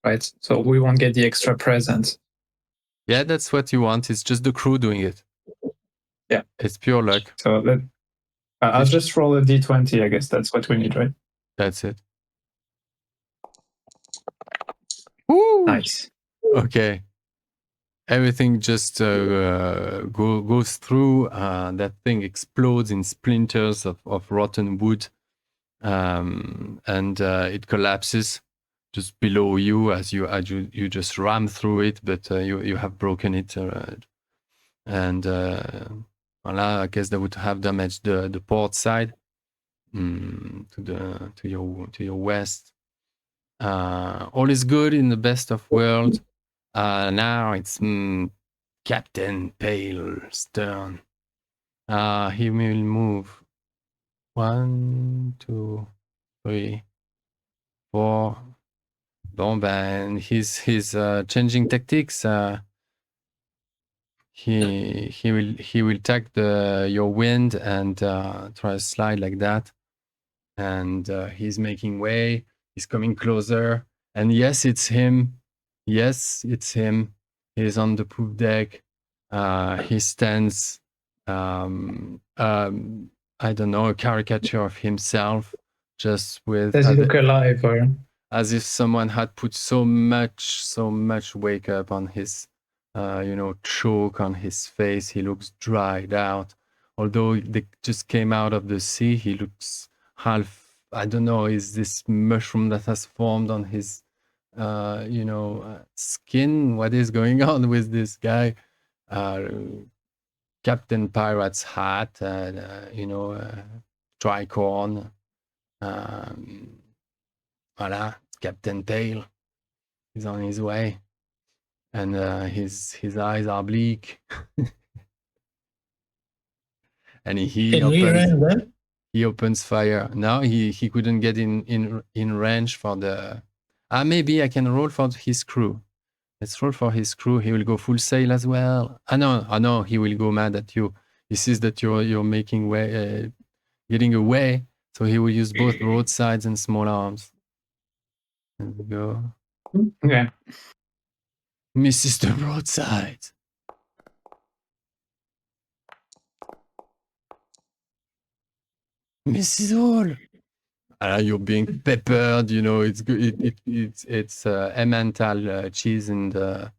Right? So we won't get the extra present. Yeah, that's what you want. It's just the crew doing it. Yeah. It's pure luck. So I'll just roll a d20, I guess that's what we need, right? That's it. Woo! Nice. Okay. Everything just goes through. That thing explodes in splinters of rotten wood. And it collapses just below you as you just ram through it, but you have broken it. And voilà, I guess that would have damaged the port side to your west. All is good in the best of world. Now it's Captain Pale's turn. He will move 1, 2, 3, 4. Bon, ben, he's changing tactics. He will take your wind and try to slide like that. And he's making way. He's coming closer. And yes, it's him. He's on the poop deck. He stands. I don't know, a caricature of himself, just with. Does he look alive, or? As if someone had put so much wake up on his, choke on his face. He looks dried out. Although they just came out of the sea, he looks half, I don't know, is this mushroom that has formed on his, skin? What is going on with this guy? Captain Pirate's hat, tricorn. Voilà, Captain Tail is on his way, and his eyes are bleak. And he opens fire. Now he couldn't get in range for the. Maybe I can roll for his crew. Let's roll for his crew. He will go full sail as well. No, he will go mad at you. He sees that you're making way, getting away, so he will use both broadsides and small arms. There we go. Yeah. Misses the broadside. Misses all. You're being peppered. You know it's good. It's emmental cheese in the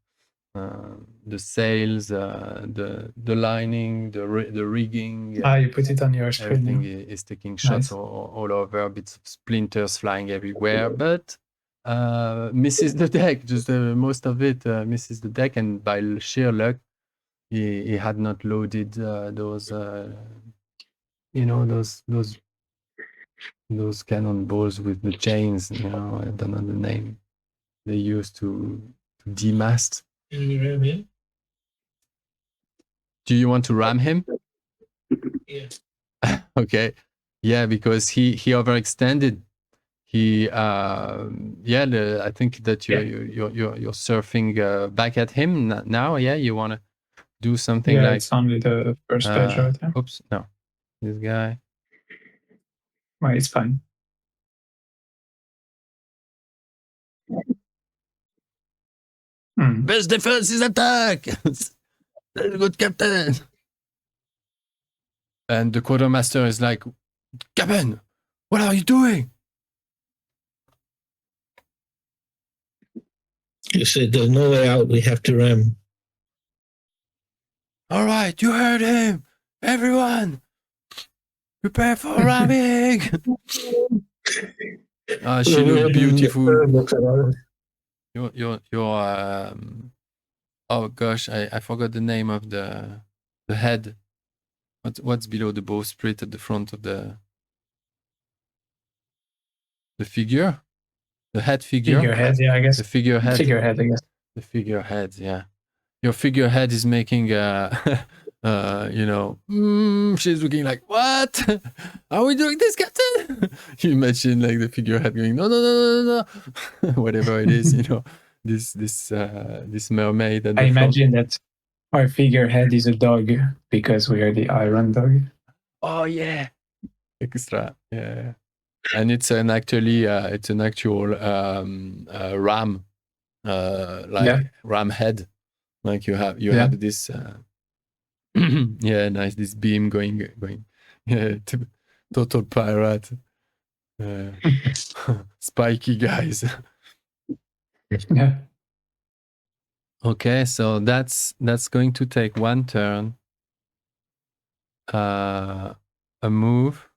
sails, the lining, the rigging. You put it on your screen. Everything is taking shots all over. Bits of splinters flying everywhere, but misses the deck. Just most of it misses the deck, and by sheer luck, he had not loaded those. Those cannonballs with the chains. I don't know the name they use to demast. Can you ram him? Do you want to ram him? Yeah. Okay. Yeah, because he overextended. I think that you're surfing back at him now. Yeah, you want to do something like. It's only the first page right there. Oops, no, this guy. Well, it's fine. Best defense is attack. That's good, Captain. And the quartermaster is like, Captain, what are you doing? You said there's no way out. We have to ram. All right, you heard him. Everyone, prepare for ramming. She looked beautiful. Your oh gosh, I forgot the name of the head. What's below the bowsprit at the front of the figure? The head figure? Figurehead, yeah, I guess. The figurehead. Figurehead, I guess. The figurehead, yeah. Your figurehead is making she's looking like, what? Are we doing this, Captain? You imagine like the figurehead going, no. Whatever it is, this mermaid. I imagine that our figurehead is a dog because we are the Iron Dog. Oh yeah, extra, yeah. And it's an actual ram, ram head. Like you have this, nice, this beam going, total pirate, spiky guys. Yeah. Okay, so that's going to take one turn. A move.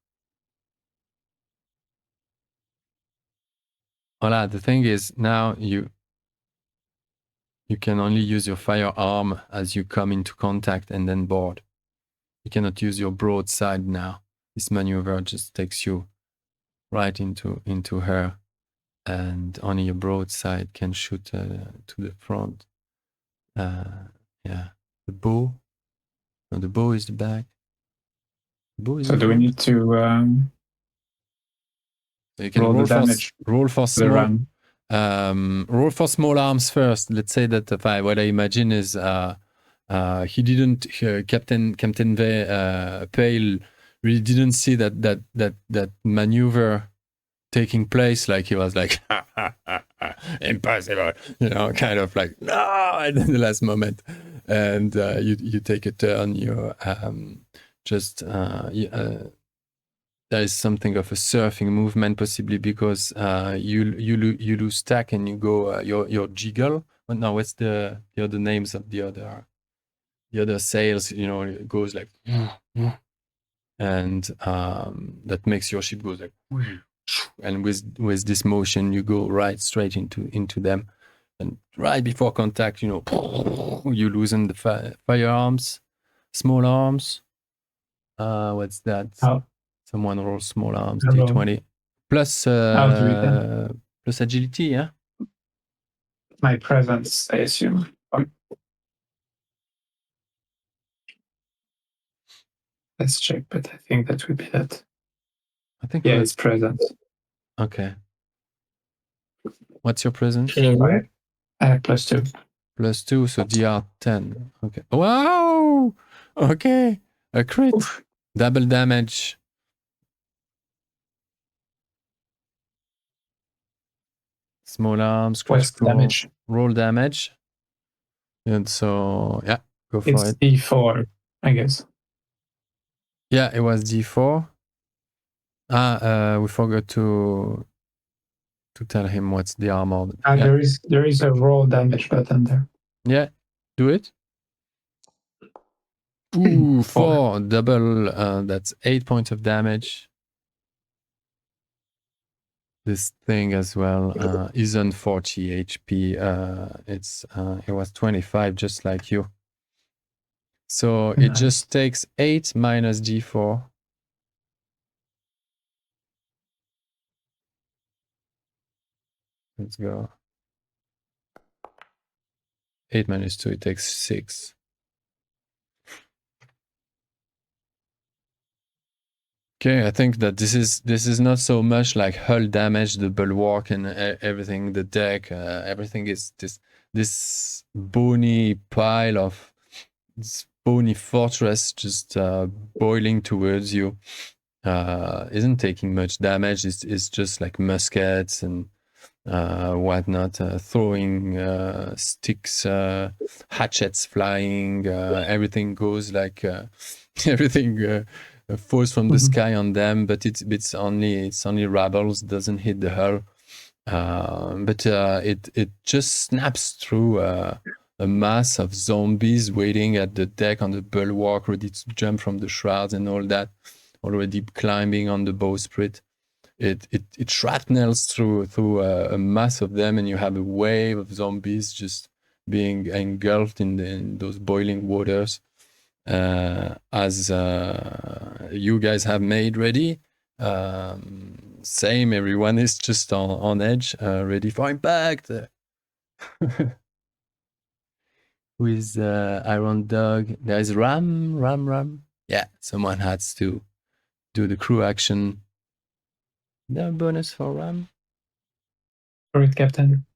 Voila, the thing is now you can only use your firearm as you come into contact and then board. You cannot use your broadside now. This maneuver just takes you right into her, and only your broadside can shoot to the front. The bow. No, the bow is the back. The bow is. So do we need to you can roll the damage? Roll for small. Ram. Roll for small arms first. Let's say that what I imagine is he didn't Captain Pale really didn't see that maneuver taking place. Like he was like impossible, kind of like no at the last moment, and you take a turn. You there is something of a surfing movement, possibly because you lose tack and you go your jiggle. But no, what's the other names of the other sails? It goes like, and that makes your ship goes like, and with this motion you go right straight into them, and right before contact, you loosen the firearms, small arms. What's that? Someone roll small arms, Hello. D20. Plus, I'll do it then. plus agility, yeah? My presence, I assume. Let's check, but I think that would be that. I think Yeah, it's present. Okay. What's your presence? I have +2. +2, so DR 10. Okay. Wow! Okay. A crit. Oof. Double damage. Small arms, What's critical damage? roll damage. And so, yeah, go for It's it. D4, I guess. Yeah, it was D4. We forgot to tell him what's the armor. Yeah. There is a roll damage button there. Yeah, do it. Ooh, 4 double. That's 8 points of damage. This thing as well is on 40 HP. It was 25, just like you. So it just takes 8 minus D4. Let's go. 8 minus 2, it takes 6. Okay, I think that this is not so much like hull damage, the bulwark and everything, the deck, everything is this bony pile of this bony fortress just boiling towards you. Isn't taking much damage. It's just like muskets and whatnot, throwing sticks, hatchets flying. Everything goes like everything falls from the sky on them, but it's only rubbles, doesn't hit the hull. But it just snaps through a mass of zombies waiting at the deck on the bulwark, ready to jump from the shrouds and all that, already climbing on the bowsprit. It shrapnels through a mass of them, and you have a wave of zombies just being engulfed in those boiling waters. As you guys have made ready. Same, everyone is just on edge, ready for impact. With Iron Dog, there's Ram. Yeah, someone has to do the crew action. No bonus for Ram. For it, Captain.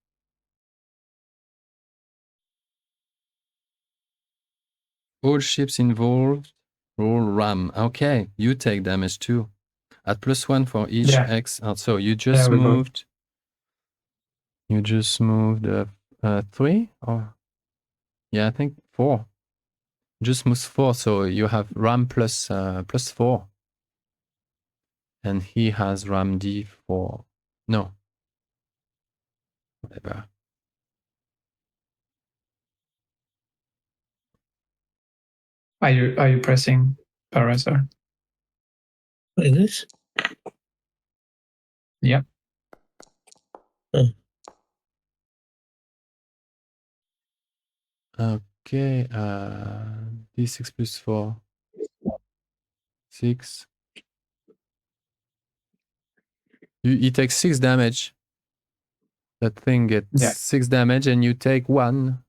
All ships involved, roll Ram. Okay, you take damage too. At +1 for each X. So you just moved. You just moved 3 or yeah, I think 4. Just moved 4, so you have Ram plus 4, and he has Ram D4. No, whatever. Are you pressing Parasaur? Like this? Yep. Okay, D6 plus 4. 6. He takes 6 damage. That thing gets 6 damage, and you take 1.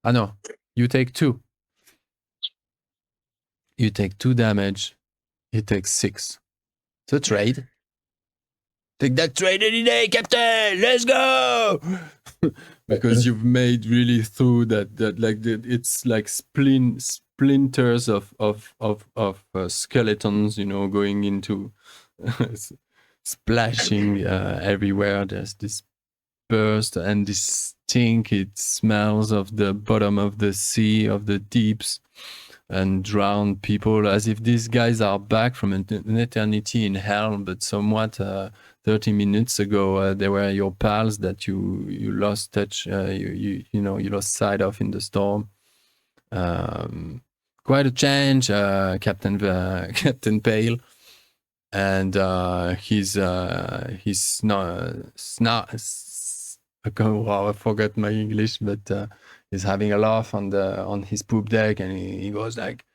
Ah, no, you take 2. You take 2 damage. He takes 6. So trade. Take that trade any day, Captain. Let's go. Because you've made really through that like it's like splinters of skeletons, going into splashing everywhere. There's this burst and this stink. It smells of the bottom of the sea, of the deeps, and drowned people, as if these guys are back from an eternity in hell, but somewhat 30 minutes ago they were your pals that you lost touch, you lost sight of in the storm. Quite a change, Captain Pale, and he's I forgot my English, but he's having a laugh on his poop deck, and he goes like,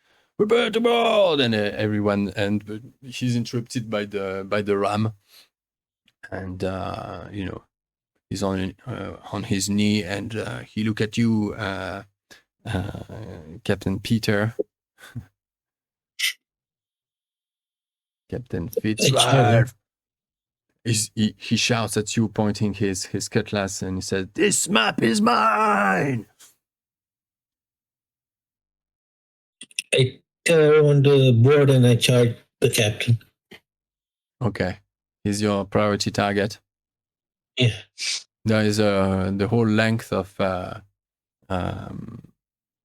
prepare to board, and everyone, and he's interrupted by the ram, and he's on his knee, and he look at you, Captain Peter. Captain Fitzralph. He shouts at you, pointing his cutlass, and he says, "This map is mine!" I tell everyone to board and I charge the captain. Okay. He's your priority target. Yeah. There is the whole length of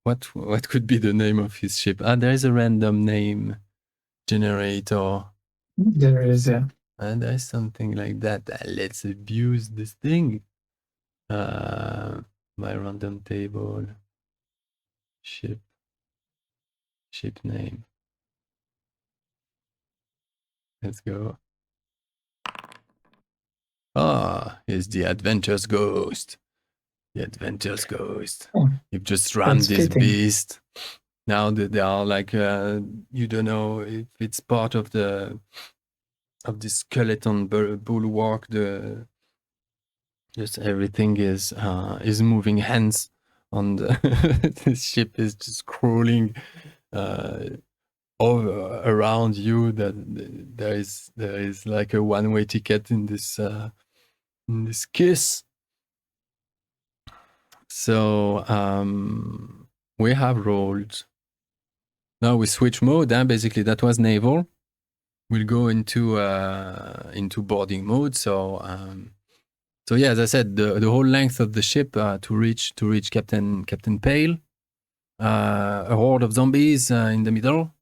what could be the name of his ship? There is a random name generator. There is, yeah. And there's something like that. Let's abuse this thing. My random table. Ship name. Let's go. Here's the Adventure's Ghost. The Adventure's Ghost. Oh, You've just rammed this fitting. beast. Now that they are like, you don't know if it's part of the skeleton bulwark. Just everything is moving. Hands on the ship is just crawling over around you. That there is like a one-way ticket in this kiss. So we have rolled. Now we switch mode. Basically, that was naval. We'll go into boarding mode. So yeah, as I said, the whole length of the ship to reach Captain Pale, a horde of zombies in the middle.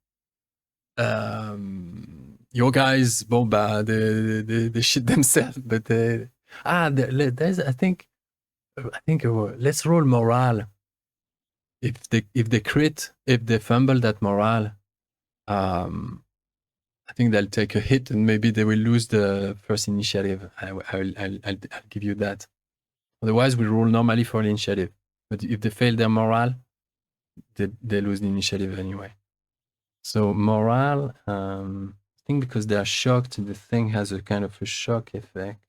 Your guys, they shit themselves, but there's I think let's roll morale. If they crit, if they fumble that morale, I think they'll take a hit and maybe they will lose the first initiative. I'll give you that. Otherwise, we roll normally for initiative. But if they fail their morale, they lose the initiative anyway. So morale, I think because they are shocked, the thing has a kind of a shock effect.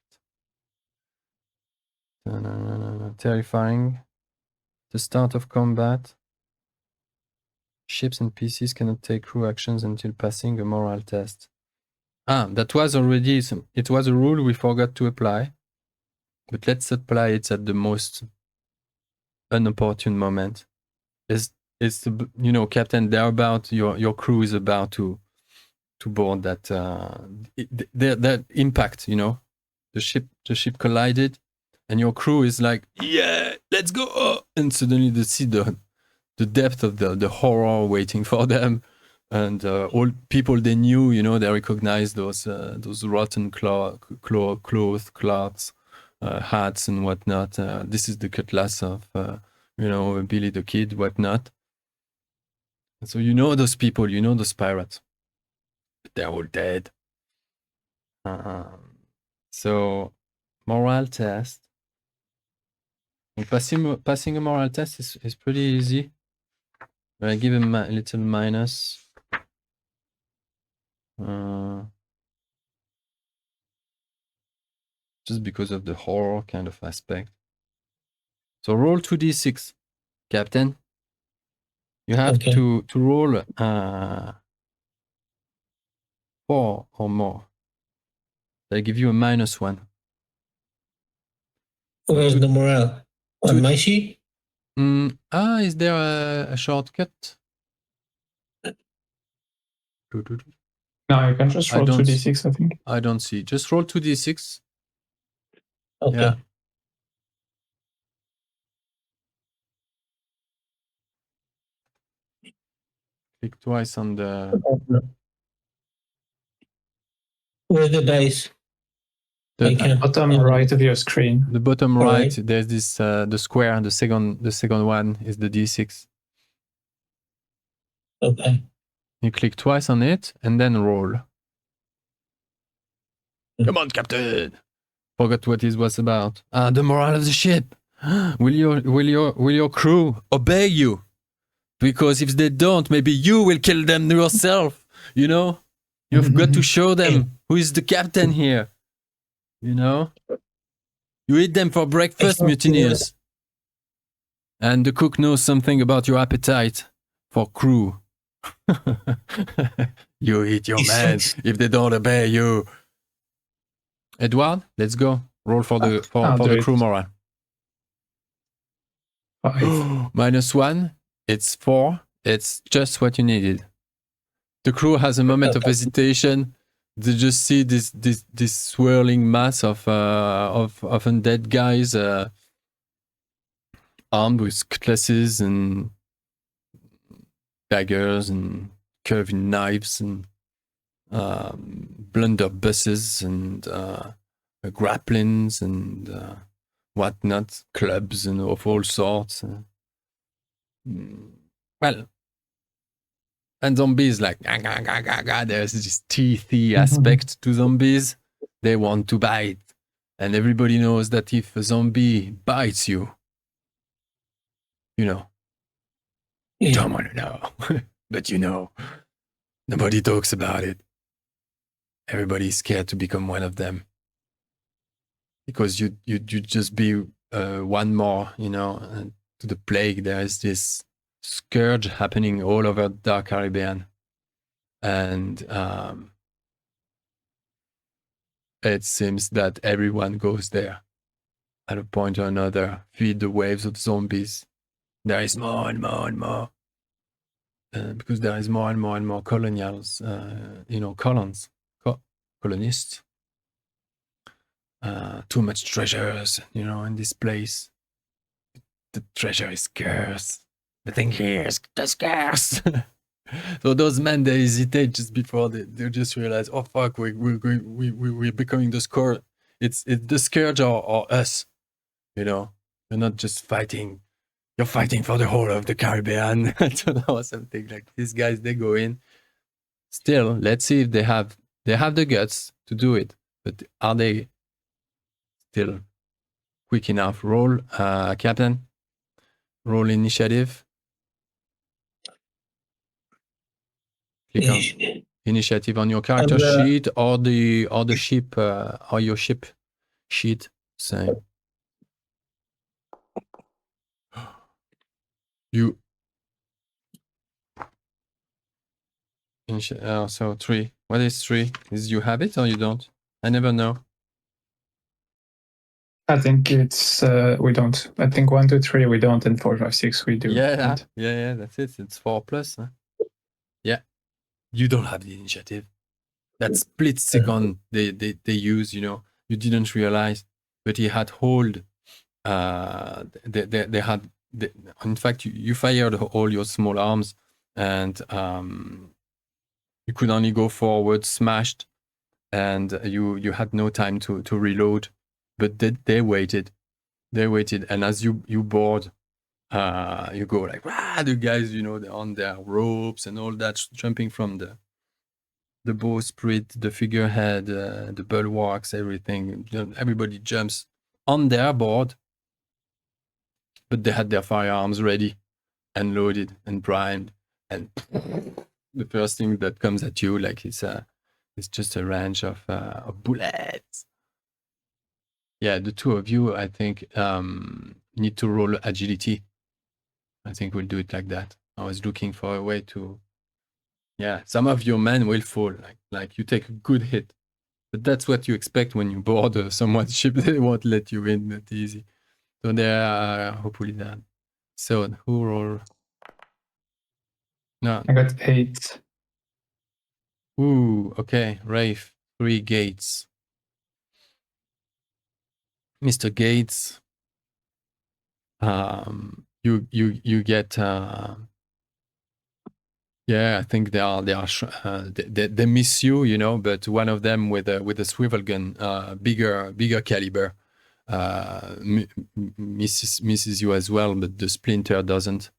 Terrifying. The start of combat. Ships and PCs cannot take crew actions until passing a morale test. That was already it was a rule we forgot to apply. But let's apply it at the most unopportune moment. It's Captain, they're about your crew is about to board that that impact, the ship collided and your crew is like, yeah, let's go, and suddenly they see the depth of the horror waiting for them, and all people they knew, they recognize those rotten cloths, hats and whatnot. This is the cutlass of Billy the Kid, whatnot. And so those people, those pirates, but they're all dead. So morale test. And passing a morale test is pretty easy. I give him a little minus. Just because of the horror kind of aspect. So roll 2d6, Captain. You have to roll 4 or more. They give you a -1. Where's the morale? On my sheet? Is there a shortcut? No, you can just roll 2d6, I think. I don't see. Just roll 2d6. Okay. Yeah. Click twice on the... Where's the dice? The bottom right of your screen. The bottom right, there's this the square, the second one is the d6. Okay. You click twice on it and then roll. Come on, Captain. Forgot what it was about. The morale of the ship. Will your crew obey you? Because if they don't, maybe you will kill them yourself. You know, you've got to show them who is the captain here. You know, you eat them for breakfast, mutineers. And the cook knows something about your appetite for crew. You eat your men if they don't obey you. Edward, let's go. Roll for the crew morale. -1. It's 4. It's just what you needed. The crew has a moment of hesitation. They just see this swirling mass of undead guys armed with cutlasses and daggers and curving knives and blunderbusses and grapplings and whatnot, clubs and of all sorts. Well, and zombies, like, there's this teethy aspect to zombies. They want to bite. And everybody knows that if a zombie bites you, you know, you don't want to know. But you know, nobody talks about it. Everybody's scared to become one of them. Because you'd just be one more, you know, to the plague. There is this scourge happening all over the Dark Caribbean. And it seems that everyone goes there at a point or another, feed the waves of zombies. There is more and more and more. Because there is more and more and more colonials, colonists. Too much treasures, you know, in this place. The treasure is scarce. The thing here is scarce. So those men, they hesitate just before they just realize, oh fuck, we're becoming the scourge. It's the scourge or us, you know. You're not just fighting. You're fighting for the whole of the Caribbean. I don't know, something like these guys. They go in. Still, let's see if they have the guts to do it. But are they still quick enough? Roll, Captain. Roll initiative. Click on initiative on your character sheet or the ship or your ship sheet. Same. You. So 3. What is 3? Is you have it or you don't? I never know. I think it's we don't. I think 1, 2, 3 we don't, and 4, 5, 6 we do. Yeah. That's it. It's 4+. Huh? Yeah. You don't have the initiative. That split second they use, you know, you didn't realize, but he had hold. They had. In fact, you fired all your small arms, and you could only go forward, smashed, and you had no time to reload. But they waited, and as you board, you go like, the guys, you know, they're on their ropes and all that, jumping from the bowsprit, the figurehead, the bulwarks, everything. Everybody jumps on their board, but they had their firearms ready and loaded and primed, and the first thing that comes at you, like, it's just a range of bullets. Yeah, the two of you, I think, need to roll agility. I think we'll do it like that. I was looking for a way to. Yeah, some of your men will fall, like you take a good hit, but that's what you expect when you board someone's ship. They won't let you in that easy. So they are hopefully that. So who roll? No. I got 8. Ooh, okay. Raphe, 3 Gates. Mr. Gates, you get. Yeah, I think they miss you, you know. But one of them with a swivel gun, bigger caliber, misses you as well. But the splinter doesn't,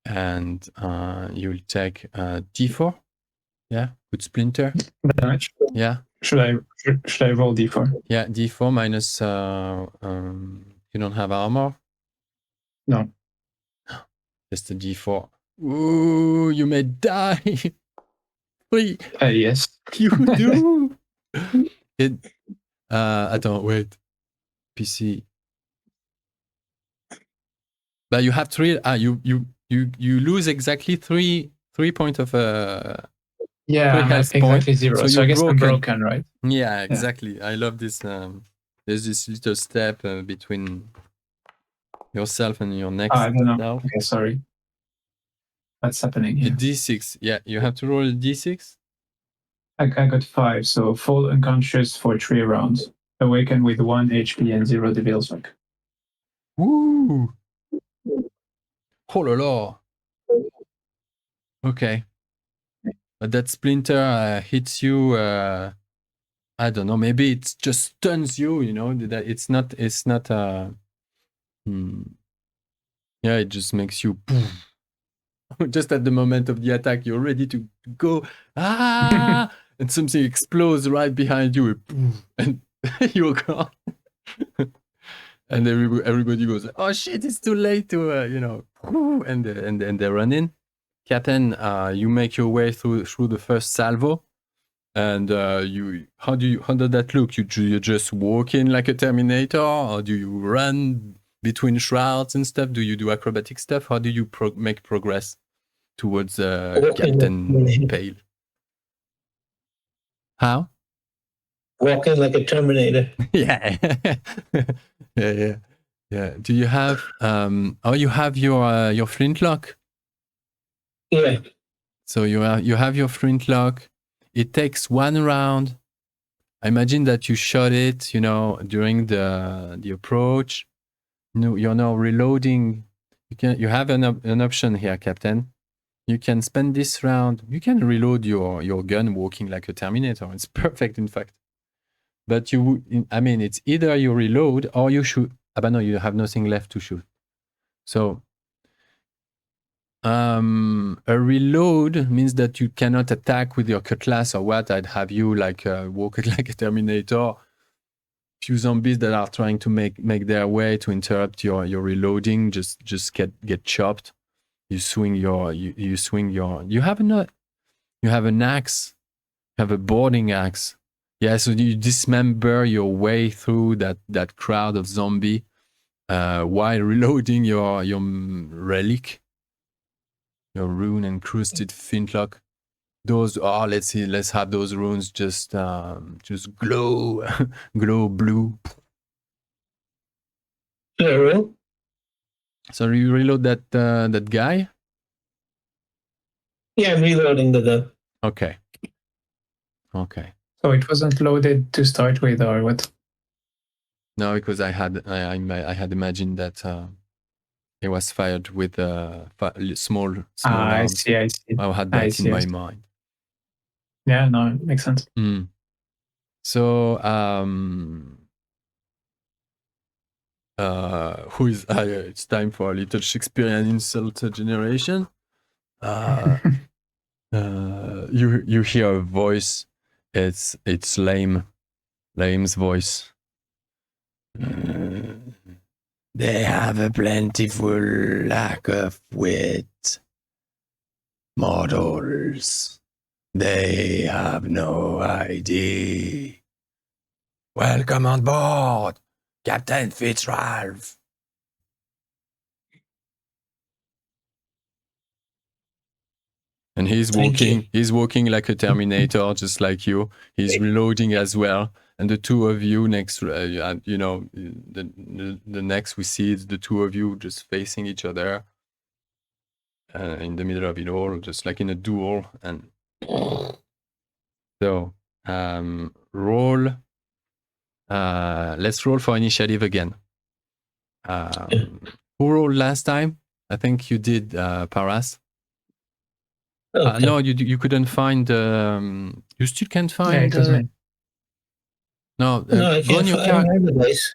and you'll take D4. Yeah, good splinter. Damage. Yeah. Should I roll D4? Yeah, D4 minus. You don't have armor. No. Just a d4. Ooh, you may die. 3. Yes. You do. Attends, wait. PC. But you have 3. You lose exactly 3 points of Yeah, 3 I'm health at exactly points. 0. So So you're I guess I'm broken. broken, right? Yeah, exactly. I love this. There's this little step between yourself and your next I don't know. self. Okay, sorry. What's happening A here? d6. Yeah, you have to roll a d6. I got 5, so fall unconscious for 3 rounds. Awaken with 1 HP and 0 devil's luck. Woo! Oh la la. Okay. But that splinter hits you. I don't know. Maybe it just stuns you. You know that it's not. It's not. Yeah, it just makes you. Just at the moment of the attack, you're ready to go. Ah! And something explodes right behind you, and you're gone. And everybody goes, "Oh shit! It's too late to you know." And they run in. Captain, you make your way through the first salvo. And how does that look? You just walk in like a Terminator, or do you run between shrouds and stuff? Do you do acrobatic stuff? How do you make progress towards Captain Pale? How? Walking like a Terminator. Yeah. Yeah. Do you have you have your flintlock? Yeah. So you have your flintlock. It takes 1 round. I imagine that you shot it, you know, during the approach. No, you're now reloading. You have an option here, Captain. You can spend this round. You can reload your gun walking like a Terminator. It's perfect, in fact. But it's either you reload or you shoot. But no, you have nothing left to shoot. So a reload means that you cannot attack with your cutlass or what. I'd have you like walk like a Terminator. Few zombies that are trying to make their way to interrupt your reloading just get chopped. You swing your you have an axe. You have a boarding axe. Yeah, so you dismember your way through that crowd of zombie while reloading your relic, your rune encrusted flintlock. Those let's have those runes just glow glow blue. Plural. So you reload that guy? Yeah, I'm reloading the gun. Okay. So it wasn't loaded to start with, or what? No, because I had imagined that it was fired with small I rounds. see. I had that in my mind. Yeah, no, it makes sense. So who is it's time for a little Shakespearean insult generation. You hear a voice. It's Lame's voice. They have a plentiful lack of wit. Mortals. They have no idea. Welcome on board, Captain Fitzralph. And he's walking like a Terminator, just like you. He's reloading as well. And the two of you next, the next we see is the two of you just facing each other in the middle of it all, just like in a duel. And so roll. Let's roll for initiative again. Who rolled last time? I think you did, Paras. Okay. No, you couldn't find. You still can't find. Yeah, it was me. No, I go on can't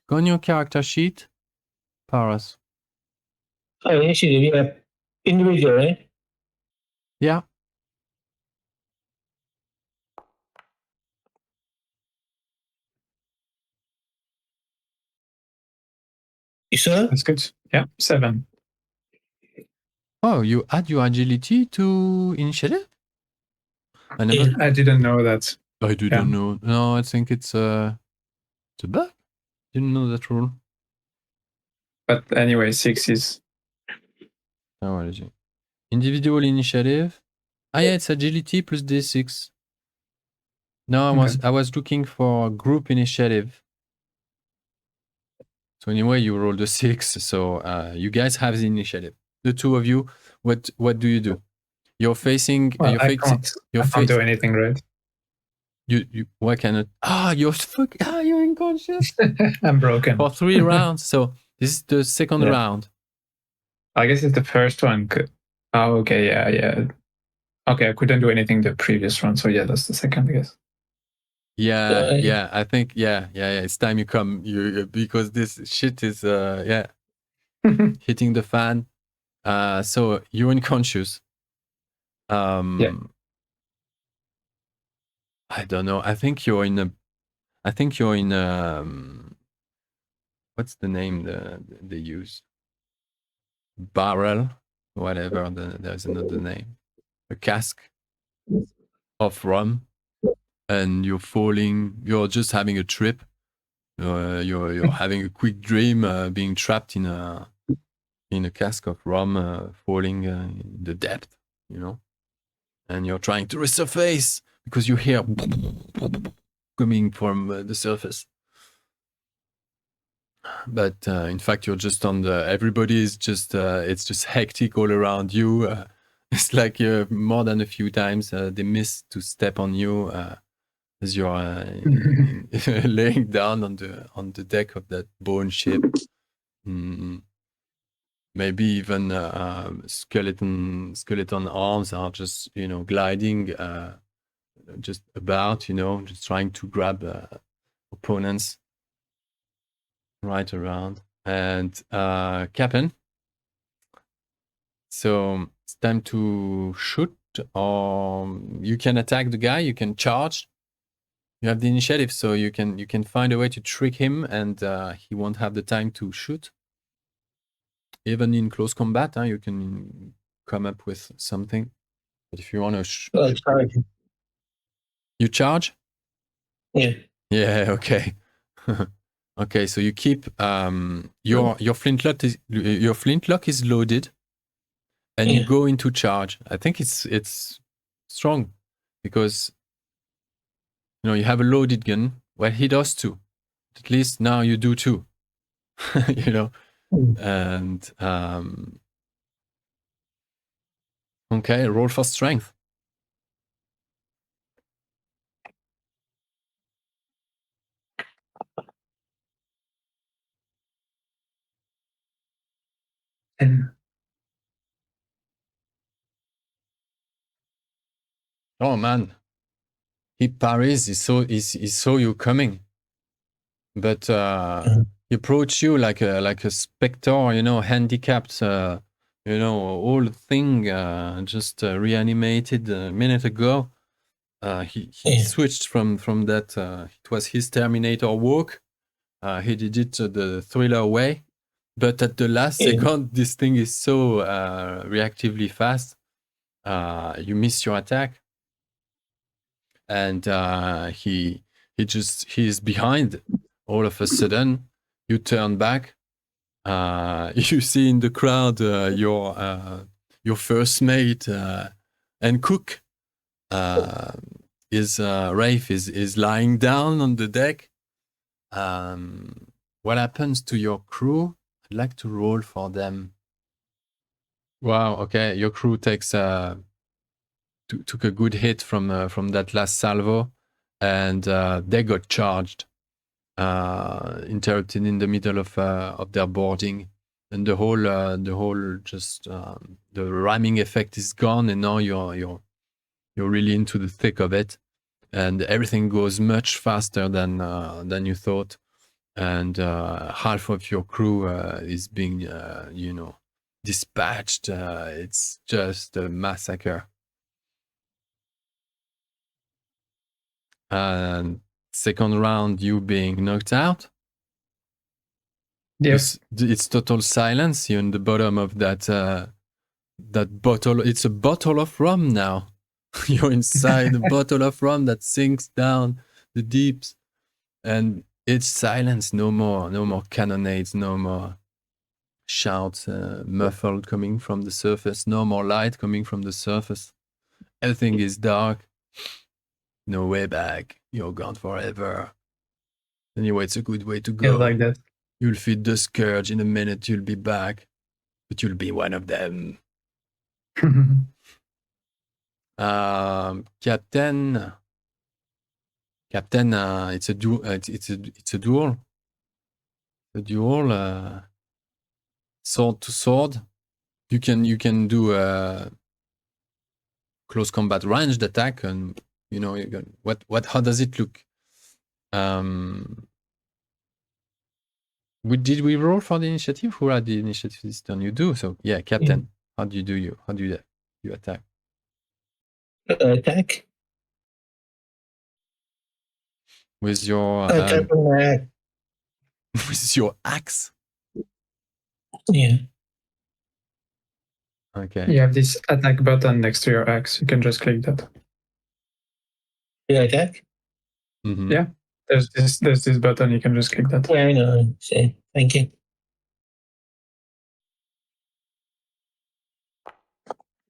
go on your character sheet, Paras. Oh, initiative, yeah. Individual, right? Yeah. You saw? That's good. Yeah, 7. Oh, you add your agility to initiative? I never. I didn't know that. I didn't know. No, I think it's a bug. Didn't know that rule. But anyway, 6 is. Oh, what is it? Individual initiative. Ah, yeah, it's agility plus D6. No, I was looking for group initiative. So anyway, you rolled a 6. So you guys have the initiative. The two of you. What do you do? You're facing. Well, you're I can't do anything, right? You why cannot? You're you're unconscious. I'm broken For 3 rounds. So this is the second round. I guess it's the first one. Oh, okay, yeah. Okay, I couldn't do anything the previous round, so yeah, that's the second, I guess. Yeah. I think yeah. It's time you come. Because this shit is hitting the fan. So you're unconscious. I don't know. I think you're in a. What's the name they use? Barrel, whatever. There's another name. A cask of rum, and you're falling. You're just having a trip. You're having a quick dream, being trapped in a cask of rum, falling in the depth, and you're trying to resurface because you hear coming from the surface. But in fact, you're just on everybody is just, it's just hectic all around you. It's like more than a few times they miss to step on you as you're laying down on the deck of that bone ship. Maybe even skeleton arms are just gliding just about, just trying to grab opponents right around. And Captain, so it's time to shoot, or you can attack the guy, you can charge. You have the initiative, so you can find a way to trick him, and he won't have the time to shoot. Even in close combat, you can come up with something. But if you want to you charge? Yeah. Yeah, okay. Okay, so you keep your flintlock is loaded, and you go into charge. I think it's strong because you have a loaded gun. Well, he does too. At least now you do too. And okay, roll for strength. Oh man, he parries. He saw you coming, but he approached you like a spectre, handicapped, old thing, just reanimated a minute ago. He switched from that. It was his Terminator walk. He did it the thriller way, but at the last second, this thing is so reactively fast. You miss your attack, and he is behind. All of a sudden, you turn back. You see in the crowd your first mate and cook Raphe is lying down on the deck. What happens to your crew? I'd like to roll for them. Wow. Okay, your crew takes took a good hit from that last salvo, and they got charged, interrupted in the middle of their boarding, and the whole just the ramming effect is gone, and now you're really into the thick of it, and everything goes much faster than you thought, and half of your crew is being dispatched. It's just a massacre. And second round, you being knocked out. Yes. It's total silence. You're in the bottom of that that bottle. It's a bottle of rum now. You're inside a bottle of rum that sinks down the deeps, and it's silence. No more cannonades. No more shouts muffled coming from the surface. No more light coming from the surface. Everything is dark. No way back. You're gone forever. Anyway, it's a good way to go. Yeah, like that. You'll feed the scourge in a minute. You'll be back, but you'll be one of them. Captain. It's a duel. It's a duel. A duel. Sword to sword. You can do a close combat ranged attack, and you know how does it look? Did we roll for the initiative? Who had the initiative this turn? You do. So yeah, Captain. Yeah. How do you attack? Attack with your with your axe. Yeah. Okay. You have this attack button next to your axe. You can just click that. Yeah, attack. Mm-hmm. Yeah. There's this button. You can just click that. Yeah, I know. See, thank you.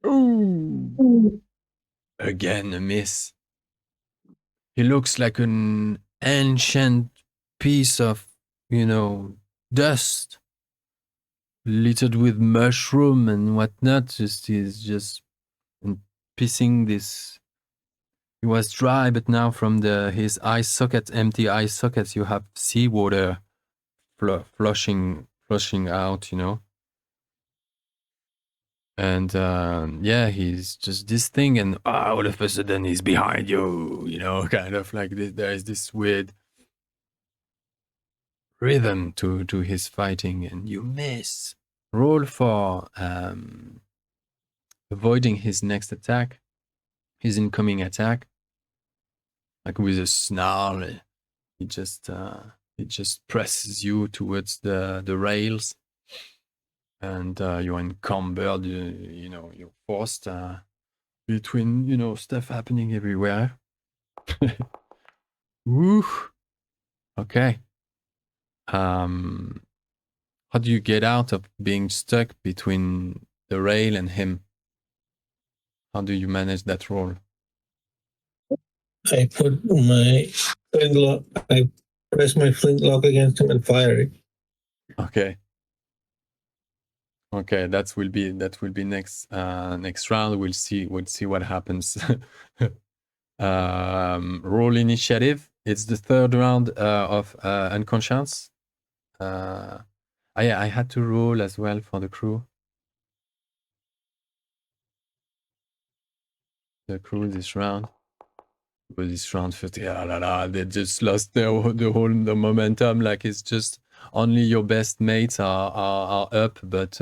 Ooh. Again a miss. He looks like an ancient piece of, dust littered with mushroom and whatnot. He's just pissing this. He was dry, but now from his eye socket, empty eye sockets, you have seawater flushing out, And he's just this thing, and all of a sudden he's behind you, kind of like this. There is this weird rhythm to his fighting, and you miss. Roll for avoiding his next attack, his incoming attack. Like with a snarl, it just presses you towards the rails. And you're encumbered, you're forced between, stuff happening everywhere. Woo! Okay. How do you get out of being stuck between the rail and him? How do you manage that role? I put my flintlock. I press my flintlock against him and fire it. Okay. Okay, that will be next round. We'll see what happens. Roll initiative. It's the third round of unconscious. I had to roll as well for the crew. The crew this round. But this round 50, they just lost the momentum. Like it's just only your best mates are up, but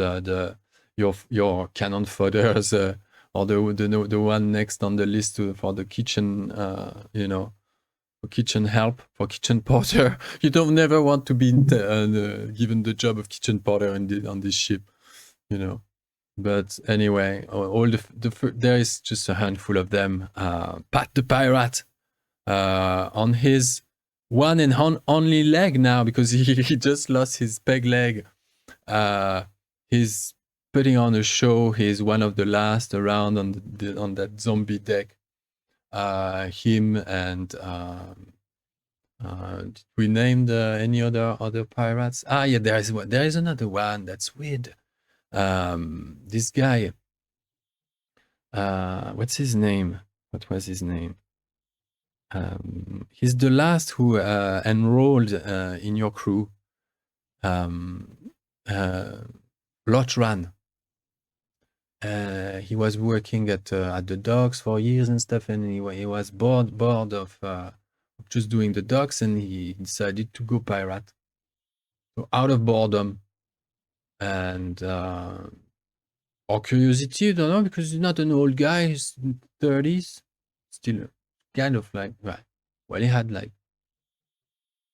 your cannon fodders or the one next on the list for the kitchen, for kitchen help, for kitchen porter. You don't never want to be given the job of kitchen porter on this ship, But anyway, there is just a handful of them. Pat the pirate on his one and only leg now, because he just lost his peg leg. He's putting on a show. He's one of the last around on that zombie deck. Him and did we named any other pirates? Yeah, there is another one that's weird. This guy, what's his name? What was his name? He's the last who enrolled in your crew. Lotran. He was working at the docks for years and stuff, and he was bored of just doing the docks, and he decided to go pirate. So out of boredom and or curiosity, I don't know, because he's not an old guy. He's in 30s, still kind of like, right. Well, he had like,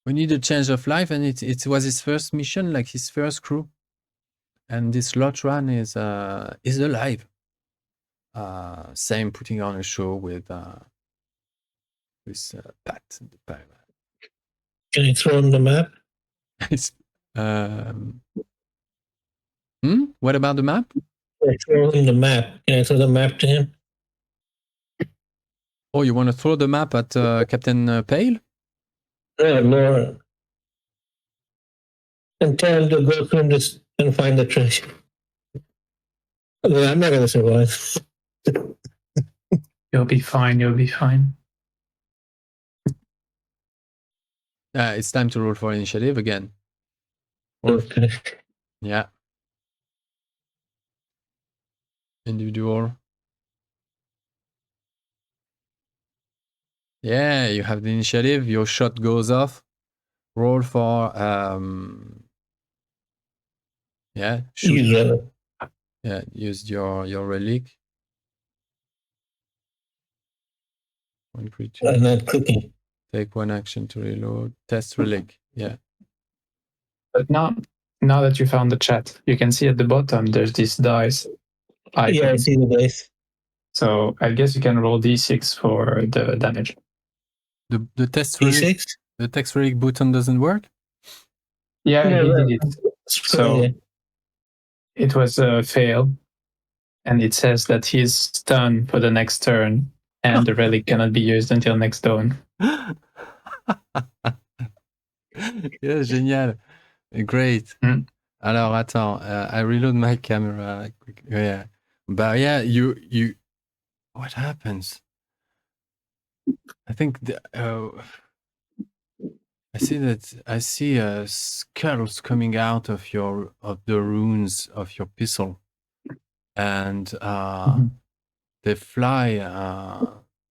we need a change of life, and it was his first mission, like his first crew. And this Lotran is alive. Same putting on a show with Pat the pirate. Can I throw him the map? What about the map? I throw him the map. Can I throw the map to him? Oh, you want to throw the map at Captain Pale? No, no. And tell him to go through this and find the treasure. I'm not going to survive. You'll be fine. You'll be fine. It's time to roll for initiative again. Okay. Yeah. Individual. Yeah, you have the initiative. Your shot goes off. Roll for shoot. Yeah, use your relic. 1 creature. I'm not cooking. Take 1 action to reload. Test relic. Yeah. But now that you found the chat, you can see at the bottom there's this dice icon. Yeah, I see the dice. So I guess you can roll d6 for the damage. The test relic. D6? The text relic button doesn't work? Yeah, Yeah, he right. did it. So it was a fail. And it says that he's stunned for the next turn. And the relic cannot be used until next dawn. Yeah, génial. Great. Alors, attends, I reload my camera. Yeah. But yeah, you what happens? I think I see skulls coming out of the runes of your pistol. And they fly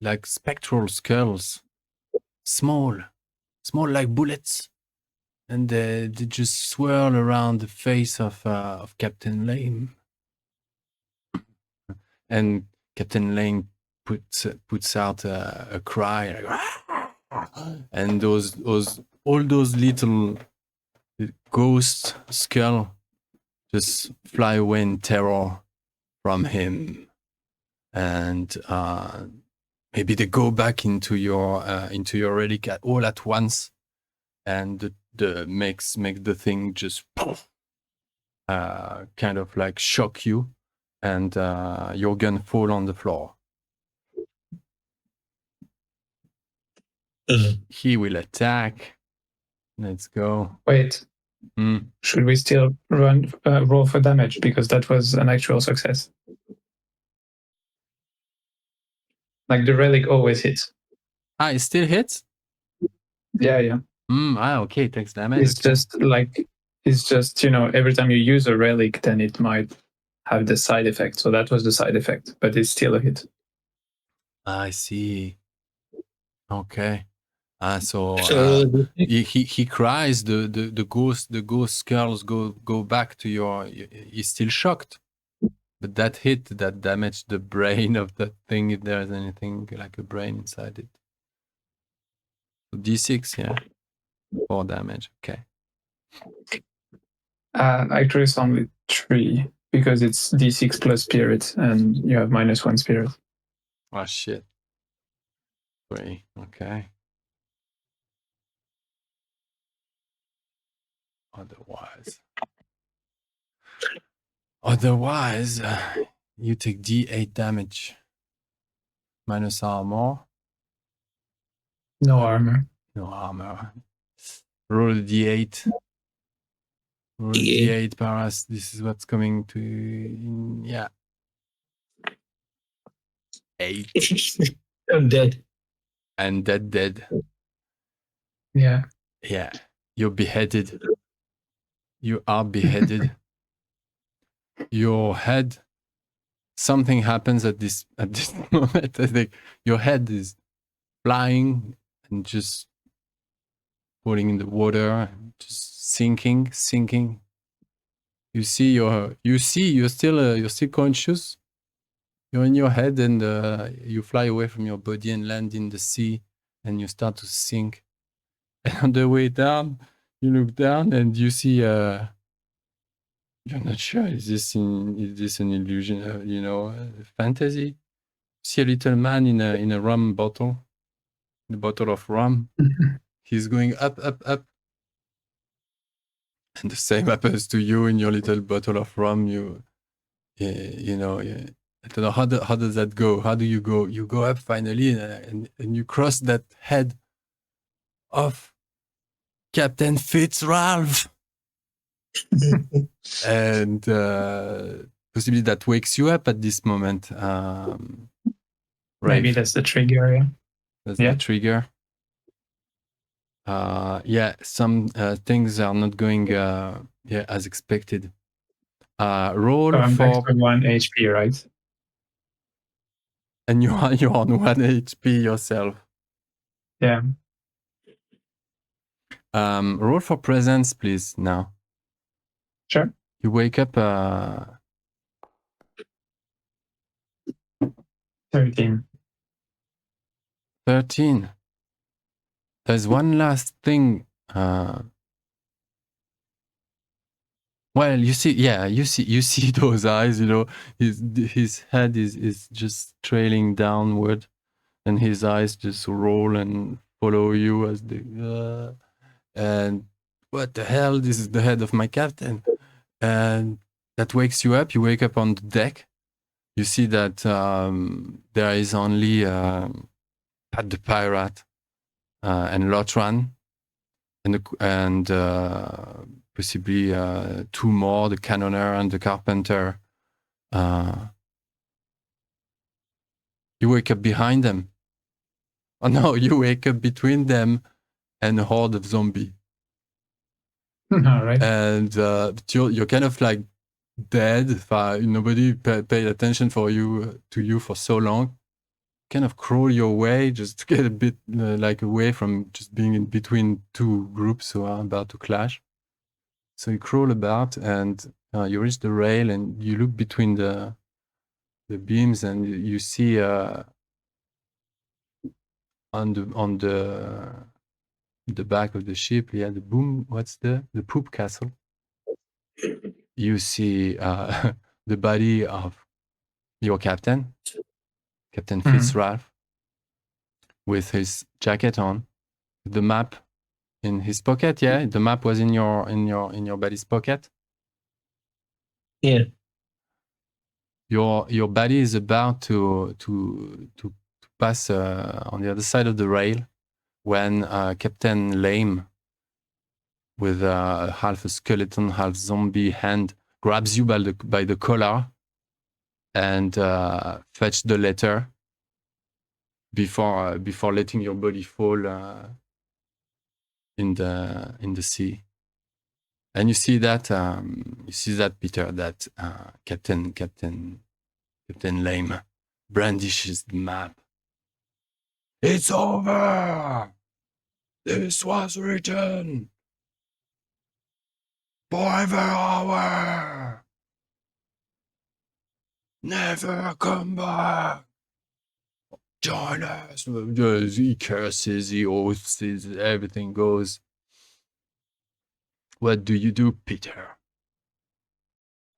like spectral skulls. Small like bullets. And they just swirl around the face of Captain Lane. And Captain Lane puts out a cry, like, and all those little ghost skull just fly away in terror from him, and maybe they go back into your relic all at once, and the makes the thing just kind of like shock you, and your gun fall on the floor. He will attack. Let's go. Wait. Should we still roll for damage? Because that was an actual success. Like the relic always hits. It still hits? Yeah. Okay, takes damage. It's just every time you use a relic, then it might have the side effect. So that was the side effect, but it's still a hit. I see. Okay. So he cries. The ghost skulls go back to your. He's still shocked, but that hit that damaged the brain of that thing. If there is anything like a brain inside it. So D6, yeah, 4 damage. Okay. Actually, it's only 3 because it's D6 plus spirit, and you have -1 spirit. Oh shit. 3. Okay. Otherwise, you take D8 damage. Minus armor. No armor. No armor. Roll a D8. Roll a D8, Paras. This is what's coming to... Yeah. 8. I'm dead. And dead. Yeah. Yeah. You're beheaded. You are beheaded. Your head... Something happens at this moment. I think your head is flying and just falling in the water, just sinking. You see you're still conscious. You're in your head, and you fly away from your body and land in the sea, and you start to sink. And on the way down, you look down and you see You're not sure. Is this an illusion? Fantasy? See a little man in a rum bottle, the bottle of rum. He's going up, up, up. And the same happens to you in your little bottle of rum. I don't know how does that go? How do you go? You go up finally, and you cross that head of Captain Fitzralph, and possibly that wakes you up at this moment. Maybe that's the trigger. Yeah. That's the trigger. Some things are not going as expected. Roll I'm for back to 1 HP, right? And you're on 1 HP yourself. Yeah. Roll for presence, please. Now. Sure. You wake up. 13. 13. There's one last thing. Well, you see those eyes. His head is just trailing downward, and his eyes just roll and follow you as the. And what the hell? This is the head of my captain, and that wakes you up. You wake up on the deck. You see that there is only Pat the pirate and Lotran, and possibly 2 more, the cannoner and the carpenter. You wake up behind them. Oh no, you wake up between them and a horde of zombies. All right. And you're kind of like dead. Nobody paid attention to you for so long. Kind of crawl your way just to get a bit away from just being in between 2 groups who are about to clash. So you crawl about and you reach the rail and you look between the beams and you see on the back of the ship, the boom. What's the poop castle? You see the body of your captain, Captain Fitzralph, with his jacket on, the map in his pocket. Yeah, the map was in your buddy's pocket. Yeah. Your buddy is about to pass on the other side of the rail when Captain Lame, with half a skeleton, half zombie hand, grabs you by the collar and fetch the letter before letting your body fall in the sea. And you see that Peter, that Captain Lame brandishes the map. It's over. This was written. Forever our. Never come back. Join us. He curses, he oaths, everything goes. What do you do, Peter?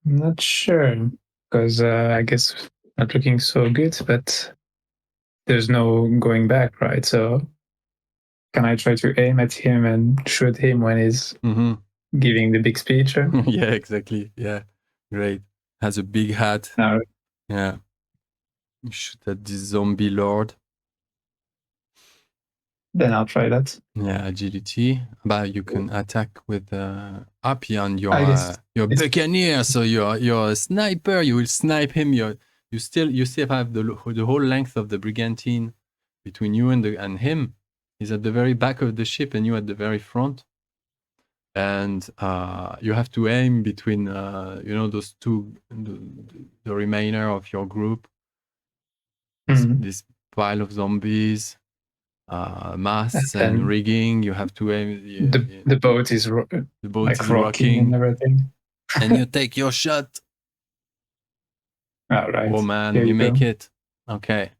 I'm not sure, because I guess not looking so good, but there's no going back, right? So can I try to aim at him and shoot him when he's giving the big speech? Yeah, exactly. Yeah, great. Has a big hat. No. Yeah. You shoot at this zombie lord. Then I'll try that. Yeah, agility. But you can attack with Appian. You're buccaneer, so you're a sniper. You will snipe him. You still have the whole length of the brigantine between you and him. He's at the very back of the ship, and you at the very front. And you have to aim between those two, the remainder of your group. This pile of zombies. Masts and rigging. You have to aim. The boat is rocking and everything. And you take your shot. All right. Oh man, you make it. Okay.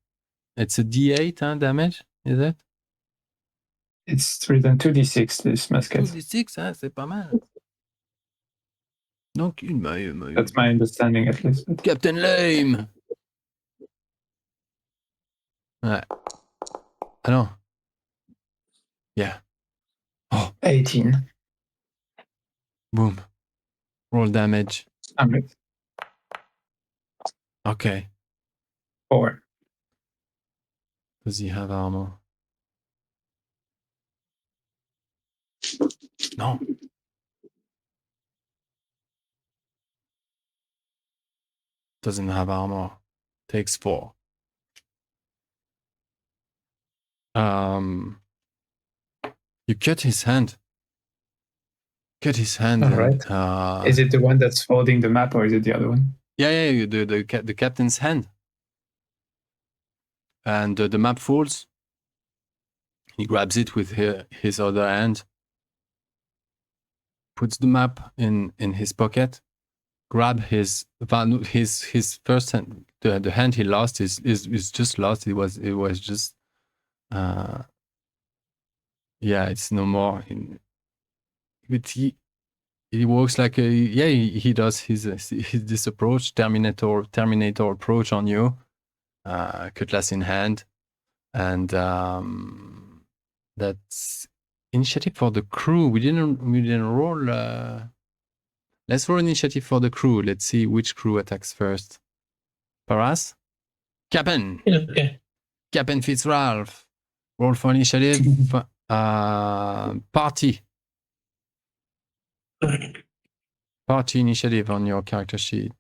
It's a D8 damage, is it? It's written 2d6 this musket. 2d6, c'est pas mal. Non, my That's my understanding, at least. Captain Lame. Ouais. Ah non. Yeah. Oh, 18. boom. Roll damage. Standard. Okay. 4. Does he have armor? No. Doesn't have armor. Takes 4. You cut his hand. Cut his hand. All And, right. Is it the one that's holding the map, or is it the other one? Yeah, the captain's hand. And the map falls. He grabs it with his other hand. Puts the map in his pocket. Grab his first hand. The hand he lost is just lost. It was just yeah, it's no more. But he works like he does his this approach, Terminator approach on you, cutlass in hand, and that's initiative for the crew. We didn't roll. Let's roll initiative for the crew. Let's see which crew attacks first. Paras? Captain! Okay. Captain Fitzralph. Roll for initiative. Party. Party initiative on your character sheet.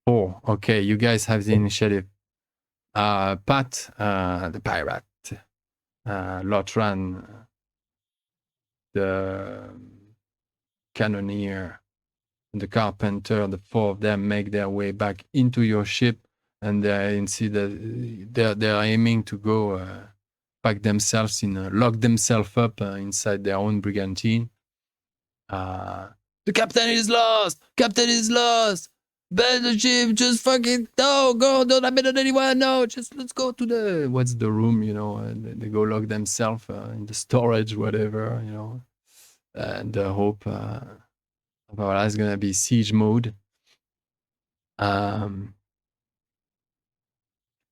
4. Okay, you guys have the initiative. Pat, the pirate. Lotran, the cannoneer, the carpenter, the 4 of them make their way back into your ship, and they see that they're aiming to go pack themselves lock themselves up inside their own brigantine. The captain is lost! Captain is lost! Bend the ship, just fucking no, go, don't abandon anyone, no, just let's go to what's the room, and they go lock themselves in the storage, whatever, and hope it's gonna be siege mode.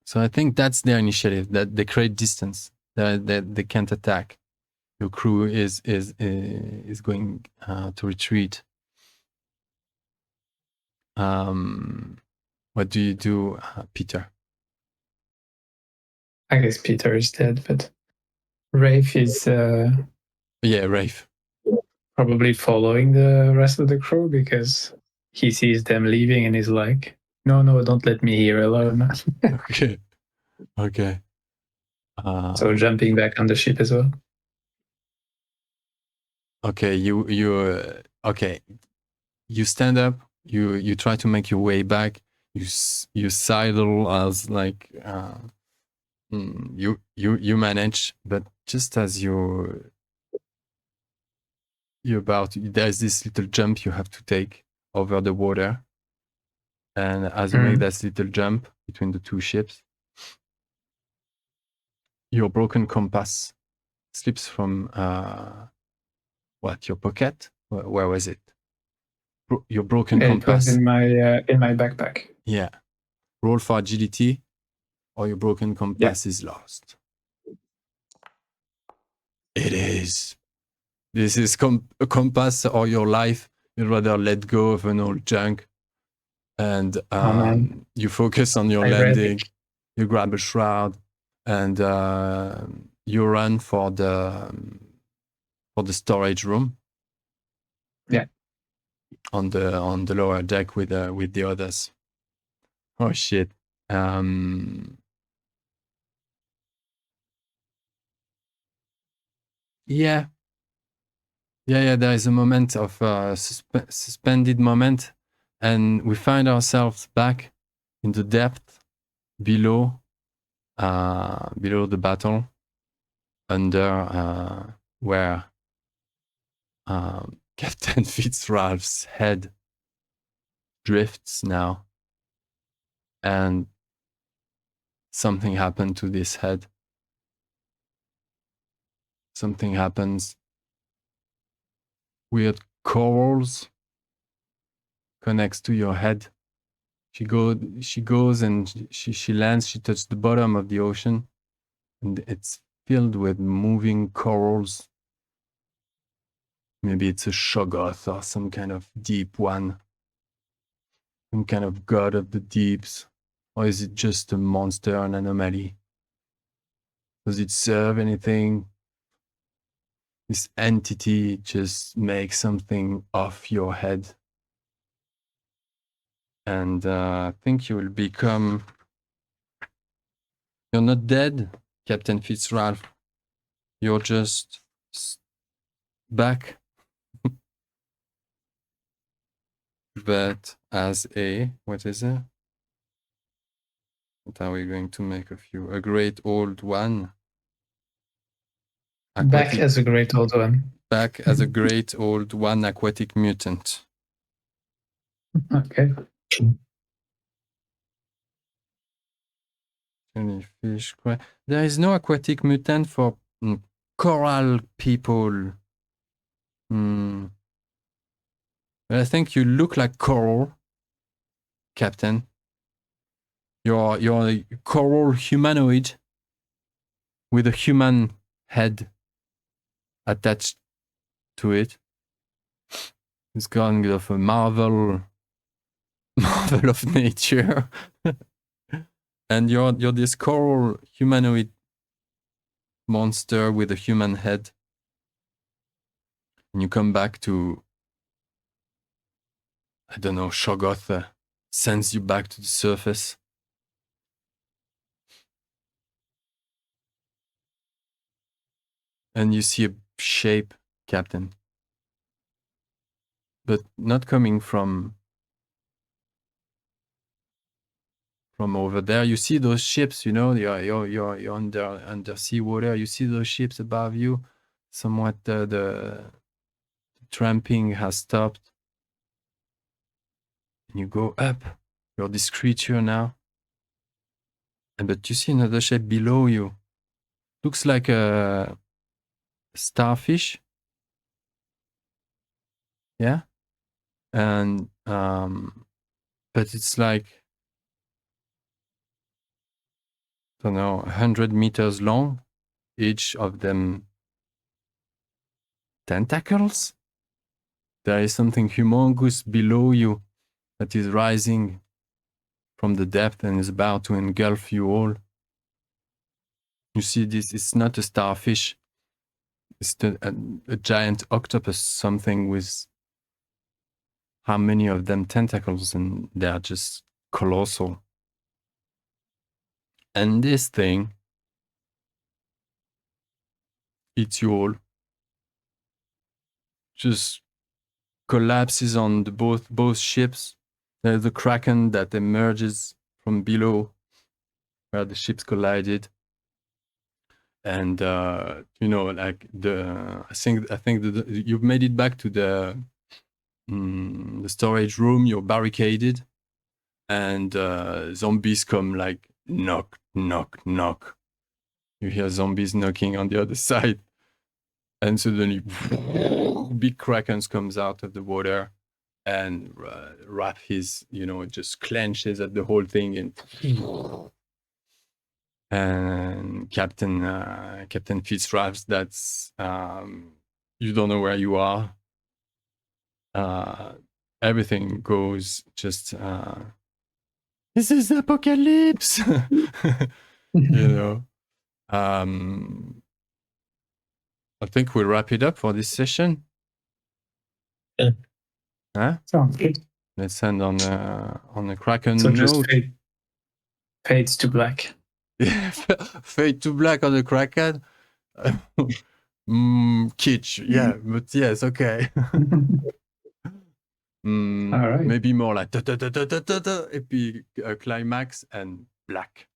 So I think that's their initiative, that they create distance, that they can't attack. Your crew is going to retreat. What do you do, Peter? I guess Peter is dead, but Raphe is Raphe. Probably following the rest of the crew because he sees them leaving and he's like, no, don't let me here alone. Okay. So jumping back on the ship as well. Okay, okay. You stand up. You try to make your way back. You sidle as like you manage, but just as you're about, there's this little jump you have to take over the water, and as you make that little jump between the two ships, your broken compass slips from your pocket? Where was it? Your broken compass. It was in my backpack. Yeah. Roll for agility, or your broken compass is lost. It is. This is a compass or your life. You'd rather let go of an old junk, and you focus on your landing. You grab a shroud, and you run for the storage room. Yeah. On the lower deck with the others. Oh shit. Yeah. There is a moment of suspended moment, and we find ourselves back in the depth below the battle, under where Captain Fitzralph's head drifts now, and something happened to this head. Something happens. Weird corals connects to your head. She goes and she lands. She touches the bottom of the ocean, and it's filled with moving corals. Maybe it's a Shoggoth or some kind of deep one, some kind of god of the deeps, or is it just a monster, an anomaly? Does it serve anything? This entity just makes something off your head. And I think you will become... You're not dead, Captain Fitzralph. You're just back. But as a... What is it? What are we going to make of you? A great old one. Back as a great old one. Back as a great old one aquatic mutant. Okay. Any fish? There is no aquatic mutant for coral people. But I think you look like coral, Captain. You're a coral humanoid with a human head attached to it. It's kind of a marvel of nature. And you're this coral humanoid monster with a human head. And you come back to, I don't know, Shoggoth sends you back to the surface. And you see a shape, Captain. But not coming from over there. You see those ships, you know, you're under seawater. You see those ships above you. Somewhat the tramping has stopped. And you go up. You're this creature now. But you see another shape below you. Looks like a starfish. Yeah. And but it's like, I don't know, 100 meters long, each of them tentacles. There is something humongous below you that is rising from the depth and is about to engulf you all. You see this, it's not a starfish. It's a giant octopus, something with how many of them tentacles, and they're just colossal. And this thing eats you all. Just collapses on the both ships. There's a kraken that emerges from below where the ships collided. And you know, like I think you've made it back to the storage room. You're barricaded, and zombies come like knock, knock, knock. You hear zombies knocking on the other side, and suddenly big krakens comes out of the water, and Raphe, you know, just clenches at the whole thing, and Captain Fitzralph, that's you don't know where you are. Everything goes just this is apocalypse. You know. I think we'll wrap it up for this session. Yeah. Huh? Sounds good. Let's end on a Kraken so note. Just fades to black. Yeah, fade to black on the Kraken. Kitsch, yeah, but yes, okay. All right. Maybe more like epic climax and black.